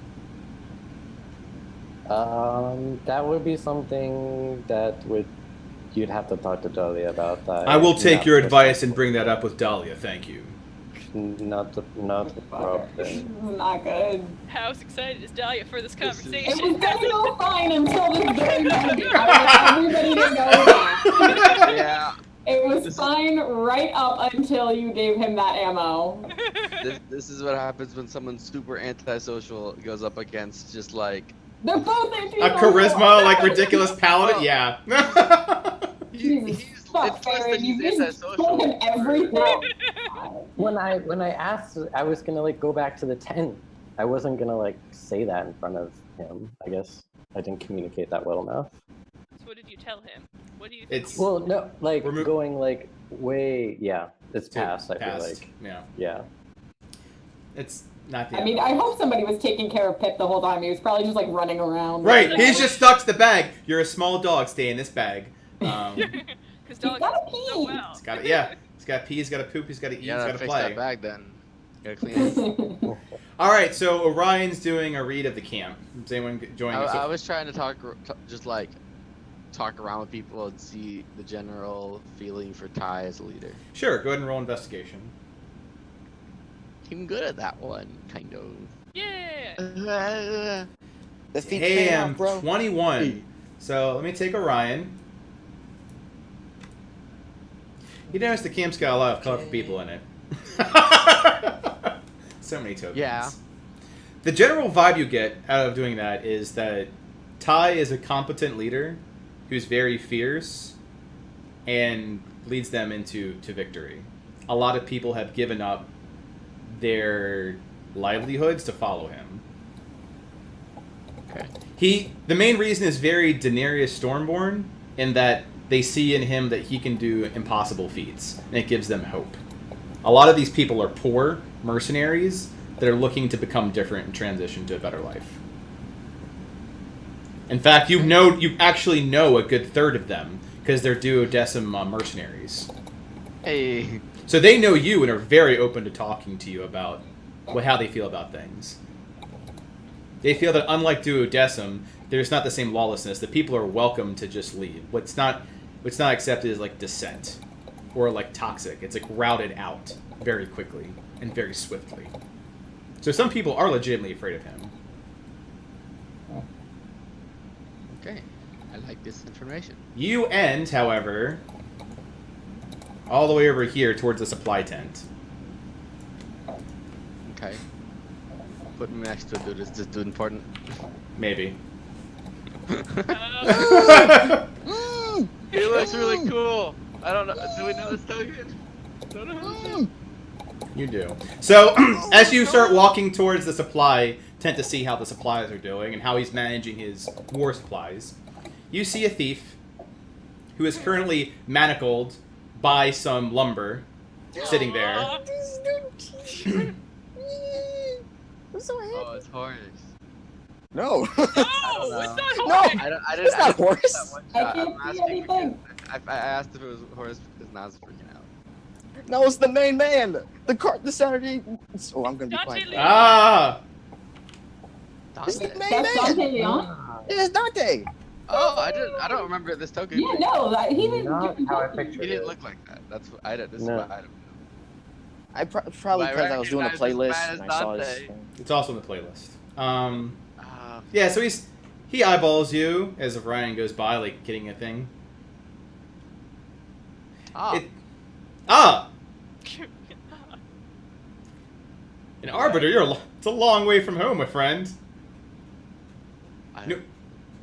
That would be something that you'd have to talk to Dahlia about. That. I will take your advice and bring that up with Dahlia. Thank you. Not the problem. This is not good. How excited is Dahlia for this It conversation? was gonna go fine until this very moment. I want everybody to know that. Yeah. It was fine right up until you gave him that ammo. This is what happens when someone super antisocial goes up against just like They're both A anti-social. charisma, like, ridiculous paladin? Yeah. Jesus it's fuck, worse Farron, than you he's just told him everything. When I asked, I was gonna like go back to the tent. I wasn't gonna like say that in front of him. I guess I didn't communicate that well enough. So what did you tell him? What do you think? It's Well, no, like Remo- going like way, yeah, it's past. I feel past. like, Yeah. yeah. It's not the I mean, I hope somebody was taking care of Pip the whole time. He was probably just like running around. Right, he's just stuck to the bag. You're a small dog, stay in this bag. Because He's dogs gotta do pee. so well. He's got to, yeah. He's got to pee, he's got to poop, he's got to eat, you he's got gotta to fix play. that bag then. You gotta clean it. Alright, so Orion's doing a read of the camp. Is anyone joining us? I was trying to just like talk around with people and see the general feeling for Ty as a leader. Sure, go ahead and roll investigation. I'm good at that one, kind of. Yeah. Defeat Hey, Chaos, I'm bro. 21. So let me take Orion. You notice the camp's got a lot of colorful people in it. So many tokens. Yeah. The general vibe you get out of doing that is that Ty is a competent leader who's very fierce and leads them into victory. A lot of people have given up their livelihoods to follow him. Okay. The main reason is very Daenerys Stormborn in that they see in him that he can do impossible feats, and it gives them hope. A lot of these people are poor mercenaries that are looking to become different and transition to a better life. In fact, you actually know a good third of them because they're duodecim mercenaries. Hey. So they know you and are very open to talking to you about how they feel about things. They feel that unlike duodecim, there's not the same lawlessness. The people are welcome to just leave. What's not accepted is like dissent or like toxic. It's like routed out very quickly and very swiftly. So some people are legitimately afraid of him. Okay. I like this information. You end, however, all the way over here towards the supply tent. Okay. Put me next to a dude. Is this dude important? Maybe. He looks really cool. I don't know. Do we know this token? Don't know. You do. So, as you start walking towards the supply tent to see how the supplies are doing and how he's managing his war supplies, you see a thief who is currently manacled by some lumber sitting there. Aw. Oh, it's Horace. No. No, it's not No. Horace. I didn't It's not ask Horace. that one I shot. can't I'm see asking anything. because I asked if it was Horace because Nas is freaking out. No, it's the main man. The Saturday. Oh, I'm gonna be Dante quiet. Leon. Ah! It's the Dante. main That's man. Dante Leon? It's Dante. Oh, I don't remember this token. Yeah, no, he didn't. Not how I He pictured didn't it. look like that. That's what I don't. This No. is what I don't know. Probably I because I was doing a recognize this playlist man as and I saw his. Dante. It's also in the playlist. Uh, Yeah, so he eyeballs you as Ryan goes by, like getting a thing. ah, An arbiter, it's a long way from home, my friend. I, No.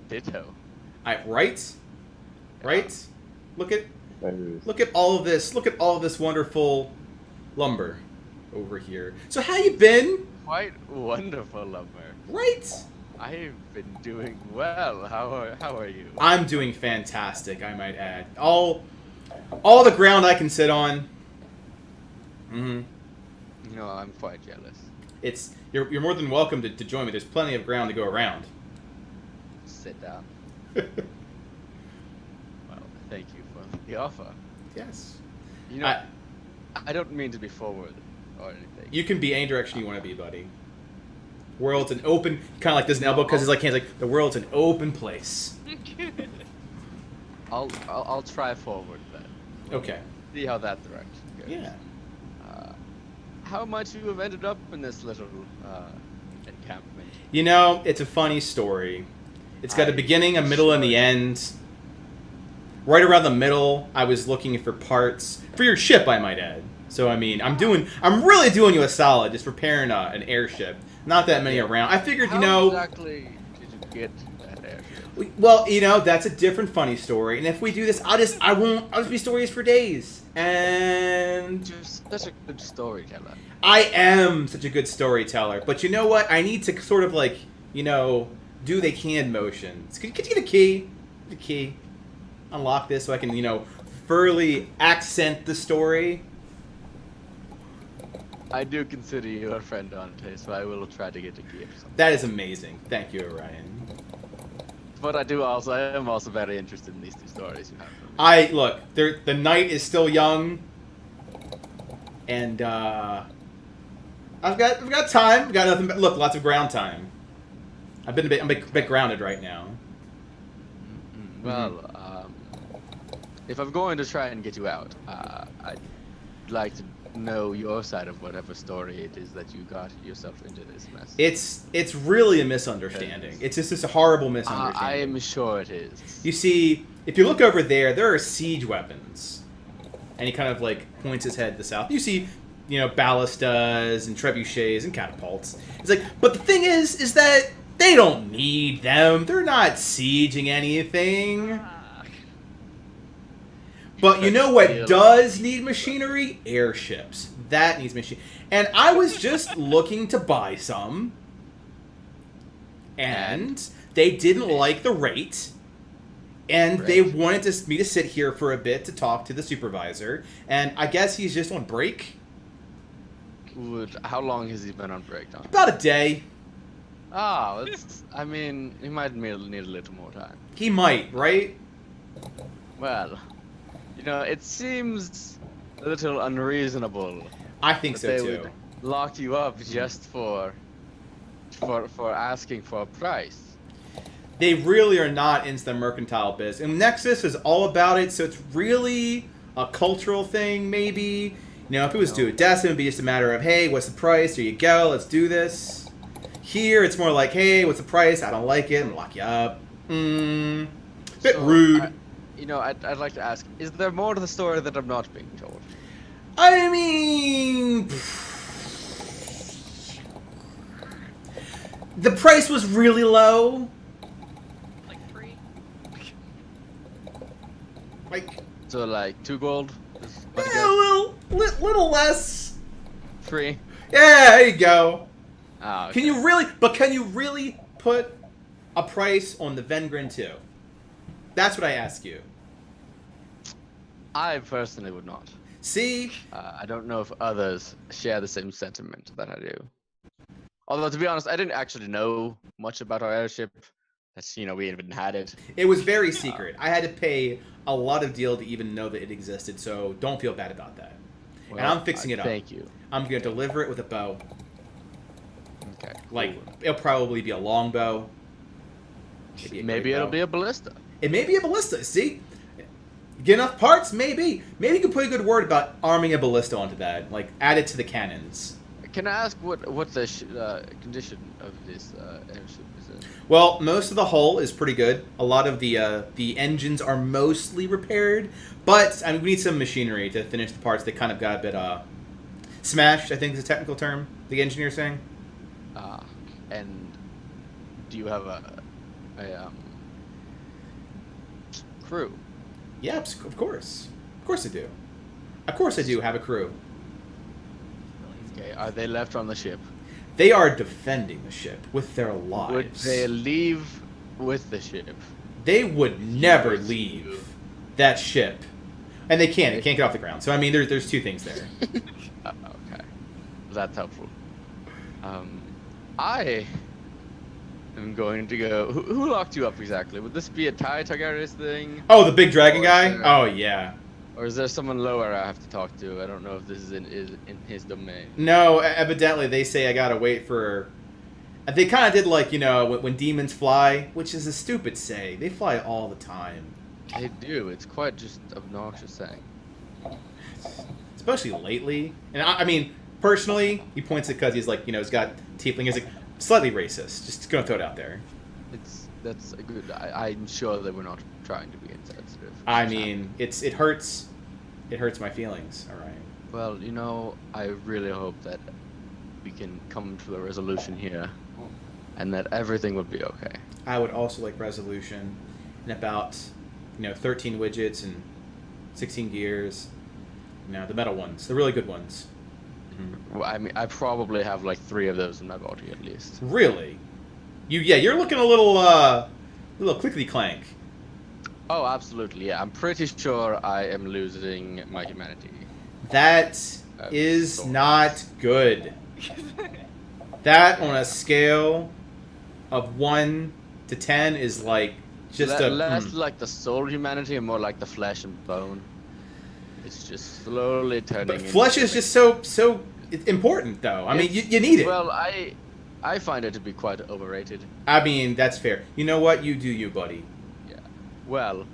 ditto. Right? Right? Look at Maybe. all of this. Look at all of this wonderful lumber over here. So how you been? Quite wonderful, lumber. Right? I've been doing well. How are you? I'm doing fantastic, I might add. All the ground I can sit on. Mm-hmm. No, I'm quite jealous. You're more than welcome to join me. There's plenty of ground to go around. Sit down. Well, thank you for the offer. Yes. You know, I don't mean to be forward or anything. You can be any direction you want to be, buddy. World's an open, kind of like does an elbow because his like hands like the world's an open place. I'll try forward then. Okay. See how that direction goes. Yeah. How much you have ended up in this little encampment? You know, it's a funny story. It's got a beginning, a middle, and the end. Right around the middle, I was looking for parts for your ship, I might add. So I mean, I'm really doing you a solid, just preparing an airship. Not that many around. I figured, How exactly did you get that airship? Well, you know, that's a different funny story. And if we do this, I'll just be stories for days. And You're such a good storyteller. I am such a good storyteller. But you know what? I need to sort of like, you know, do the hand motions. Could you get a key? The key. Unlock this so I can, you know, further accent the story. I do consider you a friend, Dante, so I will try to get a key or something. That is amazing. Thank you, Orion. But I am also very interested in these two stories you have. Look, the night is still young, and I've got time. I've got nothing but lots of ground time. I'm a bit grounded right now. Well, if I'm going to try and get you out, I'd like to know your side of whatever story it is that you got yourself into this mess. It's really a misunderstanding. It's just a horrible misunderstanding. I am sure it is. You see, if you look over there are siege weapons. And he kind of like points his head to the south. You see, you know, ballistas and trebuchets and catapults. It's like, but the thing is that they don't need them. They're not sieging anything. But you know what does need machinery? Airships. That needs machine. And I was just looking to buy some. And they didn't like the rate. And they wanted me to sit here for a bit to talk to the supervisor. And I guess he's just on break. How long has he been on break, Don? About a day. Oh, I mean, he might need a little more time. He might, right? Well, you know, it seems a little unreasonable. I think so they too. Would lock you up just for asking for a price. They really are not into the mercantile biz. And Nexus is all about it, so it's really a cultural thing, maybe. You know, if it was duodecim, it would be just a matter of, hey, what's the price? Here you go, let's do this. Here, it's more like, hey, what's the price? I don't like it, I'm gonna lock you up. Bit rude. I'd like to ask, is there more to the story that I'm not being told? I mean, the price was really low. Like free. So like 2 gold? Yeah, a little less. 3? Yeah, there you go. Oh, okay. Can you really put a price on the Vengrin 2? That's what I ask you. I personally would not. See? I don't know if others share the same sentiment that I do. Although, to be honest, I didn't actually know much about our airship. That's, we even had it. It was very secret. I had to pay a lot of deal to even know that it existed, so don't feel bad about that. Well, and I'm fixing it up. Thank you. I'm going to deliver it with a bow. Okay. Like, it'll probably be a long bow. Maybe it'll be a ballista. It may be a ballista, see? Get enough parts? Maybe. Maybe you could put a good word about arming a ballista onto that. Like, add it to the cannons. Can I ask what the condition of this airship is in? Well, most of the hull is pretty good. A lot of the engines are mostly repaired. But, I mean, we need some machinery to finish the parts. They kind of got a bit smashed, I think is the technical term the engineer's saying. And do you have a crew? Yeah, of course. Of course I do. Of course I do have a crew. Okay, are they left on the ship? They are defending the ship with their lives. Would they leave with the ship? They would never leave that ship. And they can't. It can't get off the ground. So, I mean, there's two things there. Okay. That's helpful. I am going to go... Who locked you up exactly? Would this be a TIE Targaryen thing? Oh, the big dragon guy? Oh, yeah. Or is there someone lower I have to talk to? I don't know if this is in his domain. No, evidently they say I gotta wait for They kind of did like, when demons fly, which is a stupid say. They fly all the time. They do. It's quite just obnoxious saying. Especially lately. And I mean, personally, he points it because he's like, he's got tiefling. He's like, slightly racist. Just gonna throw it out there. That's a good. I'm sure that we're not trying to be insensitive. I mean, it hurts. It hurts my feelings. All right. Well, I really hope that we can come to a resolution here, and that everything will be okay. I would also like resolution, and about 13 widgets and 16 gears. The metal ones, the really good ones. Well, I mean, I probably have like 3 of those in my body at least. Really? You're looking a little clickety clank. Oh, absolutely. Yeah, I'm pretty sure I am losing my humanity. That is not good. That on a scale of 1 to 10 is like just less like the soul humanity and more like the flesh and bone. It's just slowly turning. But flesh is just so important, though. I mean, you need it. Well, I find it to be quite overrated. I mean, that's fair. You know what? You do you, buddy. Yeah. Well,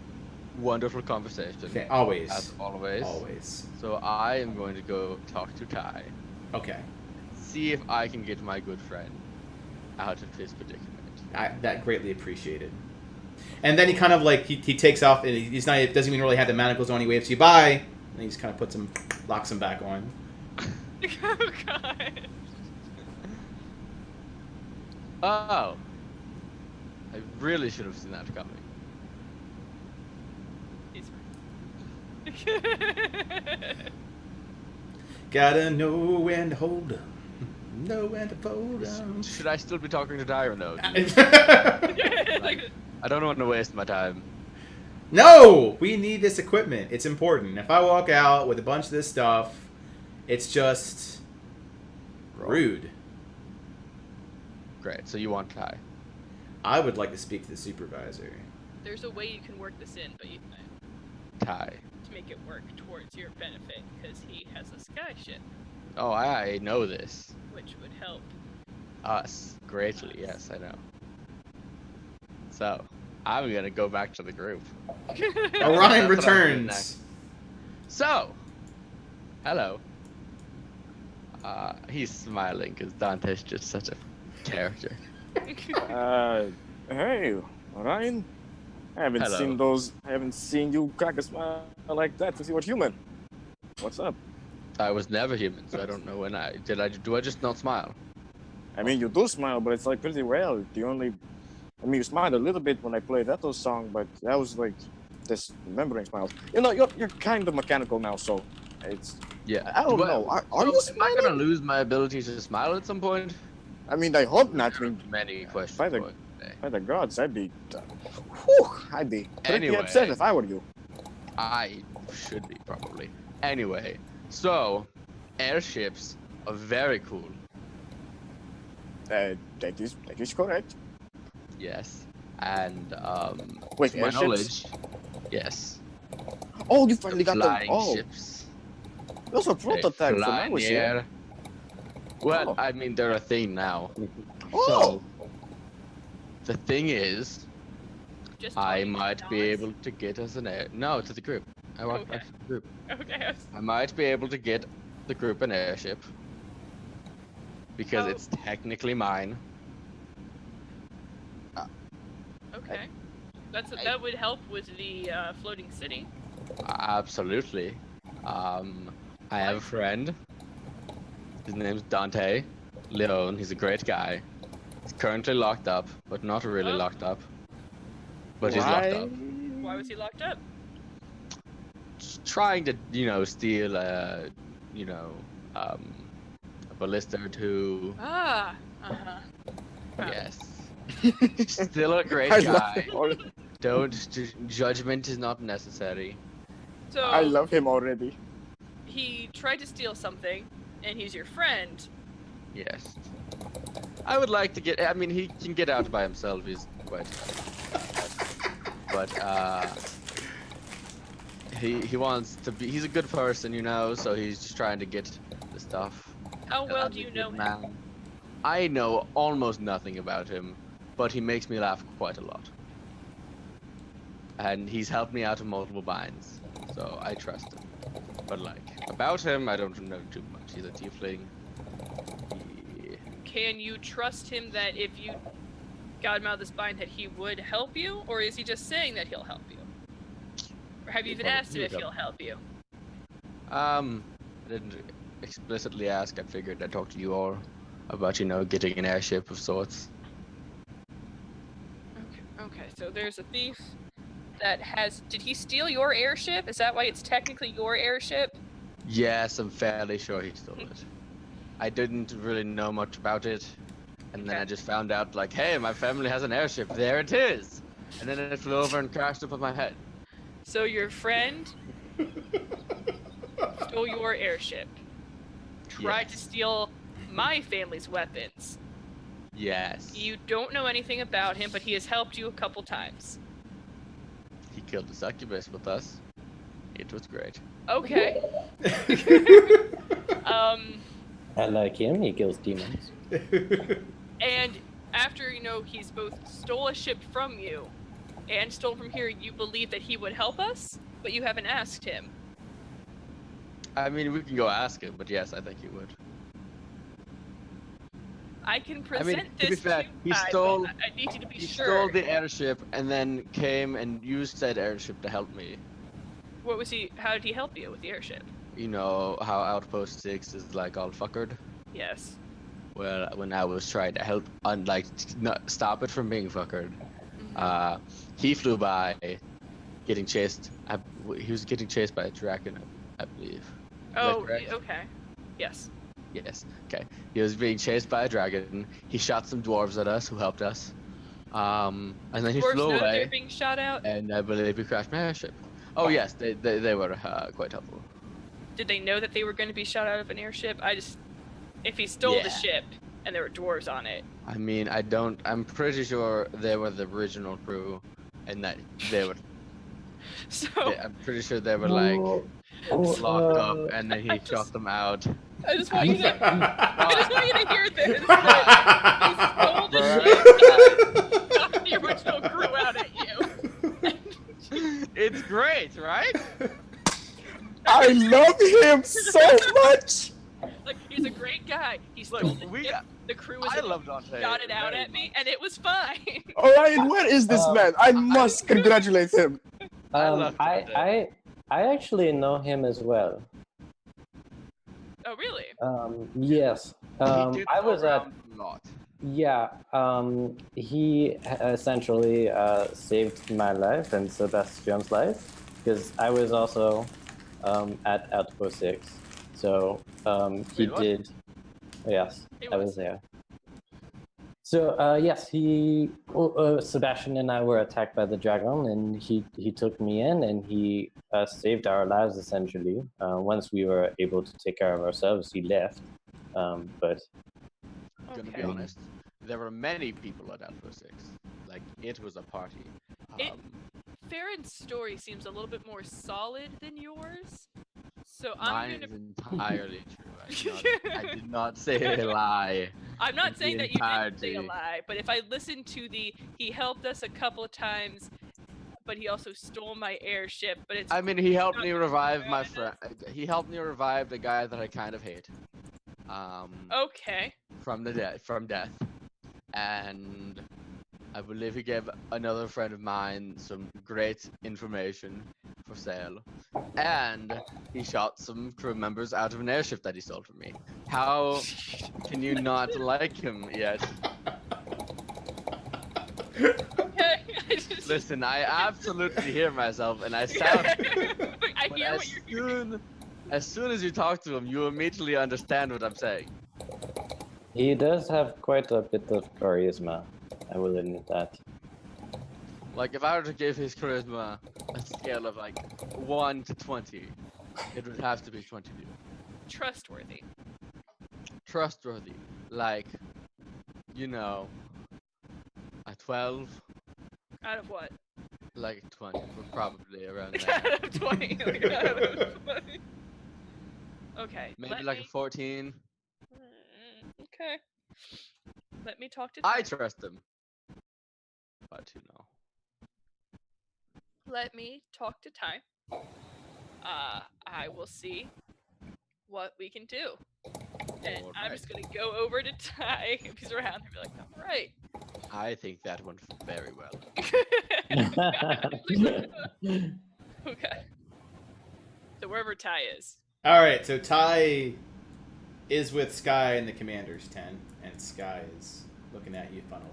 wonderful conversation. Always. As always. Always. So I am going to go talk to Ty. Okay. See if I can get my good friend out of his predicament. That greatly appreciated. And then he kind of like he takes off and he's not doesn't even really have the manacles on. He waves you bye, and he just kind of locks them back on. Oh god. Oh. I really should have seen that coming. He's Gotta know when to hold 'em, know when to fold 'em. Should I still be talking to Ty or no? I don't want to waste my time. No! We need this equipment. It's important. If I walk out with a bunch of this stuff, it's just rude. Great. So you want Ty? I would like to speak to the supervisor. There's a way you can work this in, but Ty. to make it work towards your benefit, because he has a sky ship, Oh, I know this. which would help. Us. Greatly, yes, I know. So, I'm gonna go back to the group. Orion That's what I'm doing returns. next. So, hello. He's smiling because Dante's just such a character. Hey, Ryan. I haven't seen you crack a smile like that since you were human. What's up? I was never human, so I don't know when do I just not smile? I mean, you do smile, but it's like pretty rare. You smiled a little bit when I played that song, but that was like this remembering smiles. You're kind of mechanical now, so it's. Yeah. I don't know. Are you Am I gonna lose my ability to smile at some point? I mean, I hope not. I mean, Many questions. by the- for today. by the gods, I'd be pretty Anyway. upset if I were you. I should be probably. Anyway, so airships are very cool. That is correct. Yes, and Wait, to my airships? knowledge, yes. Oh, you finally got them. Flying Oh, ships. those are They prototypes. fly When I in was the here. air. Well, Oh. I mean, they're a thing now. Oh. So the thing is, Just I talking might to be Nas? able to get us an air. No, to the group. I walked Okay. back to the group. Okay. I might be able to get the group an airship because Oh. it's technically mine. Okay. That would help with the floating city. Absolutely. I have a friend. His name's Dante Leon. He's a great guy. He's currently locked up, but not really Oh. locked up. But he's locked up. Why was he locked up? Just trying to, steal a ballista or two. Ah. Uh-huh. Yes. Still a great I guy. love, Judgment is not necessary. So I love him already. he tried to steal something, and he's your friend. Yes. I would like to get. I mean, he can get out by himself. He's quite. But he wants to be. He's a good person, so he's just trying to get the stuff. How well I'm do a you good know him? man. I know almost nothing about him, but he makes me laugh quite a lot. And he's helped me out of multiple binds, so I trust him. But like, about him, I don't know too much. He's a tiefling. Can you trust him that if you got him out of this bind that he would help you? Or is he just saying that he'll help you? Or have you even asked him if he'll help you? I didn't explicitly ask. I figured I'd talk to you all about, getting an airship of sorts. Okay, so there's a thief that has... Did he steal your airship? Is that why it's technically your airship? Yes, I'm fairly sure he stole it. I didn't really know much about it, and then I just found out, like, hey, my family has an airship. There it is! And then it flew over and crashed above my head. So your friend stole your airship, tried to steal my family's weapons. Yes. You don't know anything about him, but he has helped you a couple times. He killed a succubus with us. It was great. Okay. I like him. He kills demons. And after, he's both stole a ship from you and stole from here, you believe that he would help us, but you haven't asked him. I mean, we can go ask him, but yes, I think he would. I can present to be this fair, to you he guys, stole. but I need you to be He sure. stole the airship and then came and used said airship to help me. What was he? How did he help you with the airship? You know how Outpost 6 is like all fuckered? Yes. Well, when I was trying to help, not stop it from being fuckered, he flew by, getting chased. He was getting chased by a dragon, I believe. Oh, okay. Yes. Yes. Okay. He was being chased by a dragon. He shot some dwarves at us, who helped us. And then he Dwarves flew know away. they're being shot out? And I believe he crashed my airship. Oh yes, they were quite helpful. Did they know that they were going to be shot out of an airship? If he stole the Yeah. ship and there were dwarves on it. I mean, I'm pretty sure they were the original crew, and that they were. So I'm pretty sure they were like locked up, and then he shot them out. I just want you to hear this. That he stole the ship, got the original crew out at you. It's great, right? I love him so much. Like, he's a great guy. He stole the ship. The crew was shot it out at me, and it was fine. Orion, where is this man? I must congratulate him. I actually know him as well. Oh, really? Yes. I was at. Yeah. He essentially saved my life and Sebastian's life, because I was also at Outpost 6. So he did. Yes, I was there. So yes, Sebastian and I were attacked by the dragon, and he took me in, and he saved our lives essentially. Once we were able to take care of ourselves, he left. But I'm gonna be honest, there were many people at Outpost 6. Like, it was a party. Farron's story seems a little bit more solid than yours. So Mine is entirely true. I did not say a lie. I'm not saying that you didn't say a entirety. lie, but if I listen to he helped us a couple of times, but he also stole my airship, but it's... I mean, he helped me revive my friend. He helped me revive the guy that I kind of hate. Okay. From death. And I believe he gave another friend of mine some great information for sale. And he shot some crew members out of an airship that he stole from me. How can you not like him yet? Okay. Listen, I absolutely hear myself, and I sound. I hear what you're hearing. As soon as you talk to him, you immediately understand what I'm saying. he does have quite a bit of charisma. I will admit that. Like, if I were to give his charisma a scale of like 1 to 20, it would have to be 22. Trustworthy. Trustworthy, like, a 12. Out of what? Like 20, but probably around that. Out of 20. Out of 20. Okay. Maybe like a 14. Okay. Let me talk to I Ty. trust him. But you know. Let me talk to Ty. I will see what we can do. And I'm Alright. just gonna go over to Ty if he's around and be like, all right. I think that went very well. Okay. So wherever Ty is. All right, so Ty is with Sky in the commander's tent, and Sky is looking at you funnily.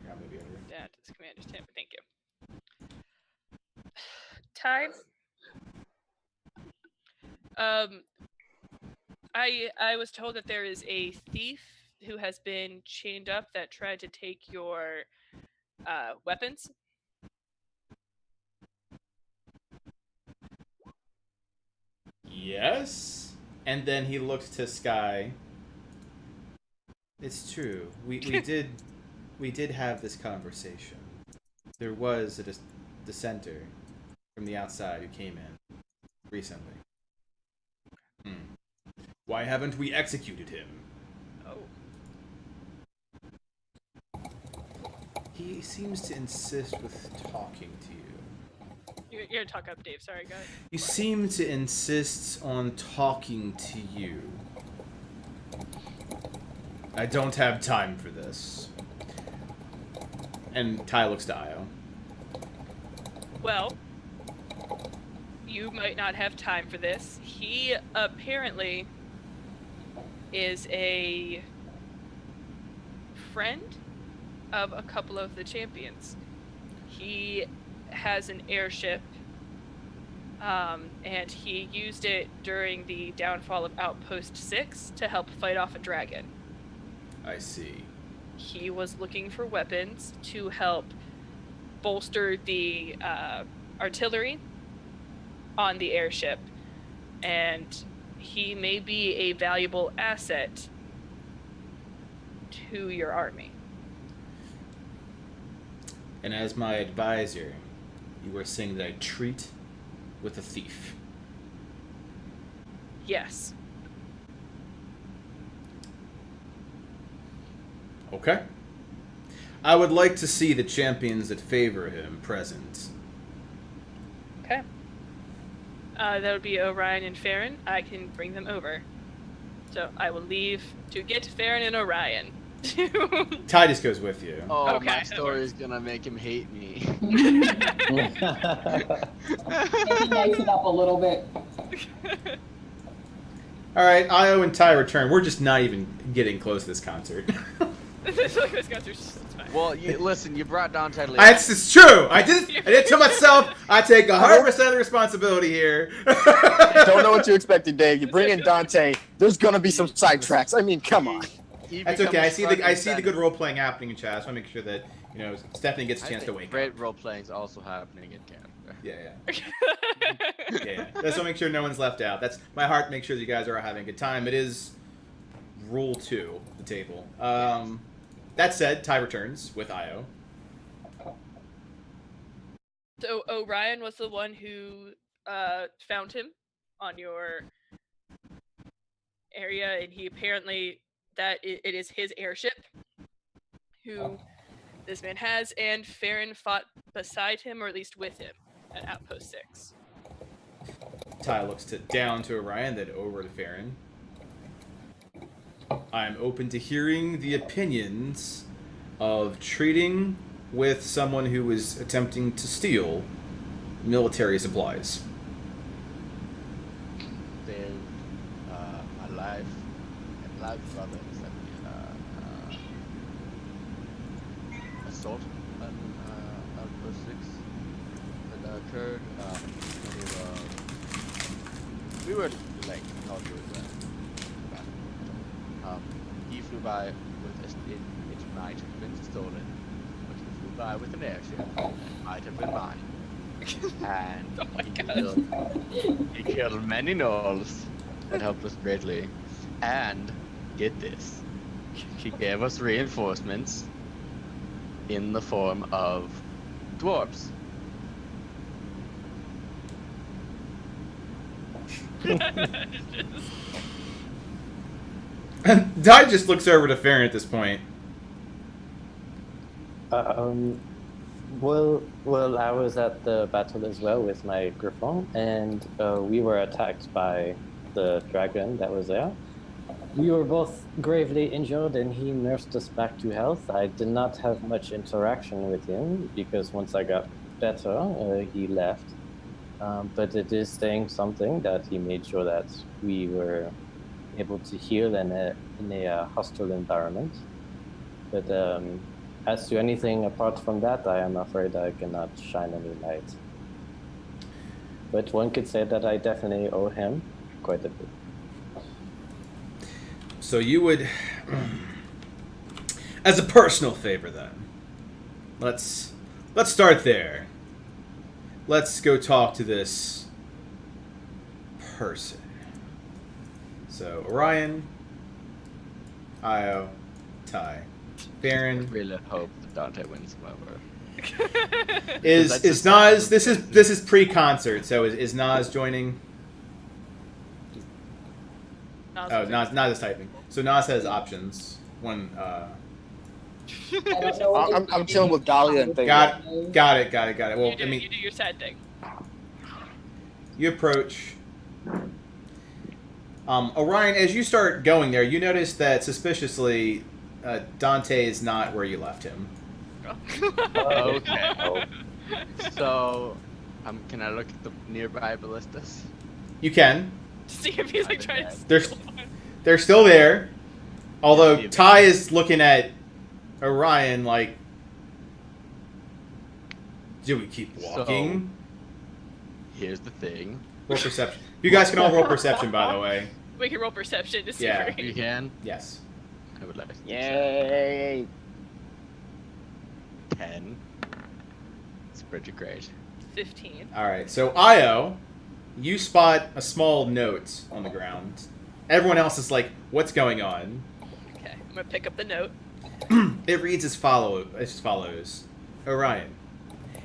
Here, I'll move you over. That is Commander's tent, but thank you. Ty. I was told that there is a thief who has been chained up that tried to take your weapons. Yes. And then he looks to Sky. It's true. We did have this conversation. There was a dissenter from the outside who came in recently. Why haven't we executed him? Oh. He seems to insist with talking to you. You're gonna talk up, Dave. Sorry, go ahead. You seem to insist on talking to you. I don't have time for this. And Ty looks to Io. Well, you might not have time for this. He apparently is a friend of a couple of the champions. He has an airship, and he used it during the downfall of Outpost 6 to help fight off a dragon. I see. He was looking for weapons to help bolster the artillery on the airship, and he may be a valuable asset to your army. And as my advisor, you were saying that I treat with a thief. Yes. Okay. I would like to see the champions that favor him present. Okay. That would be Orion and Farron. I can bring them over. So I will leave to get Farron and Orion. Ty just goes with you. Oh, Okay, my that story works. is gonna make him hate me. Maybe nice it up a little bit. Alright, Io and Ty return. We're just not even getting close to this concert. This guy's it's fine. Well, listen, you brought Dante Lee. It's true! I did it to myself! I take 100% of the responsibility here. Don't know what you expected, Dave. You bring in Dante, there's gonna be some sidetracks. I mean, come on. That's okay. I see the good role playing happening in chat. I just want to make sure that Stephanie gets a chance to wake up. Great role playing is also happening in character. Yeah. Just want to make sure no one's left out. That's my heart. Make sure that you guys are having a good time. It is rule 2 the table. That said, Ty returns with Io. So Orion was the one who found him on your area, and he apparently it is his airship who this man has, and Farron fought beside him, or at least with him, at Outpost 6. Ty looks down to Orion, then over to Farron. I'm open to hearing the opinions of treating with someone who is attempting to steal military supplies. Saved my life and life of others at the assault on Outpost 6 that occurred. We were like not doing that. He flew by with it might have been stolen, but he flew by with an airship. Might have been mine. And Oh my God. he killed many gnolls that helped us greatly. And get this, he gave us reinforcements in the form of dwarves. Ty just looks over to Farron at this point. Well, I was at the battle as well with my Griffon, and we were attacked by the dragon that was there. We were both gravely injured, and he nursed us back to health. I did not have much interaction with him because once I got better, he left. But it is saying something that he made sure that we were able to heal in a hostile environment. But as to anything apart from that, I am afraid I cannot shine any light. But one could say that I definitely owe him quite a bit. So you would, as a personal favor, then, let's start there. Let's go talk to this person. So Orion, Io, Ty, Baron. I really hope that Dante wins him over. Is Nas? This is pre-concert. So is Nas joining? Nas is typing. So Nas has options. One. I'm chilling with Dahlia and things. Got it. Well, you do your sad thing. You approach. Orion, as you start going there, you notice that suspiciously, Dante is not where you left him. Okay. So, can I look at the nearby ballistas? You can. See if he's like trying to. They're still there. Although Ty is looking at Orion like, do we keep walking? So, here's the thing. Roll perception. You guys can all roll perception, by the way. We can roll perception to see. Yeah. where You can? Yes. I would like to. Yay! 10. It's pretty great. 15. All right. So Io, you spot a small note on the ground. Everyone else is like, "What's going on?" Okay, I'm gonna pick up the note. It reads as follows. Orion,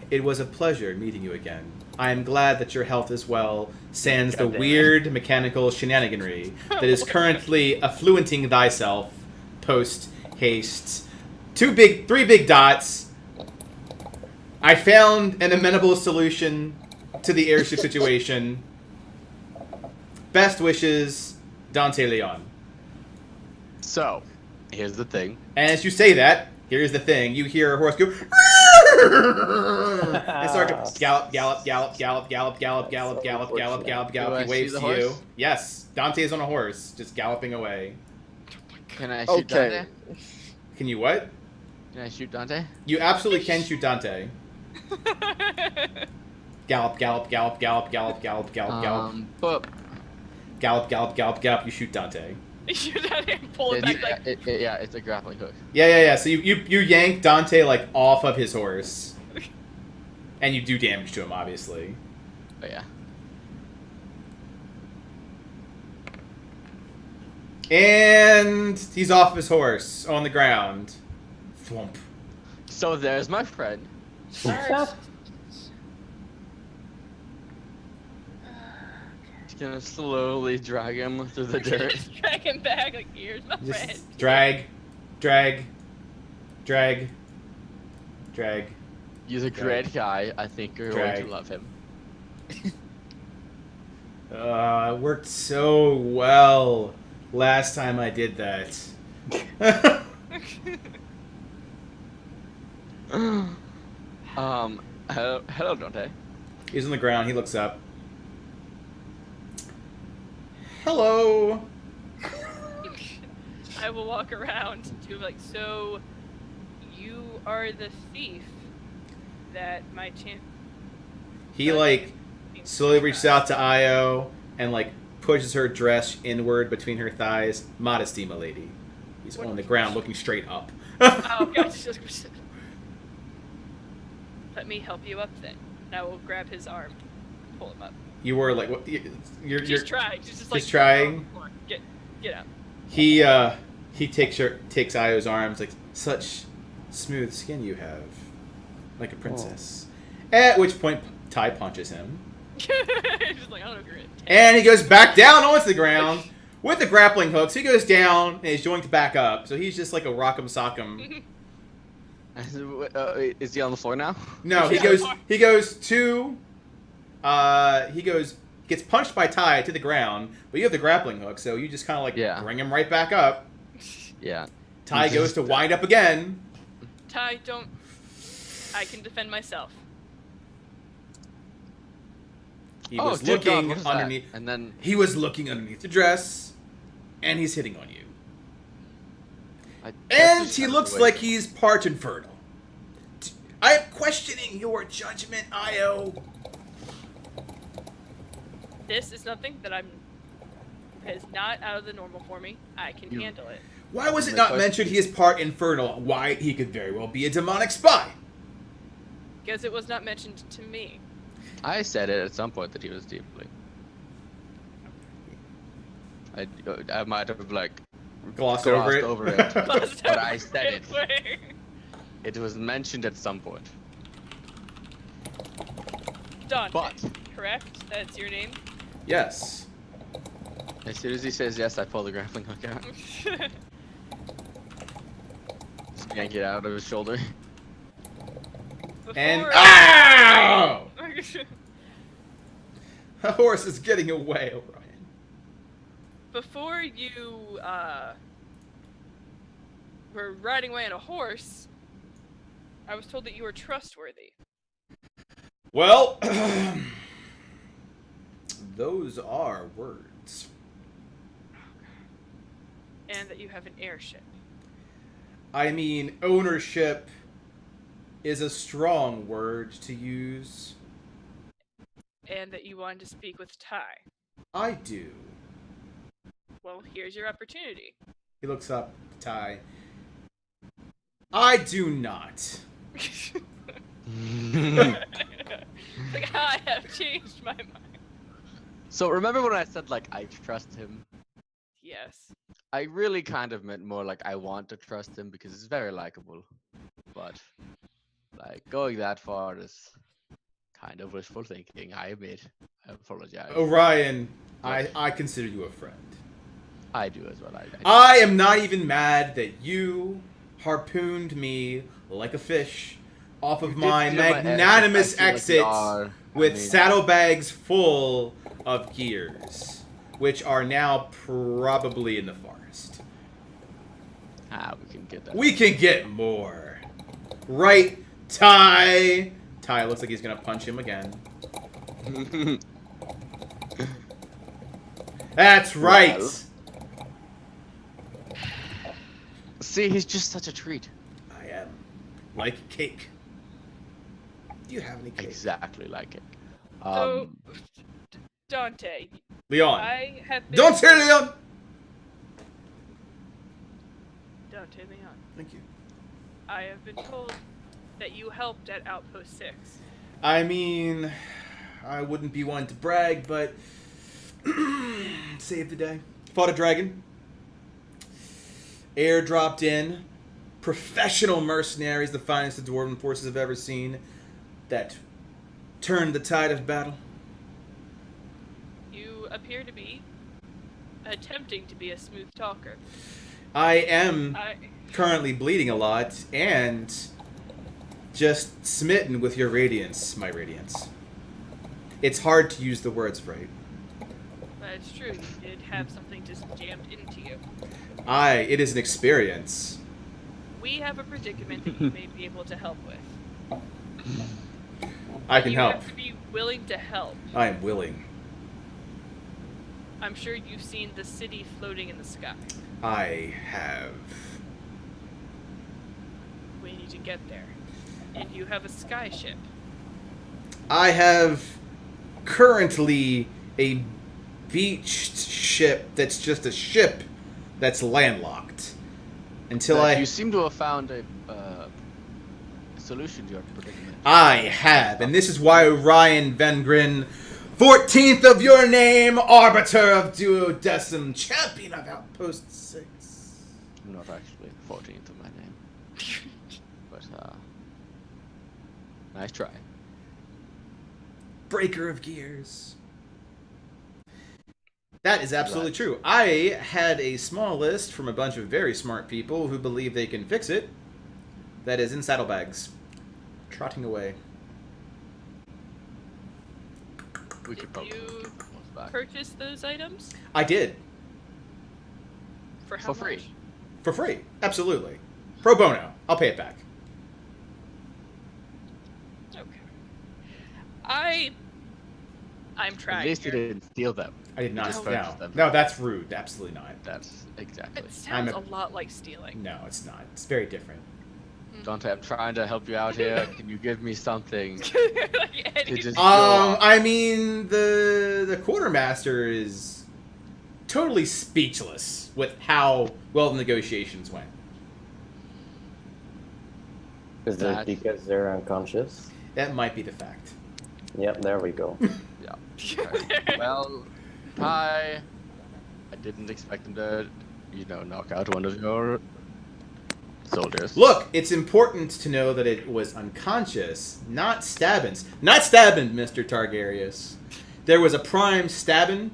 it was a pleasure meeting you again. I am glad that your health is well, sans the weird mechanical shenaniganry that is currently affluenting thyself. Post haste. Three big dots. I found an amenable solution to the airship situation. Best wishes, Dante Leon. So, here's the thing. And as you say that, here's the thing. You hear a horse go... and start to gallop. He waves to you. Yes, Dante is on a horse, just galloping away. Can I shoot Dante? Can you what? Can I shoot Dante? You absolutely can shoot Dante. Gallop. But Gallop. You shoot Dante. You shoot at him, pull it back like. Yeah, it's a grappling hook. Yeah. So you yank Dante like off of his horse, and you do damage to him, obviously. But yeah. And he's off his horse on the ground. Thwomp. So there's my friend. Just gonna slowly drag him through the dirt. Drag him back like, here's my friend. Just drag. He's a great guy. I think you're going to love him. It worked so well last time I did that. Hello, Dante. He's on the ground. He looks up. Hello. I will walk around to like, so you are the thief that my champ. He like slowly reaches out to Io and like pushes her dress inward between her thighs. Modesty, milady. He's on the ground looking straight up. Oh, gosh. Let me help you up then. And I will grab his arm, pull him up. You were like, what? You're trying. She's just like, just trying. Get out. He takes Io's arms, like, such smooth skin you have, like a princess. Oh. At which point, Ty punches him. He's just like, I don't know if you're in. And he goes back down onto the ground with the grappling hooks. He goes down and he's joined back up. So he's just like a rock'em sock'em. Is he on the floor now? No, he gets punched by Ty to the ground, but you have the grappling hook, so you just kind of like bring him right back up. Yeah. Ty goes to wind up again. Ty, don't. I can defend myself. He was dear God, looking what is that? underneath, And then he was looking underneath the dress, and he's hitting on you. And he looks like he's part infernal. I am questioning your judgment, Io. This is something that is not out of the normal for me. I can handle it. Why was it not mentioned he is part infernal? Why, he could very well be a demonic spy. Because it was not mentioned to me. I said it at some point that he was deeply. I might have like glossed over it. Glossed but over I said it. Where? It was mentioned at some point. Dante, But correct? That's your name? Yes. As soon as he says yes, I pull the grappling hook out. Just yank it out of his shoulder. And ow! The horse is getting away, Orion. Before you were riding away on a horse, I was told that you were trustworthy. Well, those are words. And that you have an airship. I mean, ownership is a strong word to use. And that you wanted to speak with Ty. I do. Well, here's your opportunity. He looks up to Ty. I do not. Like, I have changed my mind. So remember when I said like I trust him? Yes. I really kind of meant more like I want to trust him because he's very likable. But like going that far is kind of wishful thinking. I admit. I apologize. Orion, I consider you a friend. I do as well. I am not even mad that you harpooned me like a fish off of my magnanimous exit with saddlebags full of gears, which are now probably in the forest. We can get that. We can get more. Right, Ty? Ty looks like he's gonna punch him again. That's right. Well. See, he's just such a treat. I am. Like cake. Do you have any cake? Exactly like it. So, Dante. Leon. I have been... Don't say Leon! Dante Leon. Thank you. I have been told that you helped at Outpost 6. I mean, I wouldn't be one to brag, but saved the day. Fought a dragon. Airdropped in. Professional mercenaries, the finest the Dwarven forces have ever seen, that turned the tide of battle. You appear to be attempting to be a smooth talker. I am currently bleeding a lot and just smitten with your radiance, my radiance. It's hard to use the words right. That's true. You did have something just jammed into you. It is an experience. We have a predicament that you may be able to help with. I can help. You have to be willing to help. I am willing. I'm sure you've seen the city floating in the sky. I have. We need to get there. And you have a sky ship. I have currently a beached ship that's just a ship that's landlocked. You seem to have found a solution to your predicament. I have, and this is why Orion Vengrin, 14th of your name, Arbiter of Duodecim, Champion of Outpost 6. I'm not actually 14th of my name. But, nice try. Breaker of gears. That is absolutely true. I had a small list from a bunch of very smart people who believe they can fix it. that is in saddlebags, trotting away. We could probably You get the ones back. purchase those items I did. for how For free. much? For free. Absolutely. Pro bono. I'll pay it back. Okay. I'm At trying. least you here. didn't steal them. I did not. Just No, purchase them. no, that's rude. Absolutely not. That's exactly. It sounds I'm a lot like stealing. No, it's not. It's very different. Dante, I'm trying to help you out here. Can you give me something Like, Eddie- to just go off? I mean, the quartermaster is totally speechless with how well the negotiations went. Is That- it because they're unconscious? That might be the fact. Yep, there we go. Yeah. Okay. Well, Ty, I didn't expect him to, knock out one of your soldiers. Look, it's important to know that it was unconscious, not stabbins. Not stabbin, Mr. Targarius. There was a prime stabbin,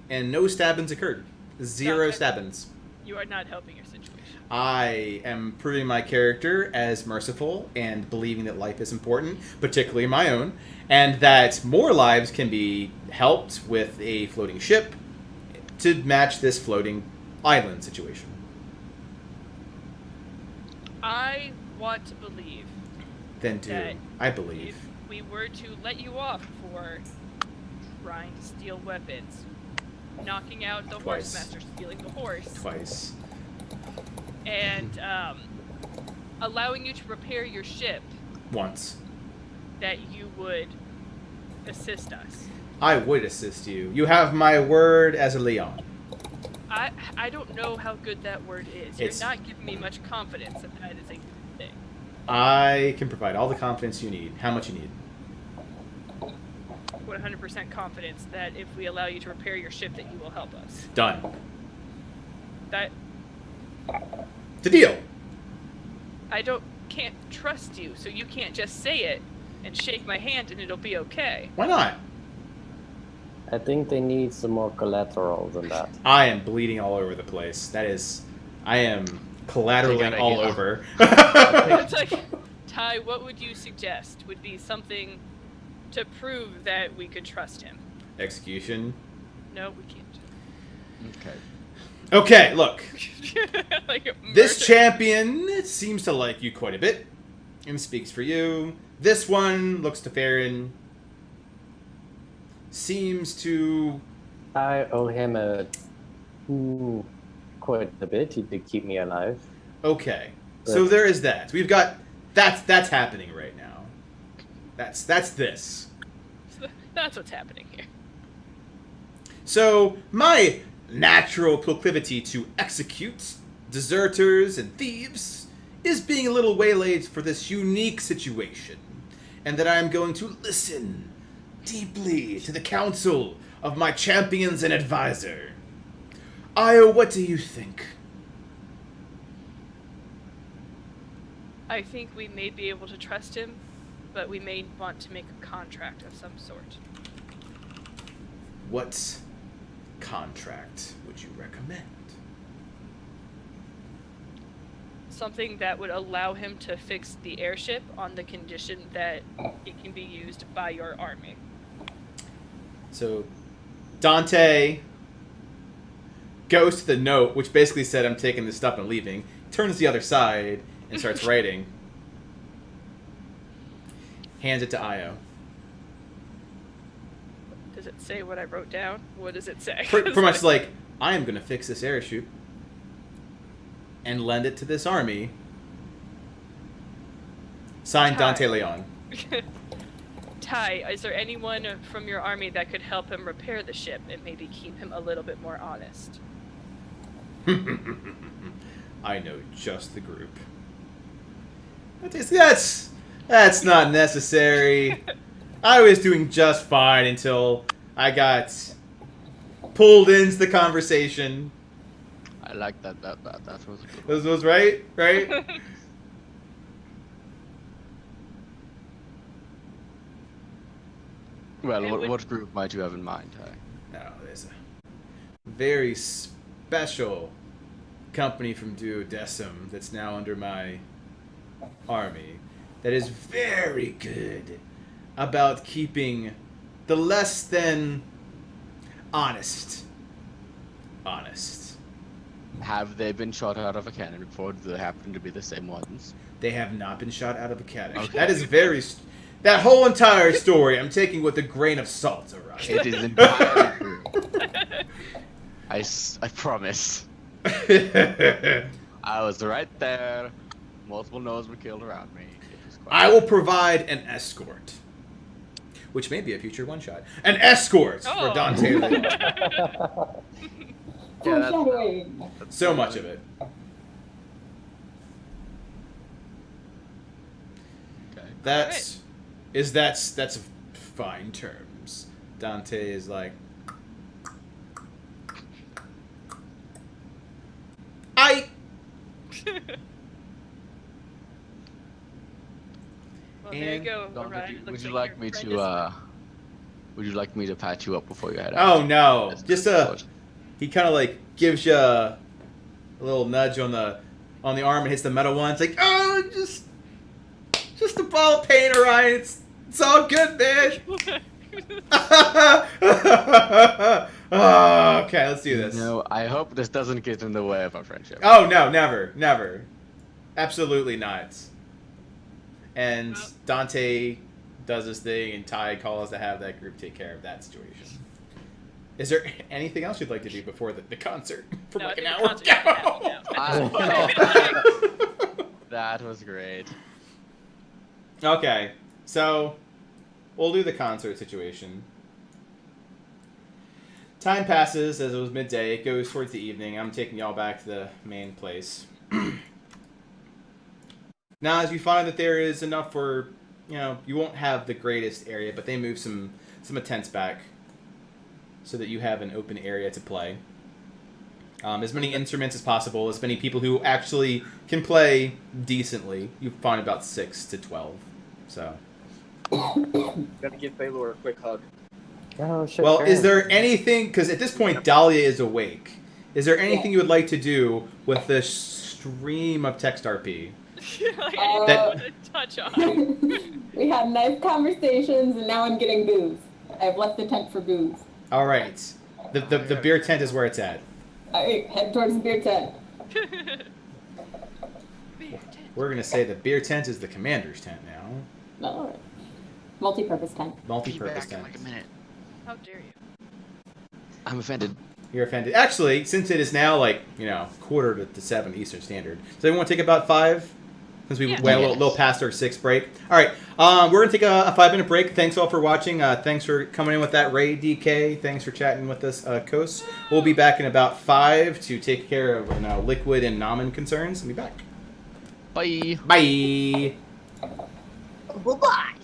and no stabbins occurred. Zero Okay. stabbins. You are not helping your situation. I am proving my character as merciful and believing that life is important, particularly my own, and that more lives can be helped with a floating ship to match this floating island situation. I want to believe Then do. that I believe. if we were to let you off for trying to steal weapons, knocking out the Twice. horse master, stealing the horse, Twice. and allowing you to repair your ship, Once. that you would assist us. I would assist you. You have my word as a Leon. I don't know how good that word is. You're It's- not giving me much confidence that that is a good thing. I can provide all the confidence you need. How much you need? 100% confidence that if we allow you to repair your ship, that you will help us. Done. That The deal. I can't trust you, so you can't just say it and shake my hand and it'll be okay. Why not? I think they need some more collateral than that. I am bleeding all over the place. I am collaterally gotta all get- over. It's like, Ty, what would you suggest would be something to prove that we could trust him? Execution. No, we can't. Okay. Okay, look. Like, This murder. champion seems to like you quite a bit and speaks for you. This one looks to Farron. Seems to... I owe him quite a bit. He did keep me alive. Okay. So there is that. We've got... That's happening right now. That's this. That's what's happening here. So, my natural proclivity to execute deserters and thieves is being a little waylaid for this unique situation, and that I am going to listen deeply to the counsel of my champions and advisor. Io, what do you think? I think we may be able to trust him, but we may want to make a contract of some sort. What contract would you recommend? Something that would allow him to fix the airship on the condition that it can be used by your army. So, Dante goes to the note, which basically said, I'm taking this stuff and leaving, turns the other side, and starts writing. Hands it to Io. Does it say what I wrote down? What does it say? Pretty much like, I am going to fix this airship and lend it to this army. Signed, Dante Leon. Ty, is there anyone from your army that could help him repair the ship and maybe keep him a little bit more honest? I know just the group. That's not necessary. I was doing just fine until I got pulled into the conversation. I like that was a good This was right? Right? Well, It would- what group might you have in mind, Ty? No, there's a very special company from Duodecim that's now under my army that is very good about keeping the less than honest. Have they been shot out of a cannon before? Do they happen to be the same ones? They have not been shot out of a cannon. Okay. That is that whole entire story I'm taking with a grain of salt, alright? It is entirely true. I promise. I was right there. Multiple no's were killed around me. It was quite I will provide an escort. Which may be a future one-shot. An escort for Oh. Dante Lee. Yeah, that's- Foreshadowing. So much of it. Okay. That's fine terms. Dante is like, Well, there you And go. Don, Orion. would Looks you like like your me friend to would you like me to patch you up before you head out? oh no. Yes, Just he kind of like gives you a little nudge on the arm and hits the metal one. It's like, oh, just a ball of paint, Orion. It's all good, man. Oh, okay, let's do this. No, I hope this doesn't get in the way of our friendship. Oh no, never, absolutely not. And Dante does this thing, and Ty calls to have that group take care of that situation. Is there anything else you'd like to do before the concert for No, like an I hour? think the concert's happening That was great. Okay, so we'll do the concert situation. Time passes as it was midday. It goes towards the evening. I'm taking y'all back to the main place. Now, as you find that there is enough for, you won't have the greatest area, but they move some tents back so that you have an open area to play. As many instruments as possible, as many people who actually can play decently. You find about 6 to 12. So. Gotta give Baylor a quick hug. Oh shit. Well, is Karen. there anything? Because at this point, Dahlia is awake. Is there anything you would like to do with this stream of text RP? like, I That- didn't want to touch on. We had nice conversations, and now I'm getting booze. I've left the tent for booze. All right. The beer tent is where it's at. All right, head towards the beer tent. We're gonna say the beer tent is the commander's tent now. No, multi-purpose tent. Multi-purpose Be back in tent. like a minute. How dare you? I'm offended. You're offended. Actually, since it is now like 6:45 Eastern Standard, does everyone take about 5? Since we Yeah. went a little past our 6 break. All right, we're gonna take a 5-minute break. Thanks all for watching. Thanks for coming in with that raid, DK. Thanks for chatting with us, Kos. We'll be back in about 5 to take care of liquid and Namen concerns. We'll be back. Bye. Bye. Bye-bye.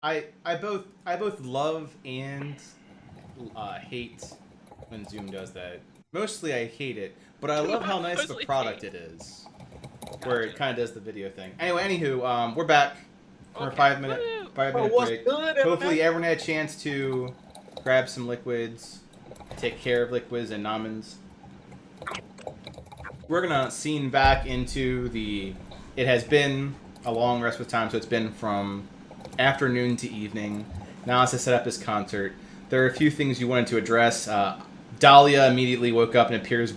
I both love and hate when Zoom does that. Mostly I hate it, but I love how nice of a Mostly product hate. it is. Where it kind of does the video thing. Anyway, anywho, we're back for a Okay. 5-minute Woo! 5-minute what's break. good, Hopefully everybody? everyone had a chance to grab some liquids, take care of liquids and nomins. We're gonna scene back into the. It has been a long rest with time, so it's been from afternoon to evening. Now it's to set up this concert. There are a few things you wanted to address. Dahlia immediately woke up and appears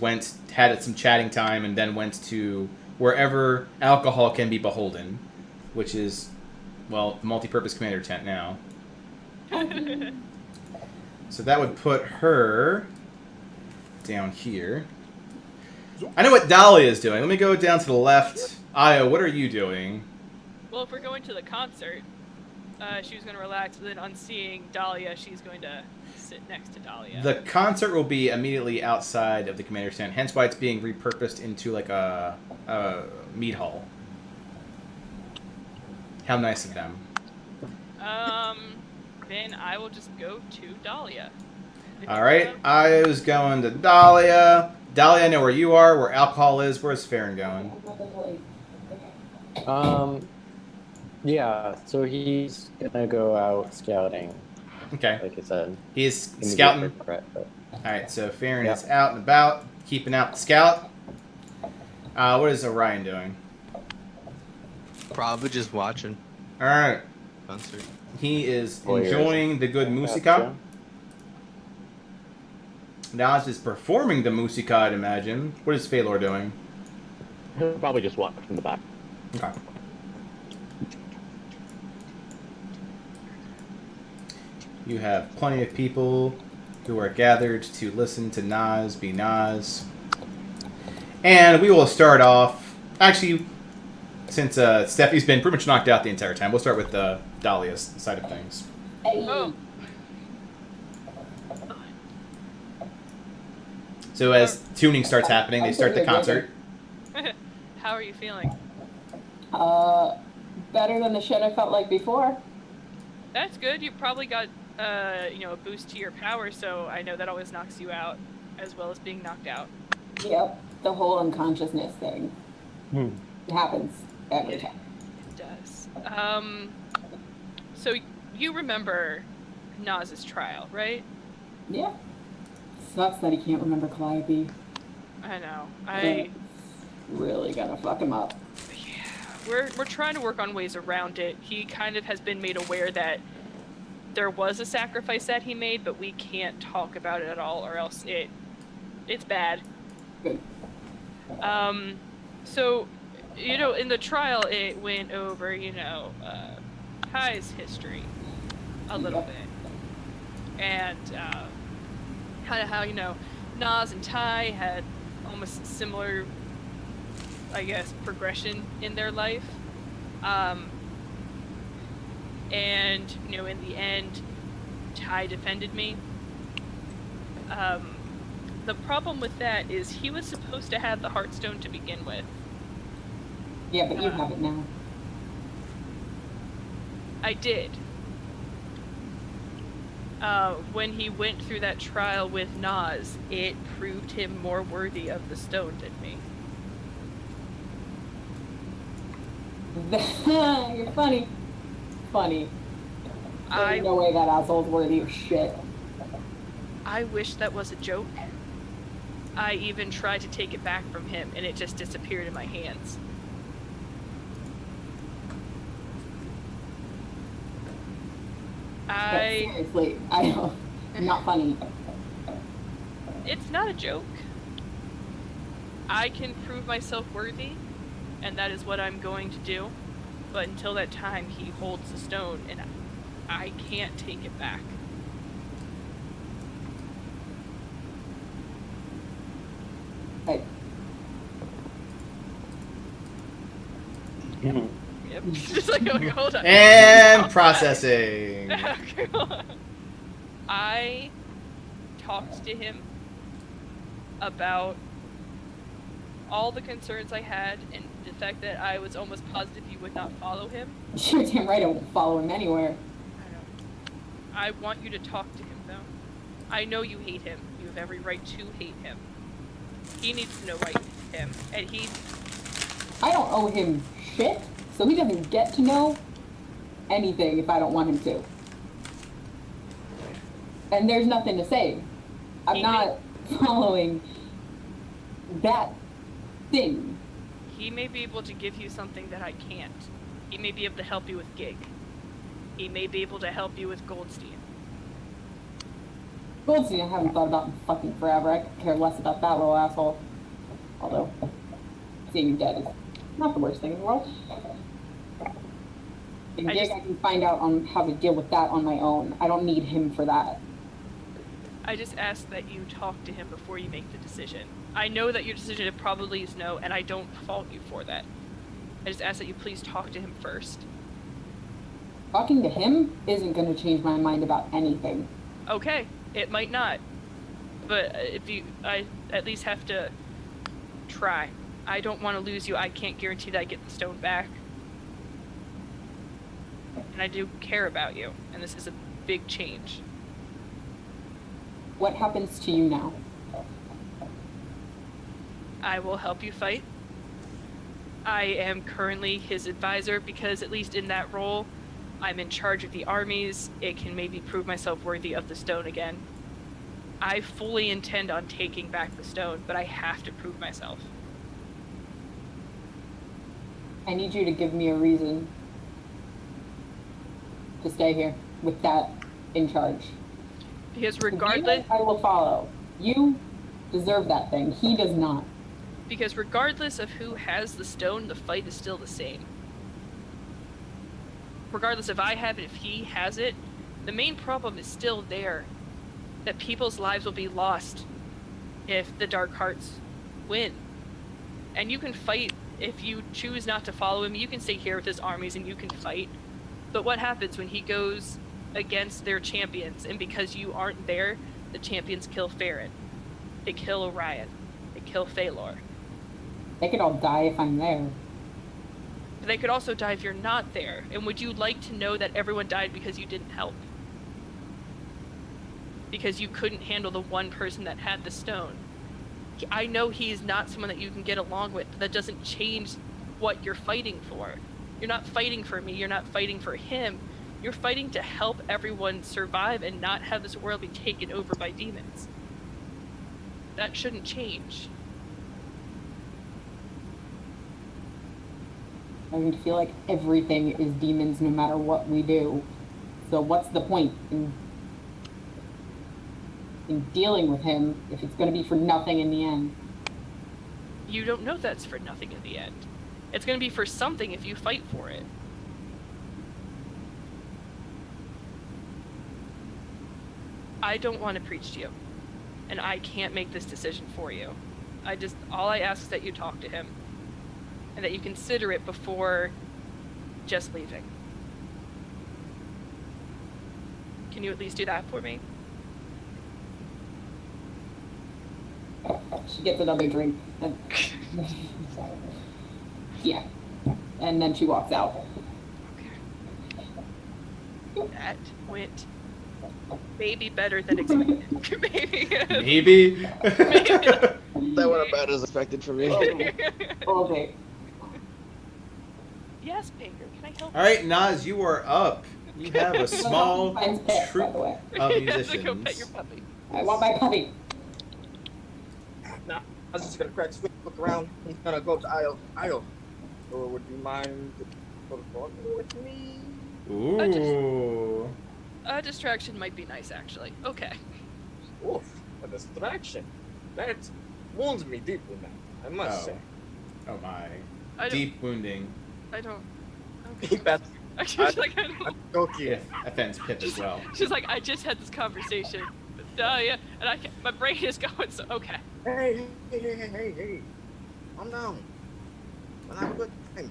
had some chatting time, and then went to wherever alcohol can be beholden, which is, well, the multi-purpose commander tent now. So that would put her down here. I know what Dahlia is doing. Let me go down to the left. Io, what are you doing? Well, if we're going to the concert, she was going to relax, and then on seeing Dahlia, she's going to sit next to Dahlia. The concert will be immediately outside of the commander's tent, hence why it's being repurposed into like a meat hall. How nice of them. Then I will just go to Dahlia. Alright, I was going to Dahlia. Dahlia, I know where you are, where alcohol is. Where's Farron going? Yeah, so he's gonna go out scouting, Okay. like I said. He's Immediate scouting. regret, but- Alright, so Farron Yep. is out and about, keeping out the scout. What is Orion doing? Probably just watching Alright, concert. he is Voyeurism. enjoying the good musica. Gotcha. Naz is performing the musica, I'd imagine. What is Phalor doing? He'll probably just walk from the back. Okay. You have plenty of people who are gathered to listen to Naz be Naz. And we will start off... Actually, since Steffi's been pretty much knocked out the entire time, we'll start with Dahlia's side of things. Oh, So as tuning starts happening, they start the concert. how are you feeling? Better than the shit I felt like before. That's good. You probably got, a boost to your power, so I know that always knocks you out, as well as being knocked out. Yep, the whole unconsciousness thing. It happens every time. It does. So you remember Naz's trial, right? Yeah. Sucks that he can't remember Calliope. I know. It's really gonna fuck him up. We're trying to work on ways around it. He kind of has been made aware that there was a sacrifice that he made, but we can't talk about it at all, or else it's bad. Good. So, in the trial, it went over, Kai's history a little bit, and kind of how Naz and Ty had almost similar, I guess, progression in their life. And, in the end, Ty defended me. The problem with that is he was supposed to have the Heartstone to begin with. Yeah, but you have it now. I did. When he went through that trial with Naz, it proved him more worthy of the stone than me. You're funny. Funny. There's no way that asshole's worthy of shit. I wish that was a joke. I even tried to take it back from him, and it just disappeared in my hands. Seriously, I know. Not funny. It's not a joke. I can prove myself worthy, and that is what I'm going to do. But until that time, he holds the stone, and I can't take it back. Hey. Yep. Just like, okay, hold on. And processing. Okay, hold on. I talked to him about all the concerns I had and the fact that I was almost positive he would not follow him. You're damn right I won't follow him anywhere. I want you to talk to him, though. I know you hate him. You have every right to hate him. He needs to know why you hate him, and he... I don't owe him shit, so he doesn't get to know anything if I don't want him to. And there's nothing to say. I'm not following that thing. He may be able to give you something that I can't. He may be able to help you with Gig. He may be able to help you with Goldstein. Goldstein I haven't thought about in fucking forever. I could care less about that little asshole. Although, seeing him dead is not the worst thing in the world. And Gig, I can find out on how to deal with that on my own. I don't need him for that. I just ask that you talk to him before you make the decision. I know that your decision probably is no, and I don't fault you for that. I just ask that you please talk to him first. Talking to him isn't going to change my mind about anything. Okay, it might not. But I at least have to try. I don't want to lose you. I can't guarantee that I get the stone back. And I do care about you, and this is a big change. What happens to you now? I will help you fight. I am currently his advisor because, at least in that role, I'm in charge of the armies. It can maybe prove myself worthy of the stone again. I fully intend on taking back the stone, but I have to prove myself. I need you to give me a reason to stay here with that in charge. Because regardless... I will follow. You deserve that thing. He does not. Because regardless of who has the stone, the fight is still the same. Regardless if I have it, if he has it, the main problem is still there. That people's lives will be lost if the Dark Hearts win. And you can fight if you choose not to follow him. You can stay here with his armies and you can fight. But what happens when he goes against their champions, and because you aren't there, the champions kill Farron. They kill Orion. They kill Phalor. They could all die if I'm there. But they could also die if you're not there. And would you like to know that everyone died because you didn't help? Because you couldn't handle the one person that had the stone. I know he's not someone that you can get along with, but that doesn't change what you're fighting for. You're not fighting for me, you're not fighting for him. You're fighting to help everyone survive and not have this world be taken over by demons. That shouldn't change. I feel like everything is demons no matter what we do. So what's the point in dealing with him if it's going to be for nothing in the end? You don't know that's for nothing in the end. It's going to be for something if you fight for it. I don't want to preach to you, and I can't make this decision for you. All I ask is that you talk to him, and that you consider it before just leaving. Can you at least do that for me? She gets another drink. Yeah. And then she walks out. Okay. That went maybe better than expected. Maybe. Maybe? That went about as expected for me. Okay. Yes, Baker, can I help? All right, Naz, you are up. You have a small troop of Go pet your musicians. puppy. I want my puppy. Now, I was just gonna crack switch, look around. He's gonna go to aisle. Or would you mind going with me? Ooh. A distraction might be nice, actually. Okay. Oof, a distraction. That wounds me deeply, man. I must say. Oh my. I don't- Deep wounding. I don't. Keep that. She's like, I don't. Okay. If offends Pip as well. She's like, I just had this conversation. Yeah, and I can't, my brain is going, so okay. Hey. Calm down. We'll have a good time.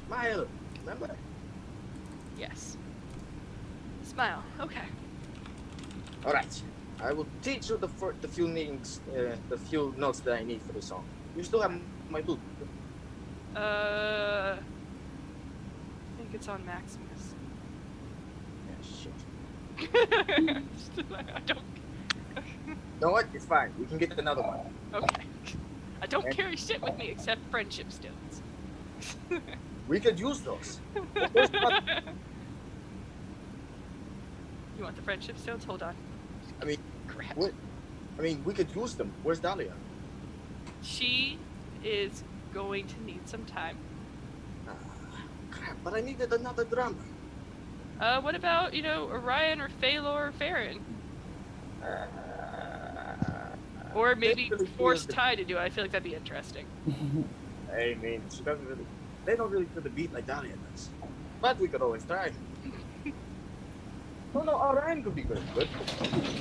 Smile. Remember? Yes. Smile. Okay. All right. I will teach you the few names, the few notes that I need for the song. You still have my lute. I think it's on Maximus. Yeah, shit. I don't. You know what? It's fine. We can get another one. Okay. I don't carry shit with me except friendship stones. We could use those. You want the friendship stones? Hold on. I mean, Crap. what? I mean, we could use them. Where's Dahlia? She is going to need some time. Crap, but I needed another drummer. What about, Orion or Phalor or Farron? Or maybe really force feel the- Ty to do it. I feel like that'd be interesting. I mean, she doesn't really. They don't really feel the beat like Dahlia does. But we could always try. No, Orion could be good.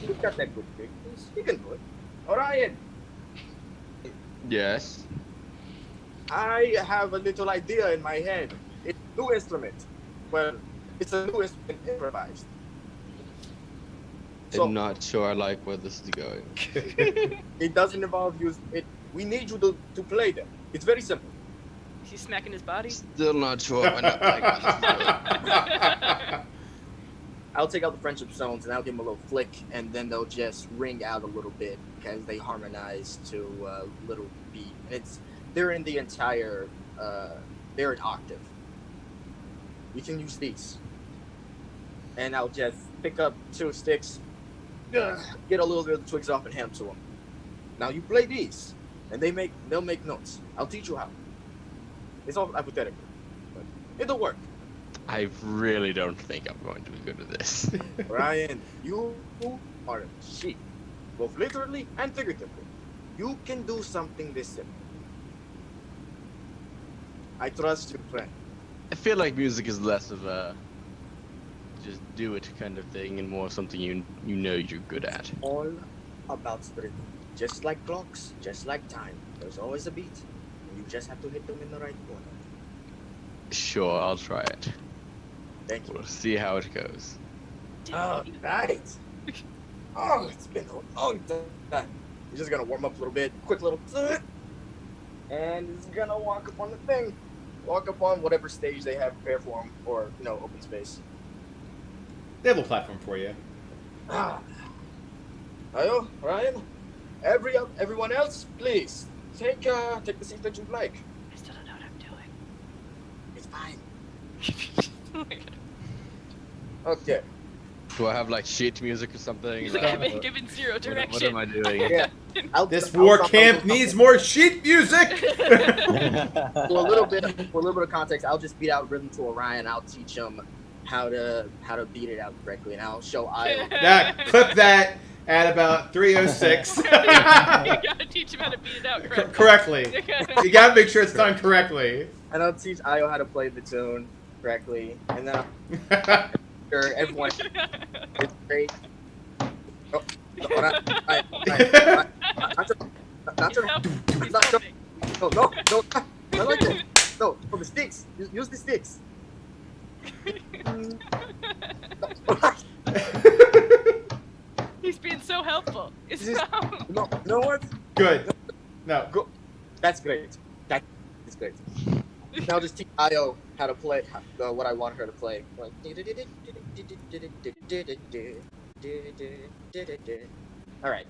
He's got that good kick. He can do it. Orion, Yes. I have a little idea in my head. It's a new instrument. Well, it's a new instrument improvised. So I'm not sure I like where this is going. it doesn't involve use it. We need you to play them. It's very simple. He's smacking his body. Still not sure I like where this is going. I'll take out the friendship stones and I'll give them a little flick, and then they'll just ring out a little bit because they harmonize to a little beat. They're in the entire, they're an octave. We can use these, and I'll just pick up 2 sticks, get a little bit of the twigs off and hand to them. Now you play these, and they'll make notes. I'll teach you how. It's all hypothetical, but it'll work. I really don't think I'm going to be good at this. Ryan, you are a sheep, both literally and figuratively. You can do something this simple. I trust you, friend. I feel like music is less of a just do it kind of thing and more something you know you're good at. All about rhythm. Just like clocks, just like time. There's always a beat. And you just have to hit them in the right corner. Sure, I'll try it. Thank you. We'll see how it goes. All right. Oh, it's been a long time. He's just gonna warm up a little bit, quick little, and he's gonna walk up on the thing. Walk up on whatever stage they have prepared for him, or open space. They have a platform for you. Ayo, Ryan, everyone else, please take the seat that you'd like. I still don't know what I'm doing. It's fine. Oh my God. Okay. Do I have like sheet music or something? He's Like, like, given zero direction. what am I doing? Yeah. This war camp needs more sheet music. For a little bit of context, I'll just beat out rhythm to Orion. I'll teach him how to beat it out correctly, and I'll show Io. Clip that at about 3:06. You gotta teach him how to beat it out correctly. Correctly. You gotta make sure it's done correctly. And I'll teach Io how to play the tune correctly, and then sure everyone it's great. Oh, no, not like that. No, for the sticks. Use the sticks. He's being so helpful. It's No, you know what? Good. No. Go. That's great. That is great. Now just teach Io how to play what I want her to play. Like, all right.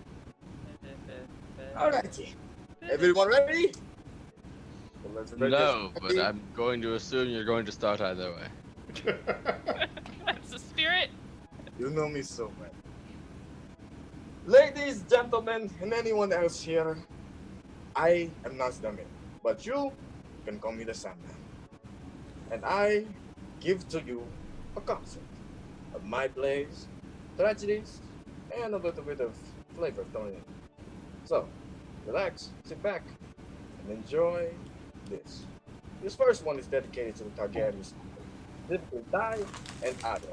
All righty. Everyone ready? No, but I'm going to assume you're going to start either way. That's the spirit. You know me so well. Ladies, gentlemen, and anyone else here, I am not Nazdamir, but you can call me the Sandman. And I give to you a concert of my plays, tragedies, and a little bit of flavor thrown in. So, relax, sit back, and enjoy this. This first one is dedicated to the Targaryens, specifically Dai and Ado.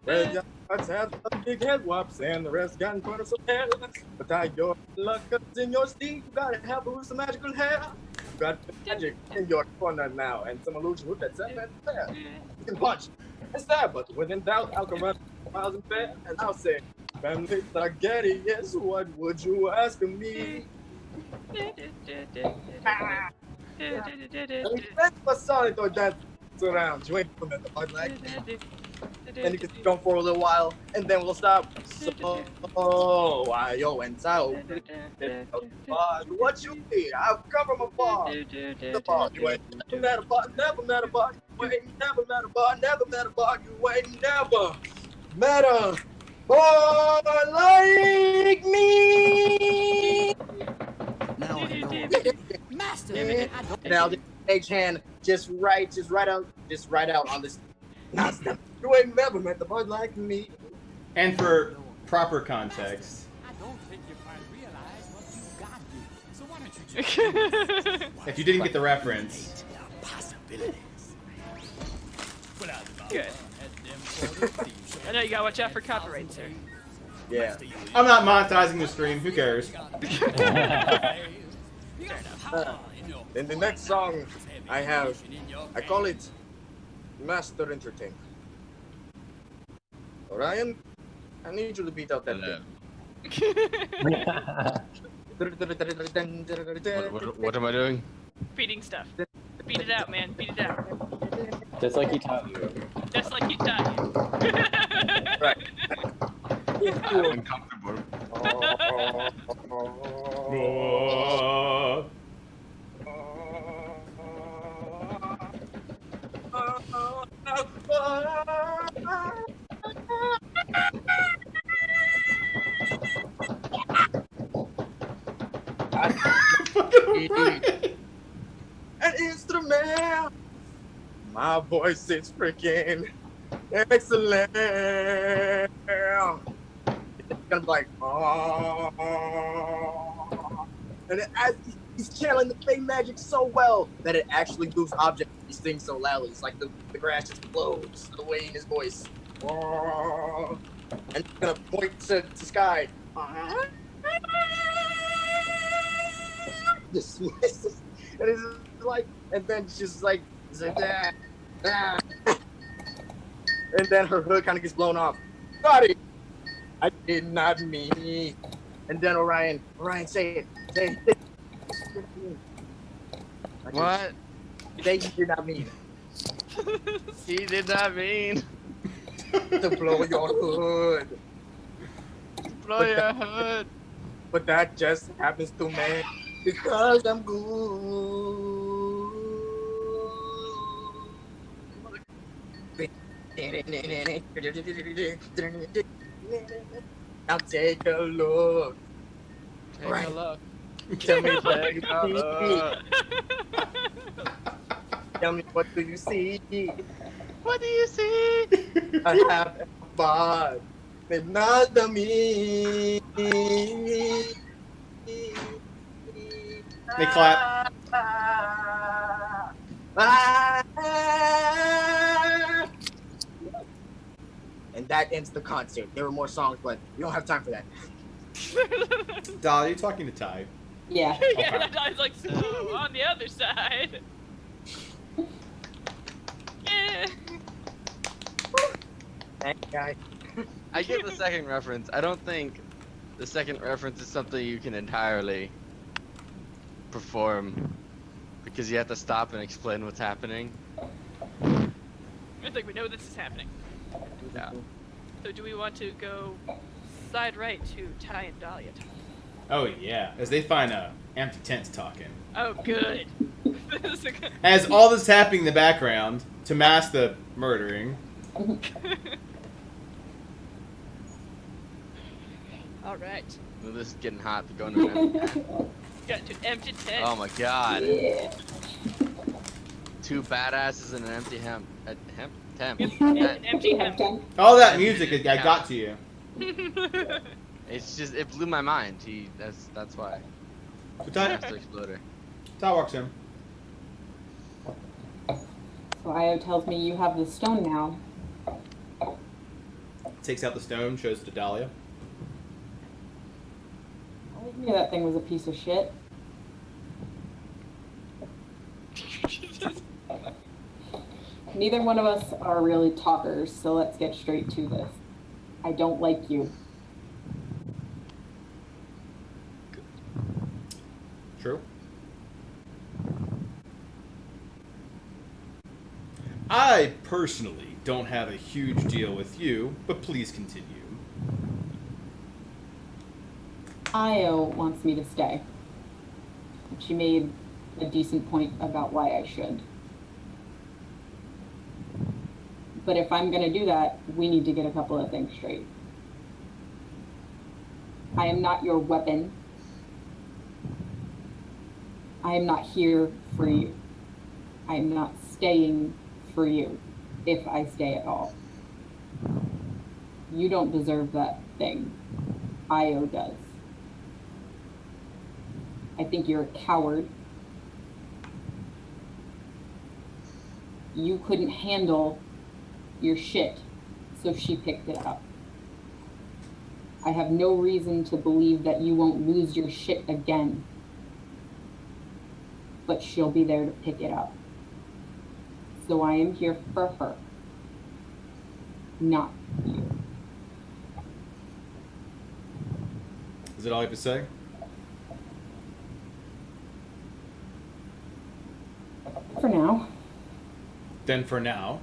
Well, just have a big head whops and the rest got in front of some hair. But tie your luck up in your steed, you gotta help her with some magical hair. got magic in your corner now, and some illusion with that set there. You can punch and stab, but when in doubt, I'll come run miles and fair, and I'll say, family spaghetti, yes, what would you ask of me? That's what Sonic or dance around. You ain't putting the bud like then you can keep going for a little while, and then we'll stop. So, yo, and so, what you need? I've come from afar. The bar, you ain't never met a bar, never met a bar. You ain't never met a bar, never met a bar. You ain't never met a bar like me. Now I know. Master, I don't Now the stage hand just right out on this. You ain't never met the bud like me. And for proper context, I don't think you quite realize what you got to. So why don't you just if you didn't get the reference, possibilities? Good. I know you gotta watch out for copyright, sir. Yeah. I'm not monetizing the stream. Who cares? In the next song I have, I call it Master Entertainment. Orion, I need you to beat out that thing. What am I doing? Beating stuff. Beat it out, man. Beat it out. Just like he taught you. Just like he taught you. Right. Uncomfortable. An instrument. My voice is freaking excellent. It's gonna be like, oh. And as he's channeling the fey magic so well that it actually moves objects. He sings so loudly. It's like the grass just blows away in his voice. Oh. And he's gonna point to sky. This and it's like, and then she's like, ah, ah. And then her hood kind of gets blown off. Sorry, I did not mean. And then Orion, say it. What? Say you did not mean He did not mean. to blow your hood. Blow your hood. But that just happens to me because I'm good. Now take a look. Take Right. a look. Tell me what Take you a see. look. Tell me what do you see? What do you see? I have a bud, but not the me. They clap. And that ends the concert. There were more songs, but we don't have time for that. Doll, are you talking to Ty? Yeah. Yeah, I was like, so on the other side. Yeah. Thank guy. I get the second reference. I don't think the second reference is something you can entirely perform because you have to stop and explain what's happening. It's like we know this is happening. Yeah. So do we want to go side right to Ty and Dahlia? Oh yeah, as they find empty tents talking. Oh, good. As all this happening in the background to mask the murdering. All right. Well, this is getting hot to go into an empty tent. Got to empty tent. Oh my god. Yeah. Two badasses in an empty tent. An empty hem. All that music, I got to you. It's just, it blew my mind. That's why. So Ty, Master Exploder. Ty walks in. So Io tells me you have the stone now. Takes out the stone, shows to Dahlia. I knew that thing was a piece of shit. neither one of us are really talkers, so let's get straight to this. I don't like you. True. I personally don't have a huge deal with you, but please continue. Io wants me to stay. She made a decent point about why I should. But if I'm gonna do that, we need to get a couple of things straight. I am not your weapon. I am not here for you. I am not staying for you, if I stay at all. You don't deserve that thing. Io does. I think you're a coward. You couldn't handle your shit, so she picked it up. I have no reason to believe that you won't lose your shit again. But she'll be there to pick it up. So I am here for her, not you. Is that all you have to say? For now. Then for now,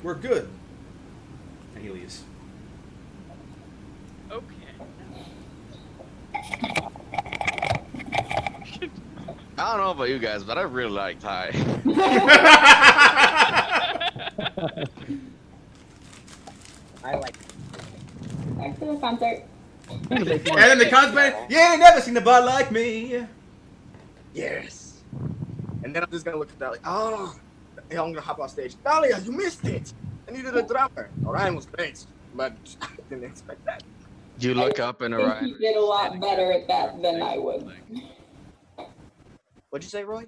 we're good. And he leaves. Okay. I don't know about you guys, but I really like Ty. I like. Back to the concert. And then the concert, you ain't never seen a bud like me. Yes. And then I'm just gonna look at Dahlia. Oh, hey, I'm gonna hop off stage. Dahlia, you missed it. I needed a drummer. Orion was great, but I didn't expect that. You look up and I think Orion. he did a lot better at that than I would. What'd you say, Roy?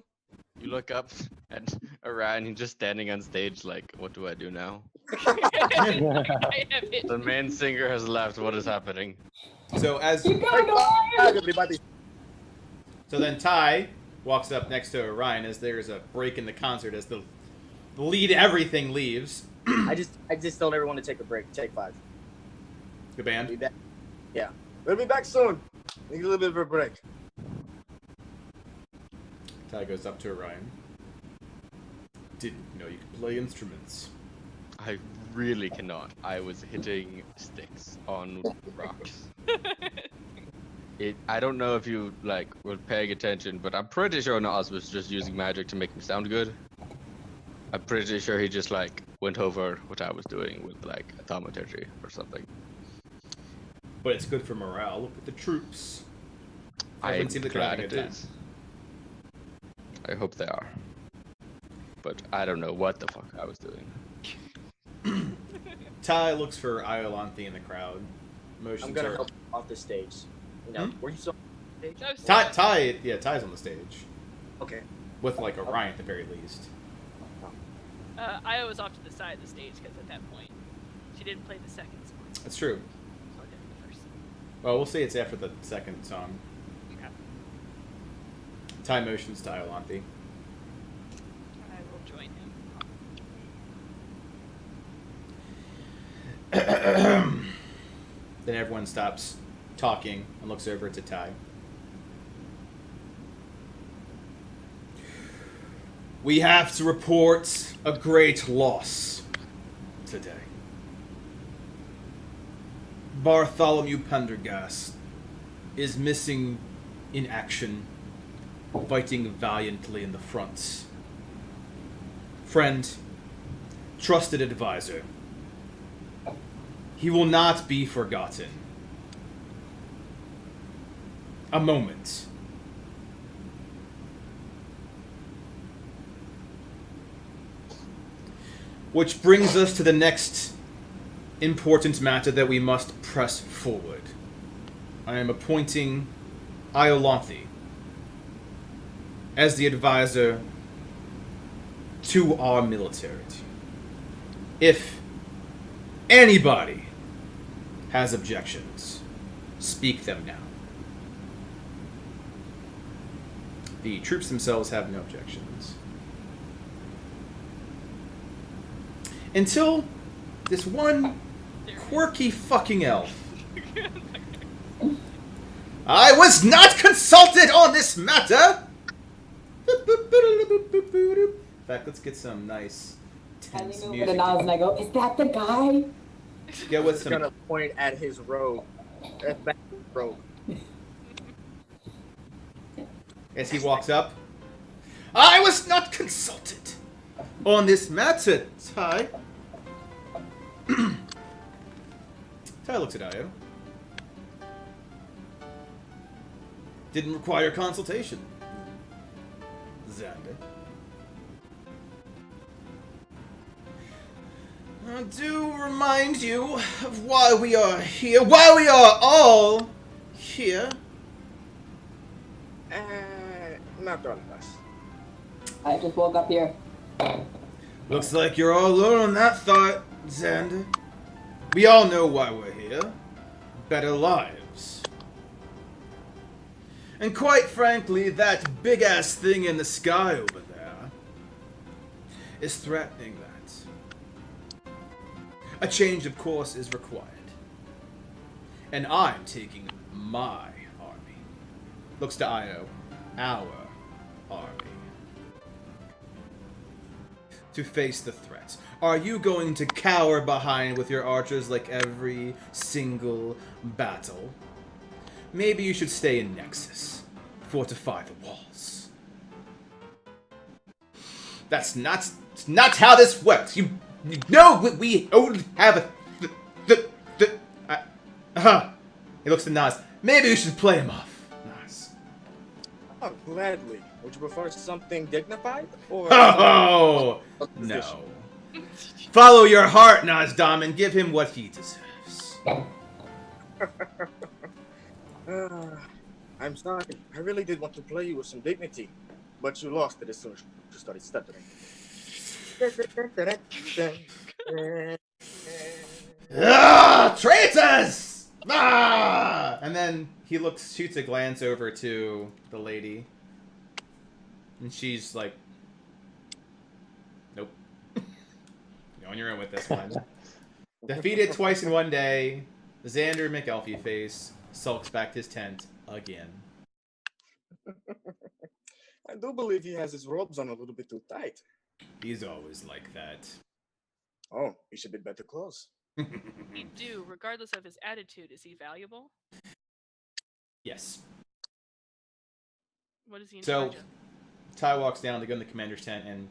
You look up and Orion, he's just standing on stage like, what do I do now? I have it. The main singer has left. What is happening? So as Keep going, Hi, Orion! everybody. so then Ty walks up next to Orion as there's a break in the concert as the lead everything leaves. I just told everyone to take a break. Take 5. The Be band. back. Yeah, we'll be back soon. Need a little bit of a break. Ty goes up to Orion. Didn't know you could play instruments. I really cannot. I was hitting sticks on rocks. I don't know if you were paying attention, but I'm pretty sure Nas was just using magic to make me sound good. I'm pretty sure he just went over what I was doing with a thaumaturgy or something. But it's good for morale. Look at the troops. I'm Everyone seemed to be having glad a it good time. is. I hope they are. But I don't know what the fuck I was doing. Ty looks for Iolanthe in the crowd. Motions I'm gonna are- help off the stage. You know, were you still on the stage? No, Ty's on the stage. Okay. With Orion at the very least. Io was off to the side of the stage because at that point, she didn't play the second song. That's true. So I did the first. Well, we'll say it's after the second song. Okay. Ty motions to Iolanthe. I will join him. Then everyone stops talking and looks over to Ty. We have to report a great loss today. Bartholomew Pendergast is missing in action, fighting valiantly in the front. Friend, trusted advisor, he will not be forgotten. A moment. Which brings us to the next important matter that we must press forward. I am appointing Iolanthe as the advisor to our military team. If anybody has objections, speak them now. The troops themselves have no objections. Until this one quirky fucking elf. I was not consulted on this matter! In fact, let's get some nice I tense lean over music. to Nas and I go, "Is that the guy?" Get with He's some. gonna point at his robe. At back robe. As he walks up. I was not consulted on this matter, Ty. Ty looks at Io. Didn't require consultation. Xander. I do remind you of why we are here. Why we are all here. Not all of us. I just woke up here. Looks like you're all alone on that thought, Xander. We all know why we're here. Better lives. And quite frankly, that big-ass thing in the sky over there is threatening that. A change of course is required. And I'm taking my army. Looks to Io. Our army. To face the threat. Are you going to cower behind with your archers like every single battle? Maybe you should stay in Nexus. Fortify the walls. That's not how this works. You know we only have a... He looks to Nas. Maybe you should play him off, Nas. Oh, gladly. Would you prefer something dignified? Or Oh, no. Follow your heart, Nazdam, and give him what he deserves. I'm sorry. I really did want to play you with some dignity, but you lost it as soon as you started stuttering. Traitors! Ah! And then he shoots a glance over to the lady. And she's like, nope. You're on your own with this one. Defeated twice in one day, Xander McElfie face sulks back to his tent again. I do believe he has his robes on a little bit too tight. He's always like that. Oh, he should be better clothes. We do, regardless of his attitude. Is he valuable? Yes. What is he in So, charge of? Ty walks down to go in the commander's tent and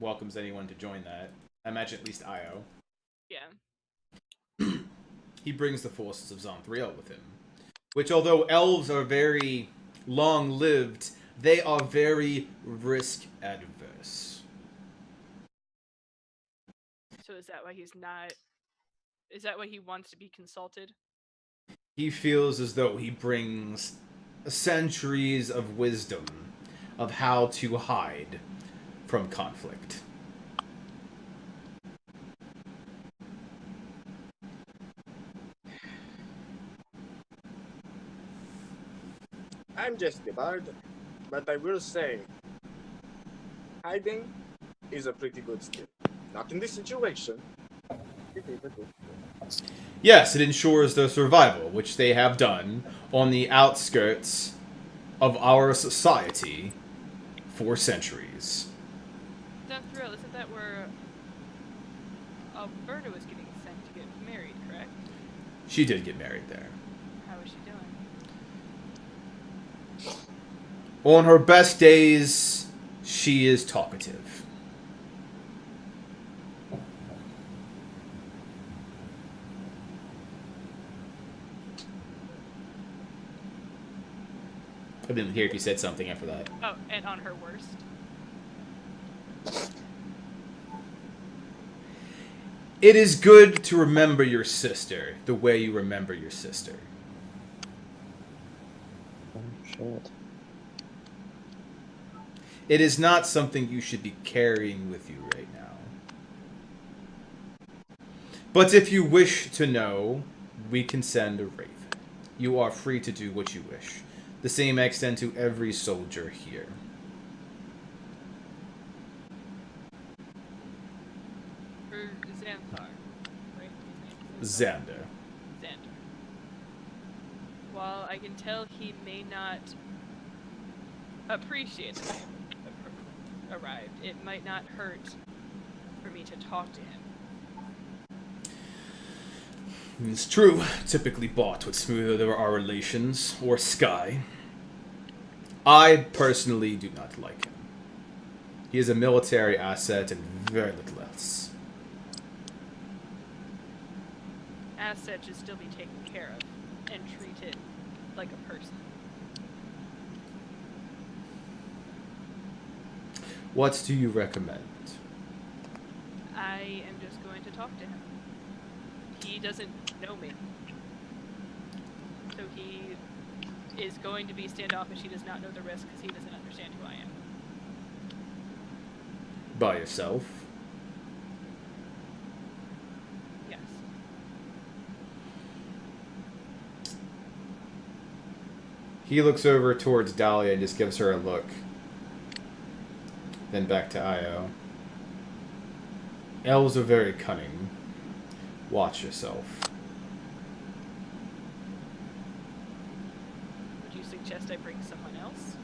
welcomes anyone to join that. I imagine at least Io. Yeah. He brings the forces of Zonthriel with him. Which, although elves are very long-lived, they are very risk-adverse. So is that why he's not... Is that why he wants to be consulted? He feels as though he brings centuries of wisdom of how to hide from conflict. I'm just the bard, but I will say, hiding is a pretty good skill. Not in this situation. Yes, it ensures their survival, which they have done on the outskirts of our society for centuries. Zonthriel, isn't that where Alberta was getting sent to get married, correct? She did get married there. How is she doing? On her best days, she is talkative. I didn't hear if you said something after that. Oh, and on her worst? It is good to remember your sister the way you remember your sister. Oh, shit. It is not something you should be carrying with you right now. But if you wish to know, we can send a raven. You are free to do what you wish. The same extends to every soldier here. Xander. Xander. While I can tell he may not appreciate that I have arrived, it might not hurt for me to talk to him. It's true. Typically bought would smooth over our relations, or Sky. I personally do not like him. He is a military asset and very little else. Asset should still be taken care of and treated like a person. What do you recommend? I am just going to talk to him. He doesn't know me. So he is going to be standoffish. He does not know the risk because he doesn't understand who I am. By yourself? Yes. He looks over towards Dahlia and just gives her a look. Then back to Io. Elves are very cunning. Watch yourself. Would you suggest I bring someone else?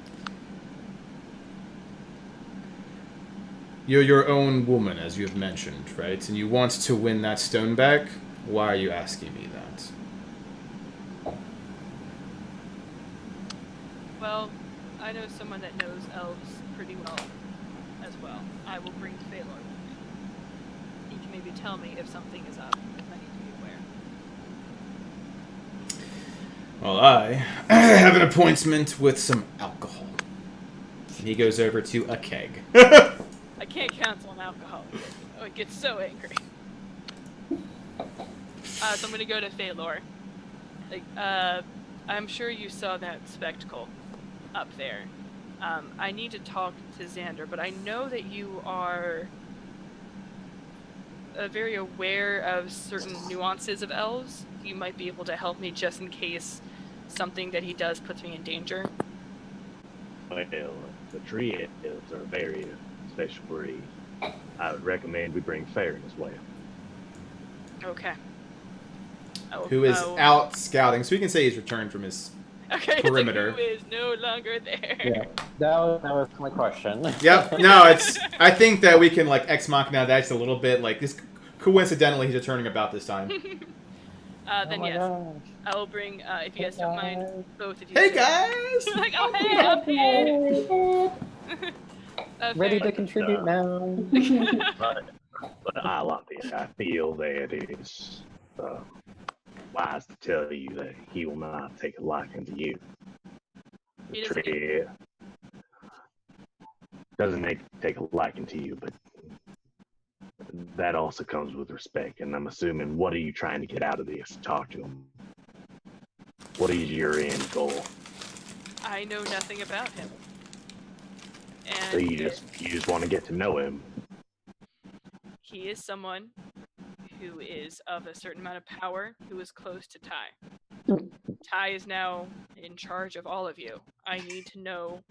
You're your own woman, as you have mentioned, right? And you want to win that stone back? Why are you asking me that? Well, I know someone that knows elves pretty well as well. I will bring Phalor with me. He can maybe tell me if something is up, if I need to be aware. Well, I have an appointment with some alcohol. And he goes over to a keg. I can't cancel on alcohol. Oh, it gets so angry. So I'm gonna go to Phalor. Like, I'm sure you saw that spectacle up there. I need to talk to Xander, but I know that you are very aware of certain nuances of elves. You might be able to help me just in case something that he does puts me in danger. Well, the tree elves are a very special breed. I would recommend we bring Farron as well. Okay. Who is out scouting, so we can say he's returned from his perimeter. Who is no longer there. Yeah, that was my question. Yep. No, it's. I think that we can like ex machina that's a little bit like this. Coincidentally, he's returning about this time. Then yes, gosh. I will bring. If you guys don't mind, both of you. Hey guys! Like, oh hey, I'm here. Ready to contribute now. But I like it. I feel that it is wise to tell you that he will not take a liking to you. He The doesn't tree doesn't take a liking to you, but that also comes with respect. And I'm assuming, what are you trying to get out of this? Talk to him. What is your end goal? I know nothing about him. So And you just want to get to know him. he is someone who is of a certain amount of power, who is close to Ty. Ty is now in charge of all of you. I need to know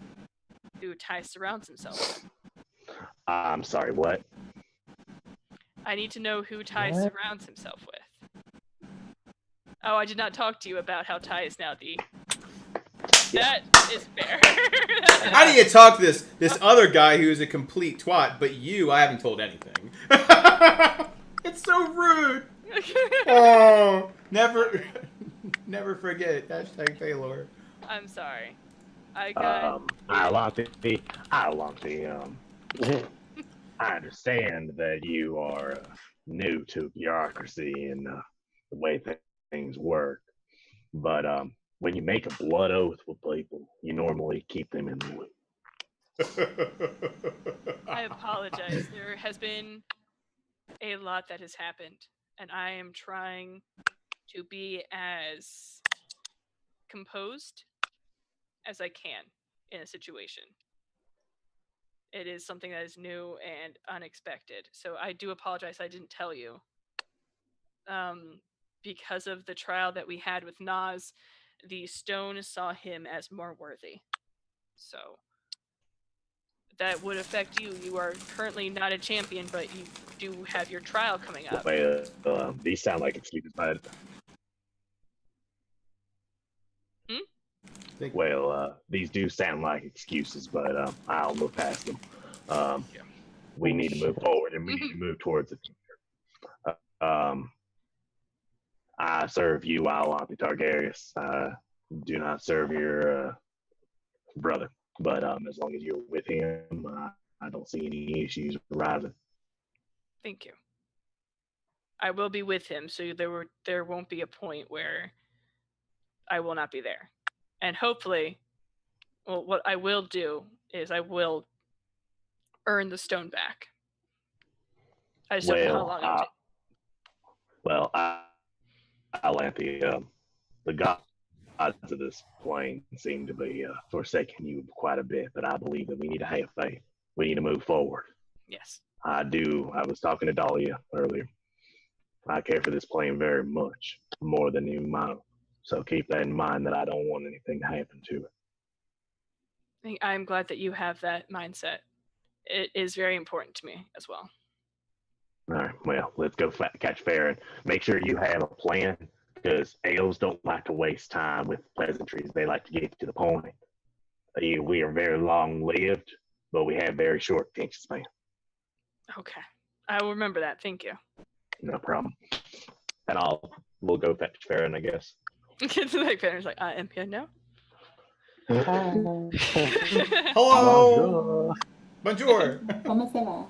who Ty surrounds himself with. I'm sorry, what? I need to know who Ty What? surrounds himself with. Oh, I did not talk to you about how Ty is now the... That is fair. How do you talk to this other guy who's a complete twat, but you, I haven't told anything. It's so rude. Oh, never forget. Hashtag Phalor. I'm sorry. I got... I understand that you are new to bureaucracy and the way things work, but when you make a blood oath with people, you normally keep them in the loop. I apologize. There has been a lot that has happened, and I am trying to be as composed as I can in a situation. It is something that is new and unexpected, so I do apologize I didn't tell you. Because of the trial that we had with Nas, the stone saw him as more worthy. So that would affect you. You are currently not a champion, but you do have your trial coming up. Well, these sound like excuses, but well, these do sound like excuses, but I'll move past them. We need to move forward, and we need to move towards the future. I serve you, Alante Targaryen. I do not serve your brother, but as long as you're with him, I don't see any issues arising. Thank you. I will be with him, so there won't be a point where I will not be there. And hopefully, well, what I will do is I will earn the stone back. I just don't know how long it will take. Well, Alante, the gods of this plane seem to be forsaking you quite a bit, but I believe that we need to have faith. We need to move forward. Yes. I do. I was talking to Dahlia earlier. I care for this plane very much, more than you might. So keep that in mind, that I don't want anything to happen to it. I'm glad that you have that mindset. It is very important to me as well. All right, well, let's go catch Farron. Make sure you have a plan, because elves don't like to waste time with pleasantries. They like to get to the point. We are very long-lived, but we have very short attention span. Okay. I will remember that. Thank you. No problem. And we'll go fetch Farron, I guess. Kids like Farron's like, MP, no? Hello! Bonjour! ¿Cómo se va?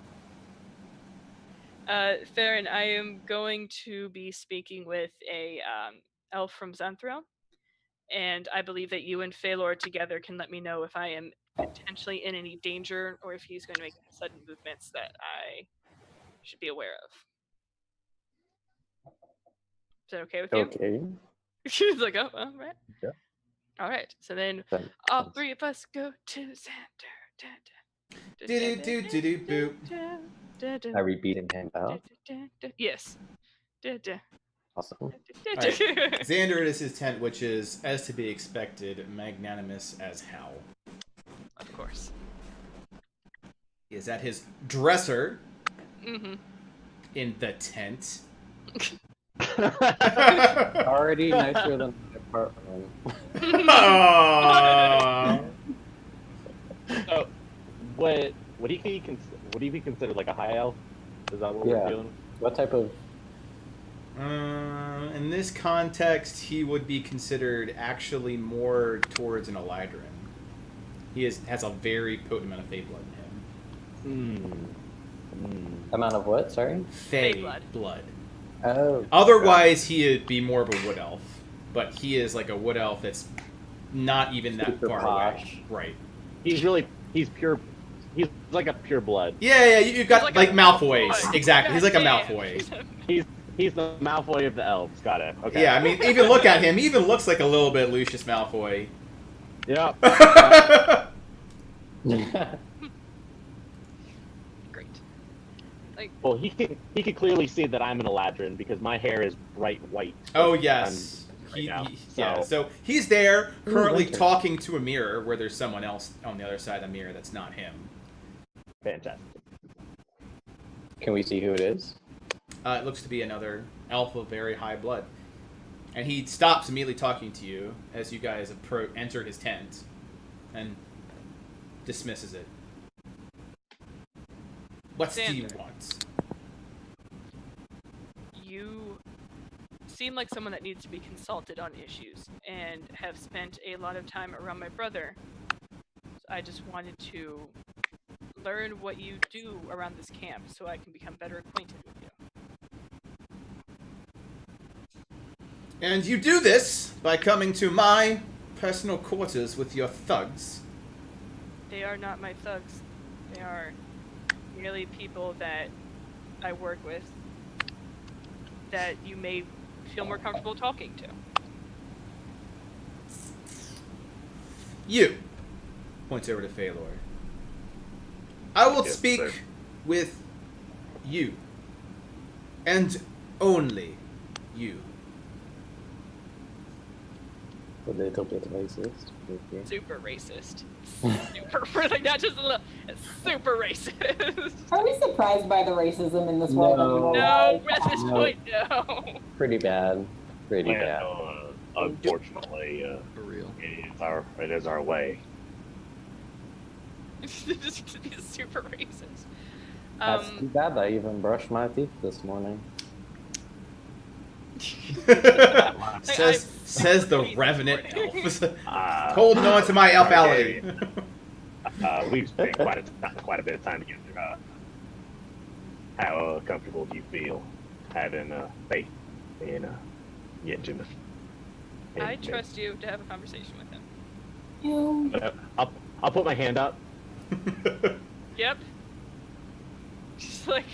Farron, I am going to be speaking with a elf from Xanthril, and I believe that you and Phalor together can let me know if I am potentially in any danger or if he's going to make sudden movements that I should be aware of. Is that okay with you? Okay. She's like, oh, well, right. Yeah. All right. So then all three of us go to Xander. Are we beating him out? Yes. Awesome. Right. Xander is his tent, which is, as to be expected, magnanimous as hell. Of course. He is at his dresser Mm-hmm. in the tent. Already nicer than my apartment. So, would he be considered like a high elf? Is that what we're doing? What type of? In this context, he would be considered actually more towards an Elydrin. He has a very potent amount of Fey blood in him. Amount of what? Sorry. Fey blood. Oh. Otherwise, he'd be more of a wood elf, but he is like a wood elf that's not even that Super far posh. away. Right. He's pure. He's like a pure blood. Yeah, you've got like Malfoys. Malfoy. Exactly. He's like a Damn. Malfoy. He's the Malfoy of the elves. Got it. Okay. Yeah, I mean, even look at him. He even looks like a little bit Lucius Malfoy. Yeah. Great. Like, Well, he can clearly see that I'm an Eladrin because my hair is bright white. Oh yes. So he's there currently talking to a mirror where there's someone else on the other side of the mirror that's not him. Fantastic. Can we see who it is? It looks to be another elf of very high blood. And he stops immediately talking to you as you guys enter his tent and dismisses it. What do you want? you seem like someone that needs to be consulted on issues and have spent a lot of time around my brother. So I just wanted to learn what you do around this camp so I can become better acquainted with you. And you do this by coming to my personal quarters with your thugs. They are not my thugs. They are merely people that I work with that you may feel more comfortable talking to. You points over to Phalor. I will Yes, speak sir. with you. And only you. A little bit racist. Super racist. Super, like, not just a little, it's super racist. Are we surprised by the racism in this world? No. No, at this No. point, no. Pretty bad. Pretty bad. Well, unfortunately, For real. it is our way. Just be super racist. That's too bad I even brushed my teeth this morning. says the revenant elf. Holding on to my elfality. We've spent quite a bit of time together. How comfortable do you feel having faith in Yinjin? I trust you to have a conversation with him. You. I'll put my hand up. Yep. Just like,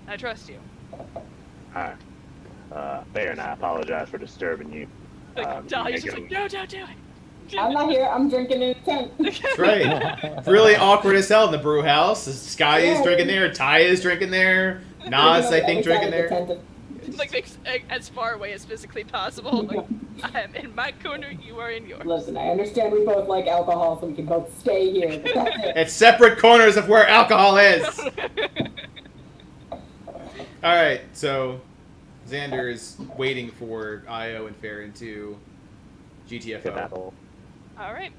I trust you. Alright. Fair, and I apologize for disturbing you. Like, Dahlia's just like, no, don't do it. I'm not here. I'm drinking in a tent. That's right. Really awkward as hell in the brew house. Sky is drinking there. Ty is drinking there. Nas, I think, drinking there. Like, as far away as physically possible. Like, I am in my corner, you are in yours. Listen, I understand we both like alcohol, so we can both stay here. But that's it. It's separate corners of where alcohol is. Alright, so Xander is waiting for Io and Farron to GTFO. Alright,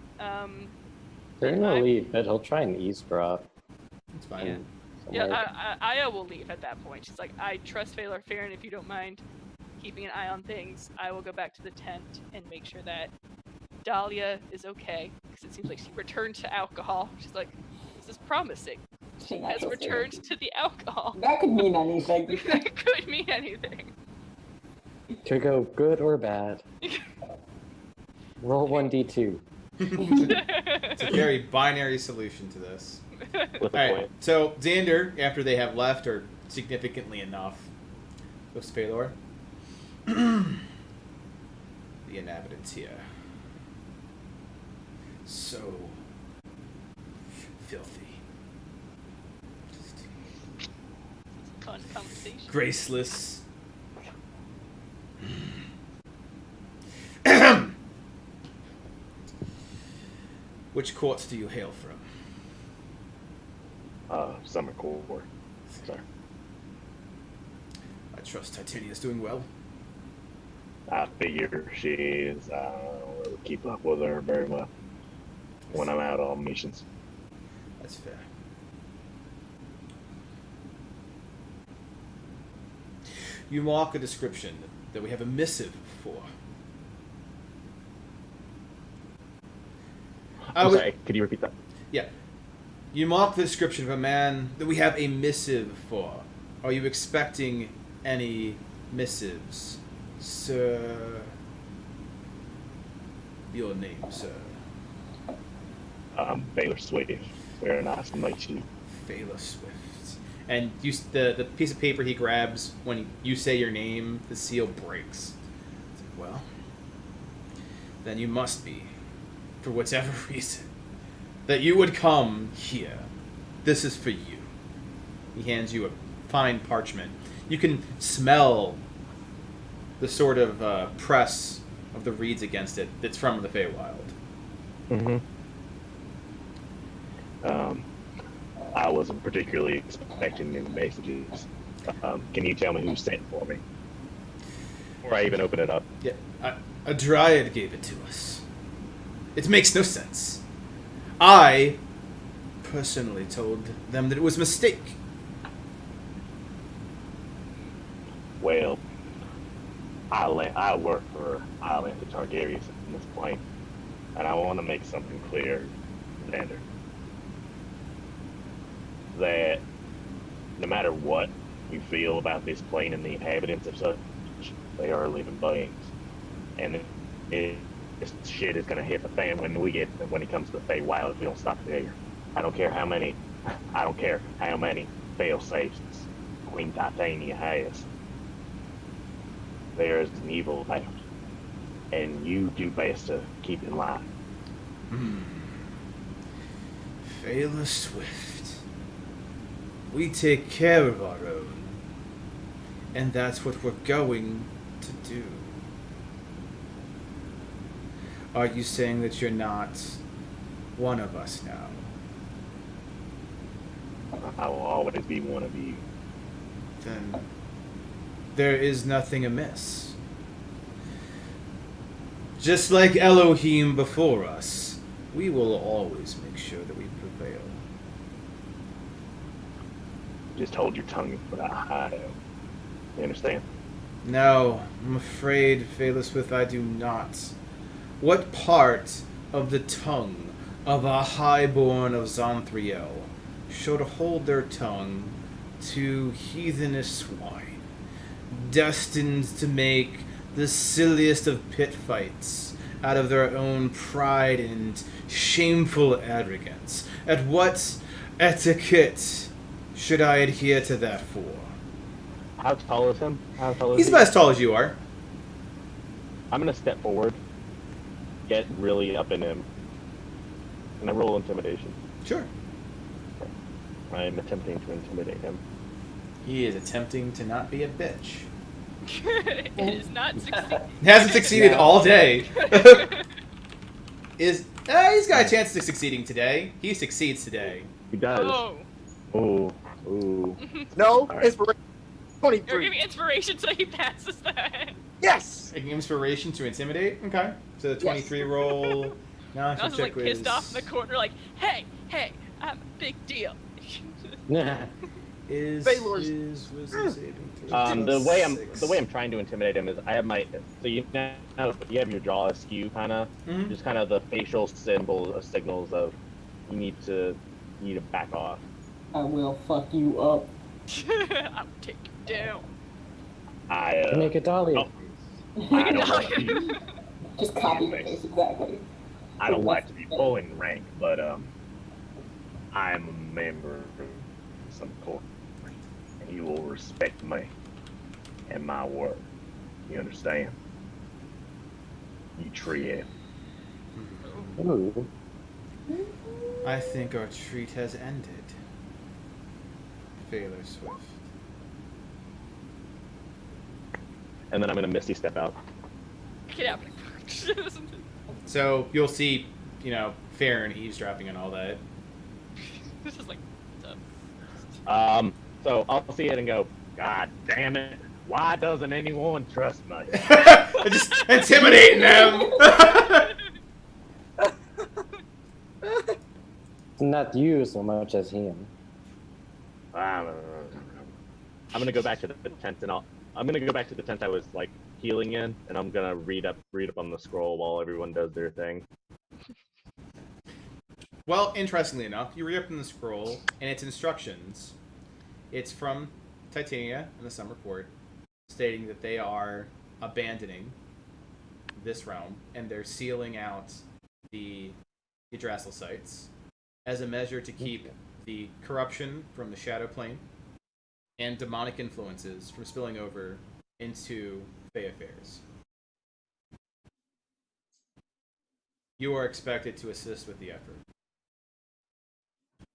They're gonna leave, but he'll try and eavesdrop. It's fine. yeah, Io will leave at that point. She's like, I trust Farron, if you don't mind keeping an eye on things. I will go back to the tent and make sure that Dahlia is okay, because it seems like she returned to alcohol. She's like, this is promising. She has returned to the alcohol. That could mean anything. That could mean anything. Could go good or bad. Roll 1d2. It's a very binary solution to this. With a Alright, point. so Xander, after they have left, or significantly enough, goes to Phalor. The inhabitants here. So filthy. Fun conversation. Graceless. Which courts do you hail from? Summer Court. Sorry. I trust Titania's doing well. I figure she is. I don't really keep up with her very well when I'm out on missions. That's fair. You mark a description that we have a missive for. I'm sorry, could you repeat that? Yeah. You mark the description of a man that we have a missive for. Are you expecting any missives, sir? Your name, sir. Baylor Swift. Very nice to meet you. Baylor Swift. And the piece of paper he grabs when you say your name, the seal breaks. It's like, well, then you must be, for whatever reason, that you would come here. This is for you. He hands you a fine parchment. You can smell the sort of press of the reeds against it that's from the Feywild. Mm-hmm. I wasn't particularly expecting any messages. Can you tell me who sent for me? Before I even open it up. Yeah, a dryad gave it to us. It makes no sense. I personally told them that it was a mistake. Well, I work for Island the Targaryens in this point, and I want to make something clear, Xander. That no matter what you feel about this plane and the inhabitants of such, they are living beings, and this shit is gonna hit the fan when it comes to the Feywild if we don't stop there. I don't care how many fail safes Queen Titania has. There is an evil about, and you do best to keep in line. Baylor Swift. We take care of our own. And that's what we're going to do. Are you saying that you're not one of us now? I will always be one of you. Then there is nothing amiss. Just like Elohim before us, we will always make sure that we prevail. Just hold your tongue without hiding. You understand? No, I'm afraid, Phaloswith, I do not. What part of the tongue of a highborn of Zonthriel should hold their tongue to heathenish swine, destined to make the silliest of pit fights out of their own pride and shameful arrogance? At what etiquette should I adhere to that for? How tall is him? How tall is He's he? about as tall as you are. I'm gonna step forward, get really up in him, and I roll intimidation. Sure. I am attempting to intimidate him. He is attempting to not be a bitch. It is not succeeding. Hasn't succeeded all day. He's got a chance to succeeding today. He succeeds today. He does. Oh. Ooh. Ooh. No, Alright. inspiration. You're 23. giving inspiration so he passes that. Yes. Taking inspiration to intimidate. Okay. So the 23 roll. Now I I should was check like pissed off in the corner, like, hey, I'm a big deal. Is Baylor's- wisdom saving throw? The way I'm Six. trying to intimidate him is I have my you have your jaw askew kind of Mhm. just kind of the facial signals of you need to back off. I will fuck you up. I'll take you down. I To make a Dahlia. Oh. I don't want to be, Just copy paste, exactly. I don't like to be pulling rank, but I'm a member of some court, and you will respect me and my word. You understand? You treat. Ooh. I think our treat has ended. Failure Swift. And then I'm gonna Misty step out. Get out. So you'll see, Farron eavesdropping and all that. This is like, what's up? So I'll see it and go, God damn it! Why doesn't anyone trust me? Just intimidating them. Not you so much as him. I'm gonna go back to the tent and I'm gonna go back to the tent I was like healing in, and I'm gonna read up on the scroll while everyone does their thing. Well, interestingly enough, you read up in the scroll, and its instructions. It's from Titania in the Summer Court, stating that they are abandoning this realm, and they're sealing out the Yggdrasil sites as a measure to keep the corruption from the Shadow Plane and demonic influences from spilling over into Fey affairs. You are expected to assist with the effort.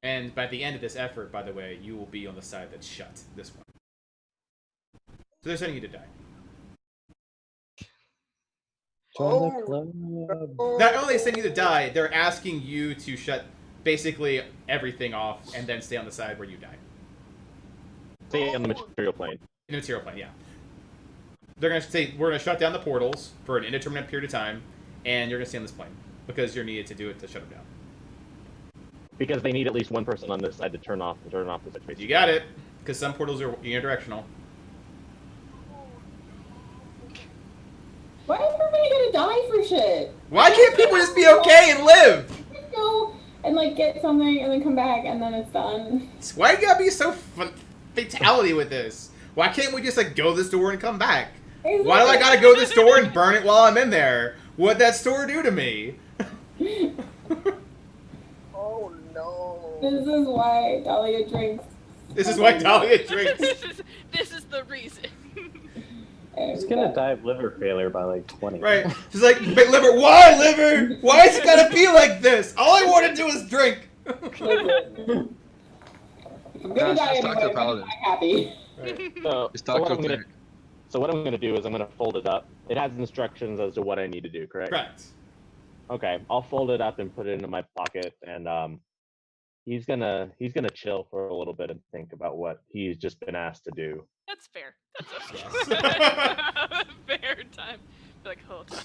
And by the end of this effort, by the way, you will be on the side that's shut, this one. So they're sending you to die. Join the club. Not only they send you to die, they're asking you to shut basically everything off and then stay on the side where you die. Stay on the material plane. In the material plane, yeah. They're going to say, we're going to shut down the portals for an indeterminate period of time, and you're going to stay on this plane because you're needed to do it to shut them down. Because they need at least one person on this side to turn off the situation. You got it, because some portals are unidirectional. Why is everybody gonna die for shit? Why can't people just be okay and live? Just go and like get something and then come back and then it's done. Why you gotta be so fatality with this? Why can't we just like go to the store and come back? Exactly. Why do I gotta go to the store and burn it while I'm in there? What'd that store do to me? Oh no. This is why Dahlia drinks. This is why Dahlia drinks. this is the reason. He's gonna die of liver failure by like 20. Right. She's like, "Big liver, why liver? Why is it gotta be like this? All I want to do is drink." I'm gonna die Just talk to anyway, Paladin. I'm happy. Right. Just talk to him. So what I'm gonna do is I'm gonna fold it up. It has instructions as to what I need to do, correct? Correct. Okay, I'll fold it up and put it into my pocket, and he's gonna chill for a little bit and think about what he's just been asked to do. That's fair. That's okay. Yes. Fair time. Be like, hold on.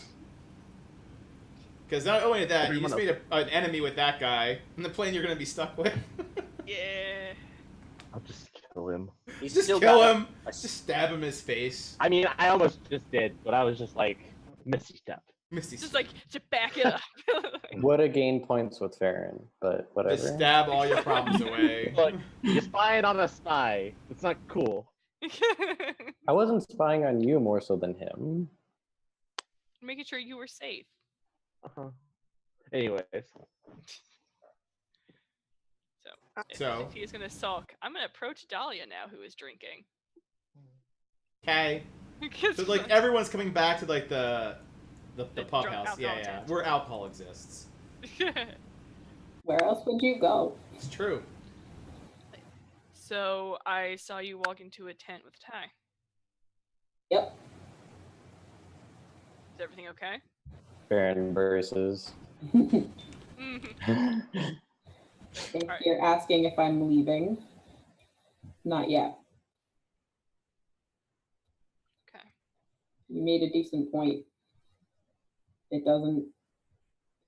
Because not only that, you Everyone just made an enemy with that guy, and the plane you're gonna be stuck with. Yeah. I'll just kill him. He's Just still kill got him. Just stab him in his face. I mean, I almost just did, but I was just like, misty step. Misty. Just like to back it up. Would have gained points with Farron, but whatever. Just stab all your problems away. Look, you're spying on a spy. It's not cool. I wasn't spying on you more so than him. Making sure you were safe. Uh-huh. Anyways, So. If he's gonna sulk, I'm gonna approach Dahlia now, who is drinking. Okay. Because So like everyone's coming back to like the pub drunk house. Yeah, alcohol yeah. tent. Where alcohol exists. Where else would you go? It's true. So I saw you walk into a tent with Ty. Yep. Is everything okay? Farron embraces. Mhm. If Alright. you're asking if I'm leaving, not yet. Okay. You made a decent point. It doesn't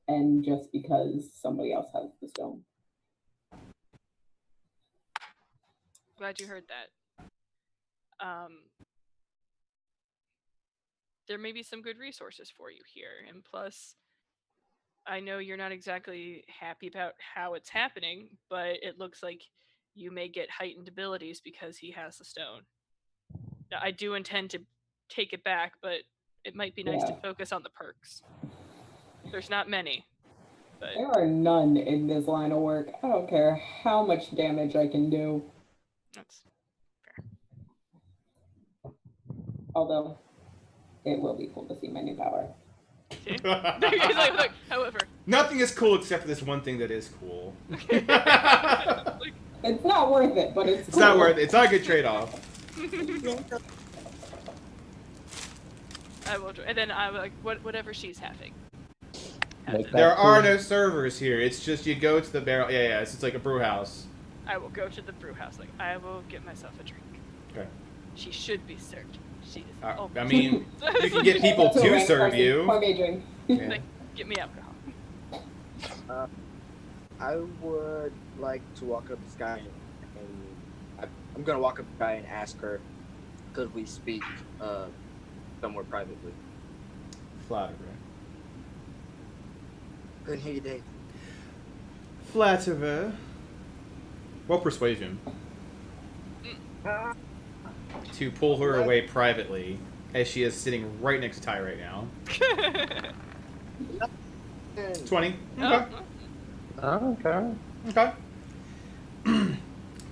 end just because somebody else has the stone. Glad you heard that. There may be some good resources for you here, and plus, I know you're not exactly happy about how it's happening, but it looks like you may get heightened abilities because he has the stone. Now, I do intend to take it back, but it might be nice to Yeah. focus on the perks. There's not many, but There are none in this line of work. I don't care how much damage I can do. that's Although, it will be cool to see my new power. see? Look, however, Nothing is cool except for this one thing that is cool. It's not worth it, but it's It's not cool. worth it. It's not a good trade-off. I will, and then I will like whatever she's having. Make There that are clear. no servers here. It's just you go to the barrel. Yeah, yeah. It's like a brew house. I will go to the brew house. Like I will get myself a drink. Okay. She should be served. She is. I mean, you can get people That's a to rank serve person. you. Pour me a drink. Yeah. Like, get me alcohol. I would like to walk up this guy and I'm gonna walk up the guy and ask her, could we speak somewhere privately? Flatterer. Couldn't hear you, Dave. Flatterer. Well, persuasion. To pull her away privately, as she is sitting right next to Ty right now. 20. Okay. Oh, Okay. Okay.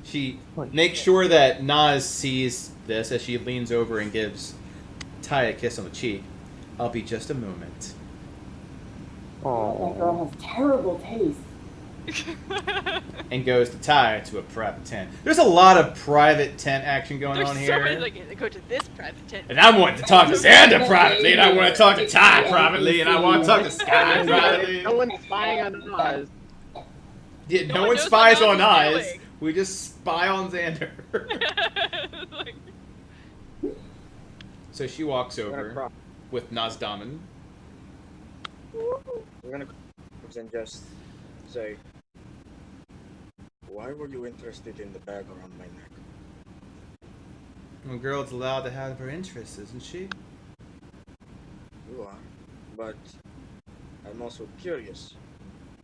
She makes sure that Nas sees this as she leans over and gives Ty a kiss on the cheek. I'll be just a moment. That Oh. girl has terrible taste. And goes to Ty to a private tent. There's a lot of private tent action going There's on so here. many, like, they go to this private tent. And I want to talk to Xander privately, and I want to talk to Ty privately, and I want to talk to Sky privately. No one's spying on us. Yeah, No no one one knows spies what on Nas is us. doing. We just spy on Xander. Like, So she walks We're gonna over cross. with Nazdaman. We're gonna cross and just say, why were you interested in the bag around my neck? A girl's allowed to have her interests, isn't she? You are, but I'm also curious.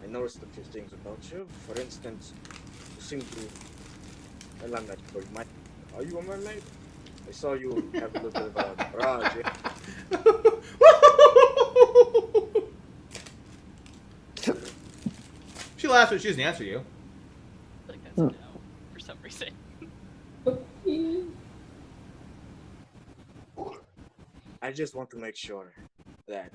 I noticed a few things about you. For instance, you seem to. Well, I'm not sure. Are you a mermaid? I saw you have a little bit of a barrage. She laughs, but she doesn't answer you. like that's a no for some reason. I just want to make sure that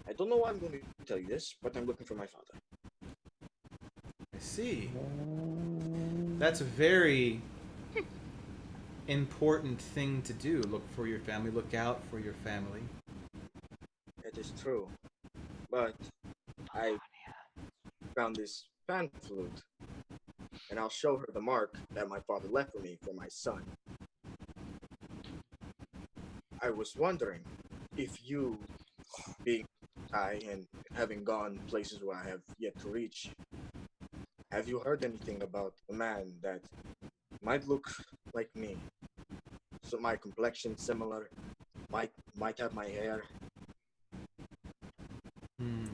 I don't know why I'm going to tell you this, but I'm looking for my father. I see. That's very important thing to do. Look for your family, look out for your family. It is true. But I found this pan flute, and I'll show her the mark that my father left for me for my son. I was wondering if you, being I and having gone places where I have yet to reach, have you heard anything about a man that might look like me? So my complexion similar, might have my hair. Hmm.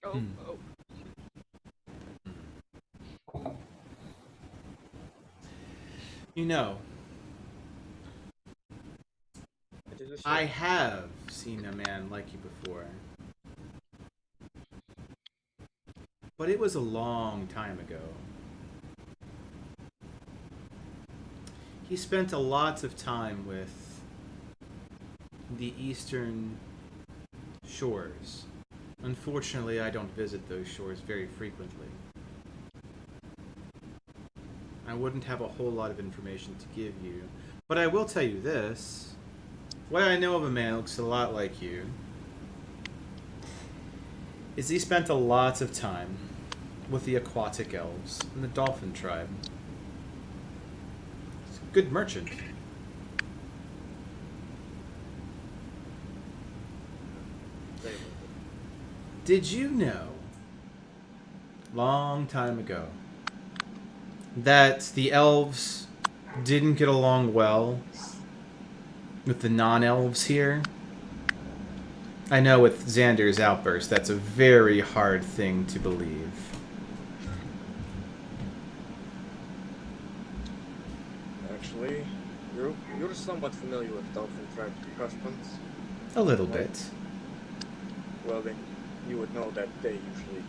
Oh, Hmm. oh. You know, It is a I shame. have seen a man like you before. But it was a long time ago. He spent a lot of time with the eastern shores. Unfortunately, I don't visit those shores very frequently. I wouldn't have a whole lot of information to give you. But I will tell you this. What I know of a man who looks a lot like you is he spent a lot of time with the aquatic elves and the dolphin tribe. He's a good merchant. Did you know, long time ago, that the elves didn't get along well with the non-elves here? I know with Xander's outburst, that's a very hard thing to believe. Actually, you're somewhat familiar with dolphin tribe customs. A little bit. Well, then you would know that they usually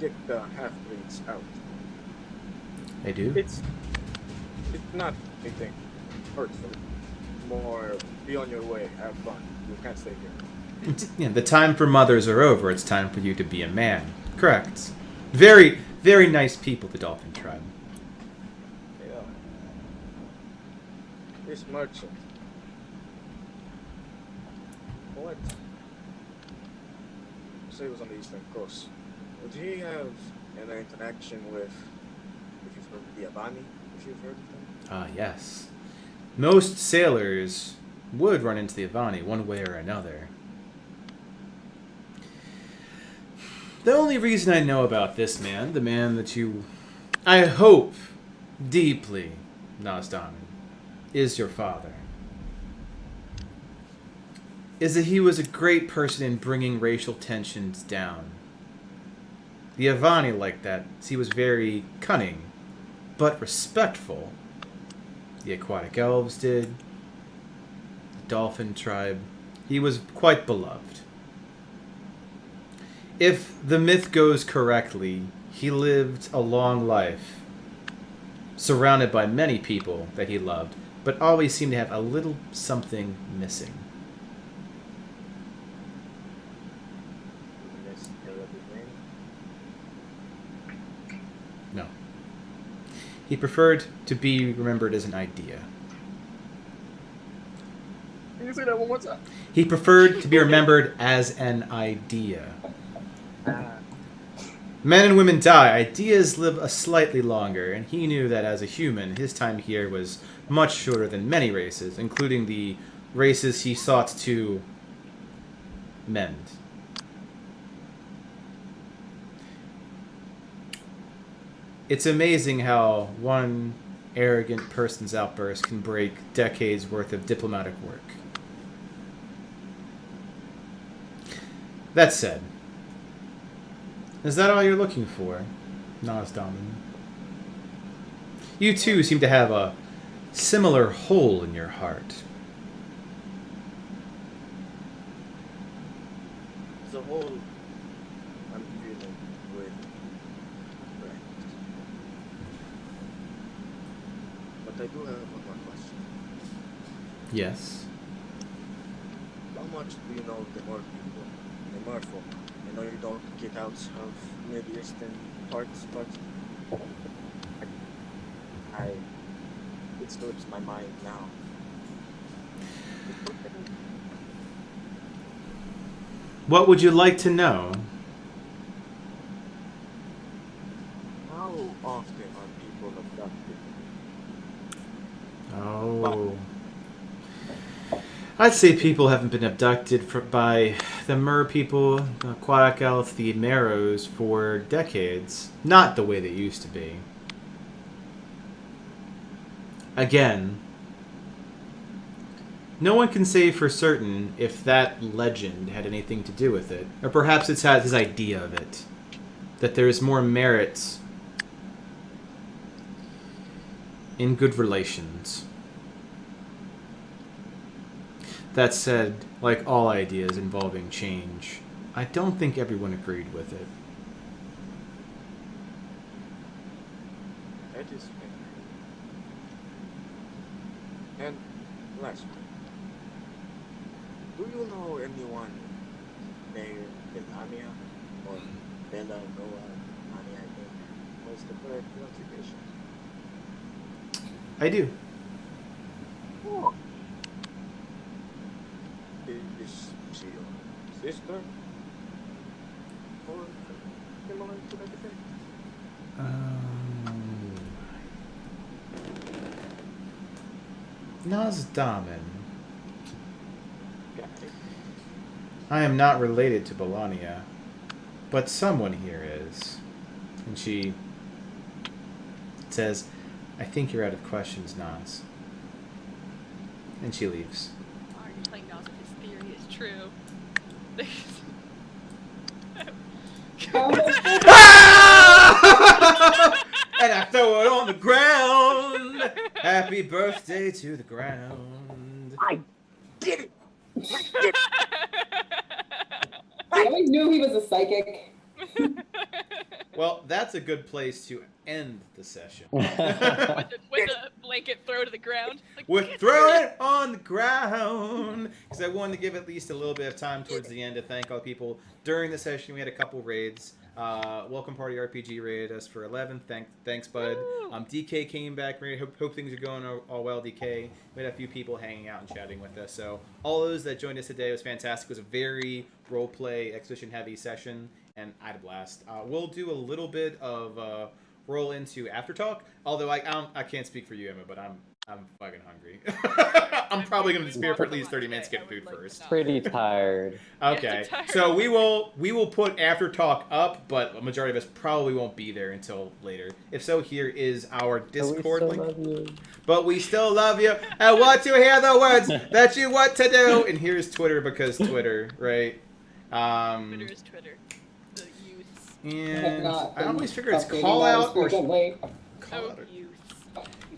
kick the half-breeds out. They do? It's not anything hurtful. More be on your way, have fun. You can't stay here. Yeah, the time for mothers are over. It's time for you to be a man. Correct. Very, very nice people, the dolphin tribe. Yeah. This merchant. What? Say he was on the eastern coast. Would he have an interaction with, if you've heard of the Avani, if you've heard of them? Ah, yes. Most sailors would run into the Avani one way or another. The only reason I know about this man, the man that you, I hope deeply, Nazdaman, is your father, is that he was a great person in bringing racial tensions down. The Avani liked that. He was very cunning, but respectful. The aquatic elves did. The dolphin tribe. He was quite beloved. If the myth goes correctly, he lived a long life, surrounded by many people that he loved, but always seemed to have a little something missing. Let's hear of his name. No. He preferred to be remembered as an idea. Can you say that one more time? He preferred to be remembered as an idea. Men and women die, ideas live a slightly longer, and he knew that as a human, his time here was much shorter than many races, including the races he sought to mend. It's amazing how one arrogant person's outburst can break decades worth of diplomatic work. That said, is that all you're looking for, Nazdaman? You too seem to have a similar hole in your heart. As a whole, I'm feeling with right. But I do have one more question. Yes. How much do you know of the Mer people? The Merfolk? I know you don't get out of Mid Eastern parts, but it slips my mind now. What would you like to know? How often are people abducted? Oh. I'd say people haven't been abducted by the Mer people, the Quack Elf, the Marrows for decades. Not the way they used to be. Again, no one can say for certain if that legend had anything to do with it. Or perhaps it's his idea of it. That there is more merit in good relations. That said, like all ideas involving change, I don't think everyone agreed with it. That is fair. And last one. Do you know anyone named Belania or Bella Noa Ania? What's the correct pronunciation? I do. Oh. Is she your sister? Or similar to that effect? Nazdaman. Got it. I am not related to Belania, but someone here is. And she says, I think you're out of questions, Nas. And she leaves. Are you playing Nas if his theory is true? And I throw it on the ground. Happy birthday to the ground. I did it. I always knew he was a psychic. Well, that's a good place to end the session. with the blanket throw to the ground. Like, With throw it on the ground. Because I wanted to give at least a little bit of time towards the end to thank all the people. During the session, we had a couple raids. Welcome Party RPG raided us for 11. Thanks, bud. DK came back. Hope things are going all well, DK. We had a few people hanging out and chatting with us. So all those that joined us today was fantastic. It was a very roleplay, exposition heavy session, and I had a blast. We'll do a little bit of roll into after talk. Although I can't speak for you, Emma, but I'm fucking hungry. I'm probably going to disappear for at least 30 minutes to get food first. Pretty tired. Okay, so we will put after talk up, but a majority of us probably won't be there until later. If so, here is our Discord link. But we still love you, and want to hear the words that you want to do. And here's Twitter, because Twitter, right? Twitter is Twitter. The youths. And I always figure it's call out or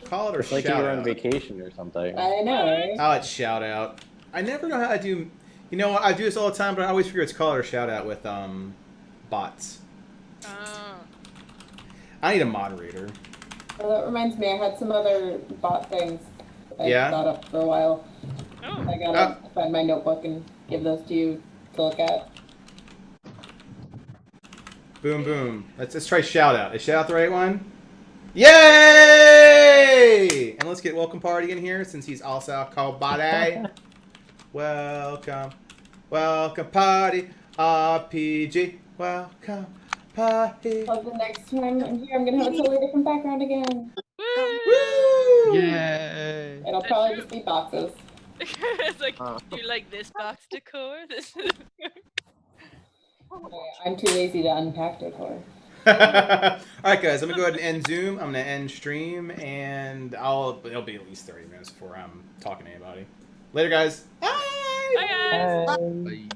call it or it's like shout you're on out. vacation or something. I know, right? Oh, it's shout out. I never know how to do. You know, I do this all the time, but I always figure it's call it or shout out with bots. I need a moderator. Well, that reminds me, I had some other bot things I thought up for a while. I gotta find my notebook and give those to you to look at. Boom, boom. Let's try shout out. Is shout out the right one? Yay! And let's get Welcome Party in here, since he's also called Body. Welcome Party RPG. Welcome Party. Well, the next time I'm here, I'm gonna have a totally different background again. Woo! Yay! It'll probably just be boxes. It's like, do you like this box decor? This. I'm too lazy to unpack decor. Alright guys, I'm gonna go ahead and end Zoom. I'm gonna end stream, and it'll be at least 30 minutes before I'm talking to anybody. Later guys. Bye! Bye guys! Bye.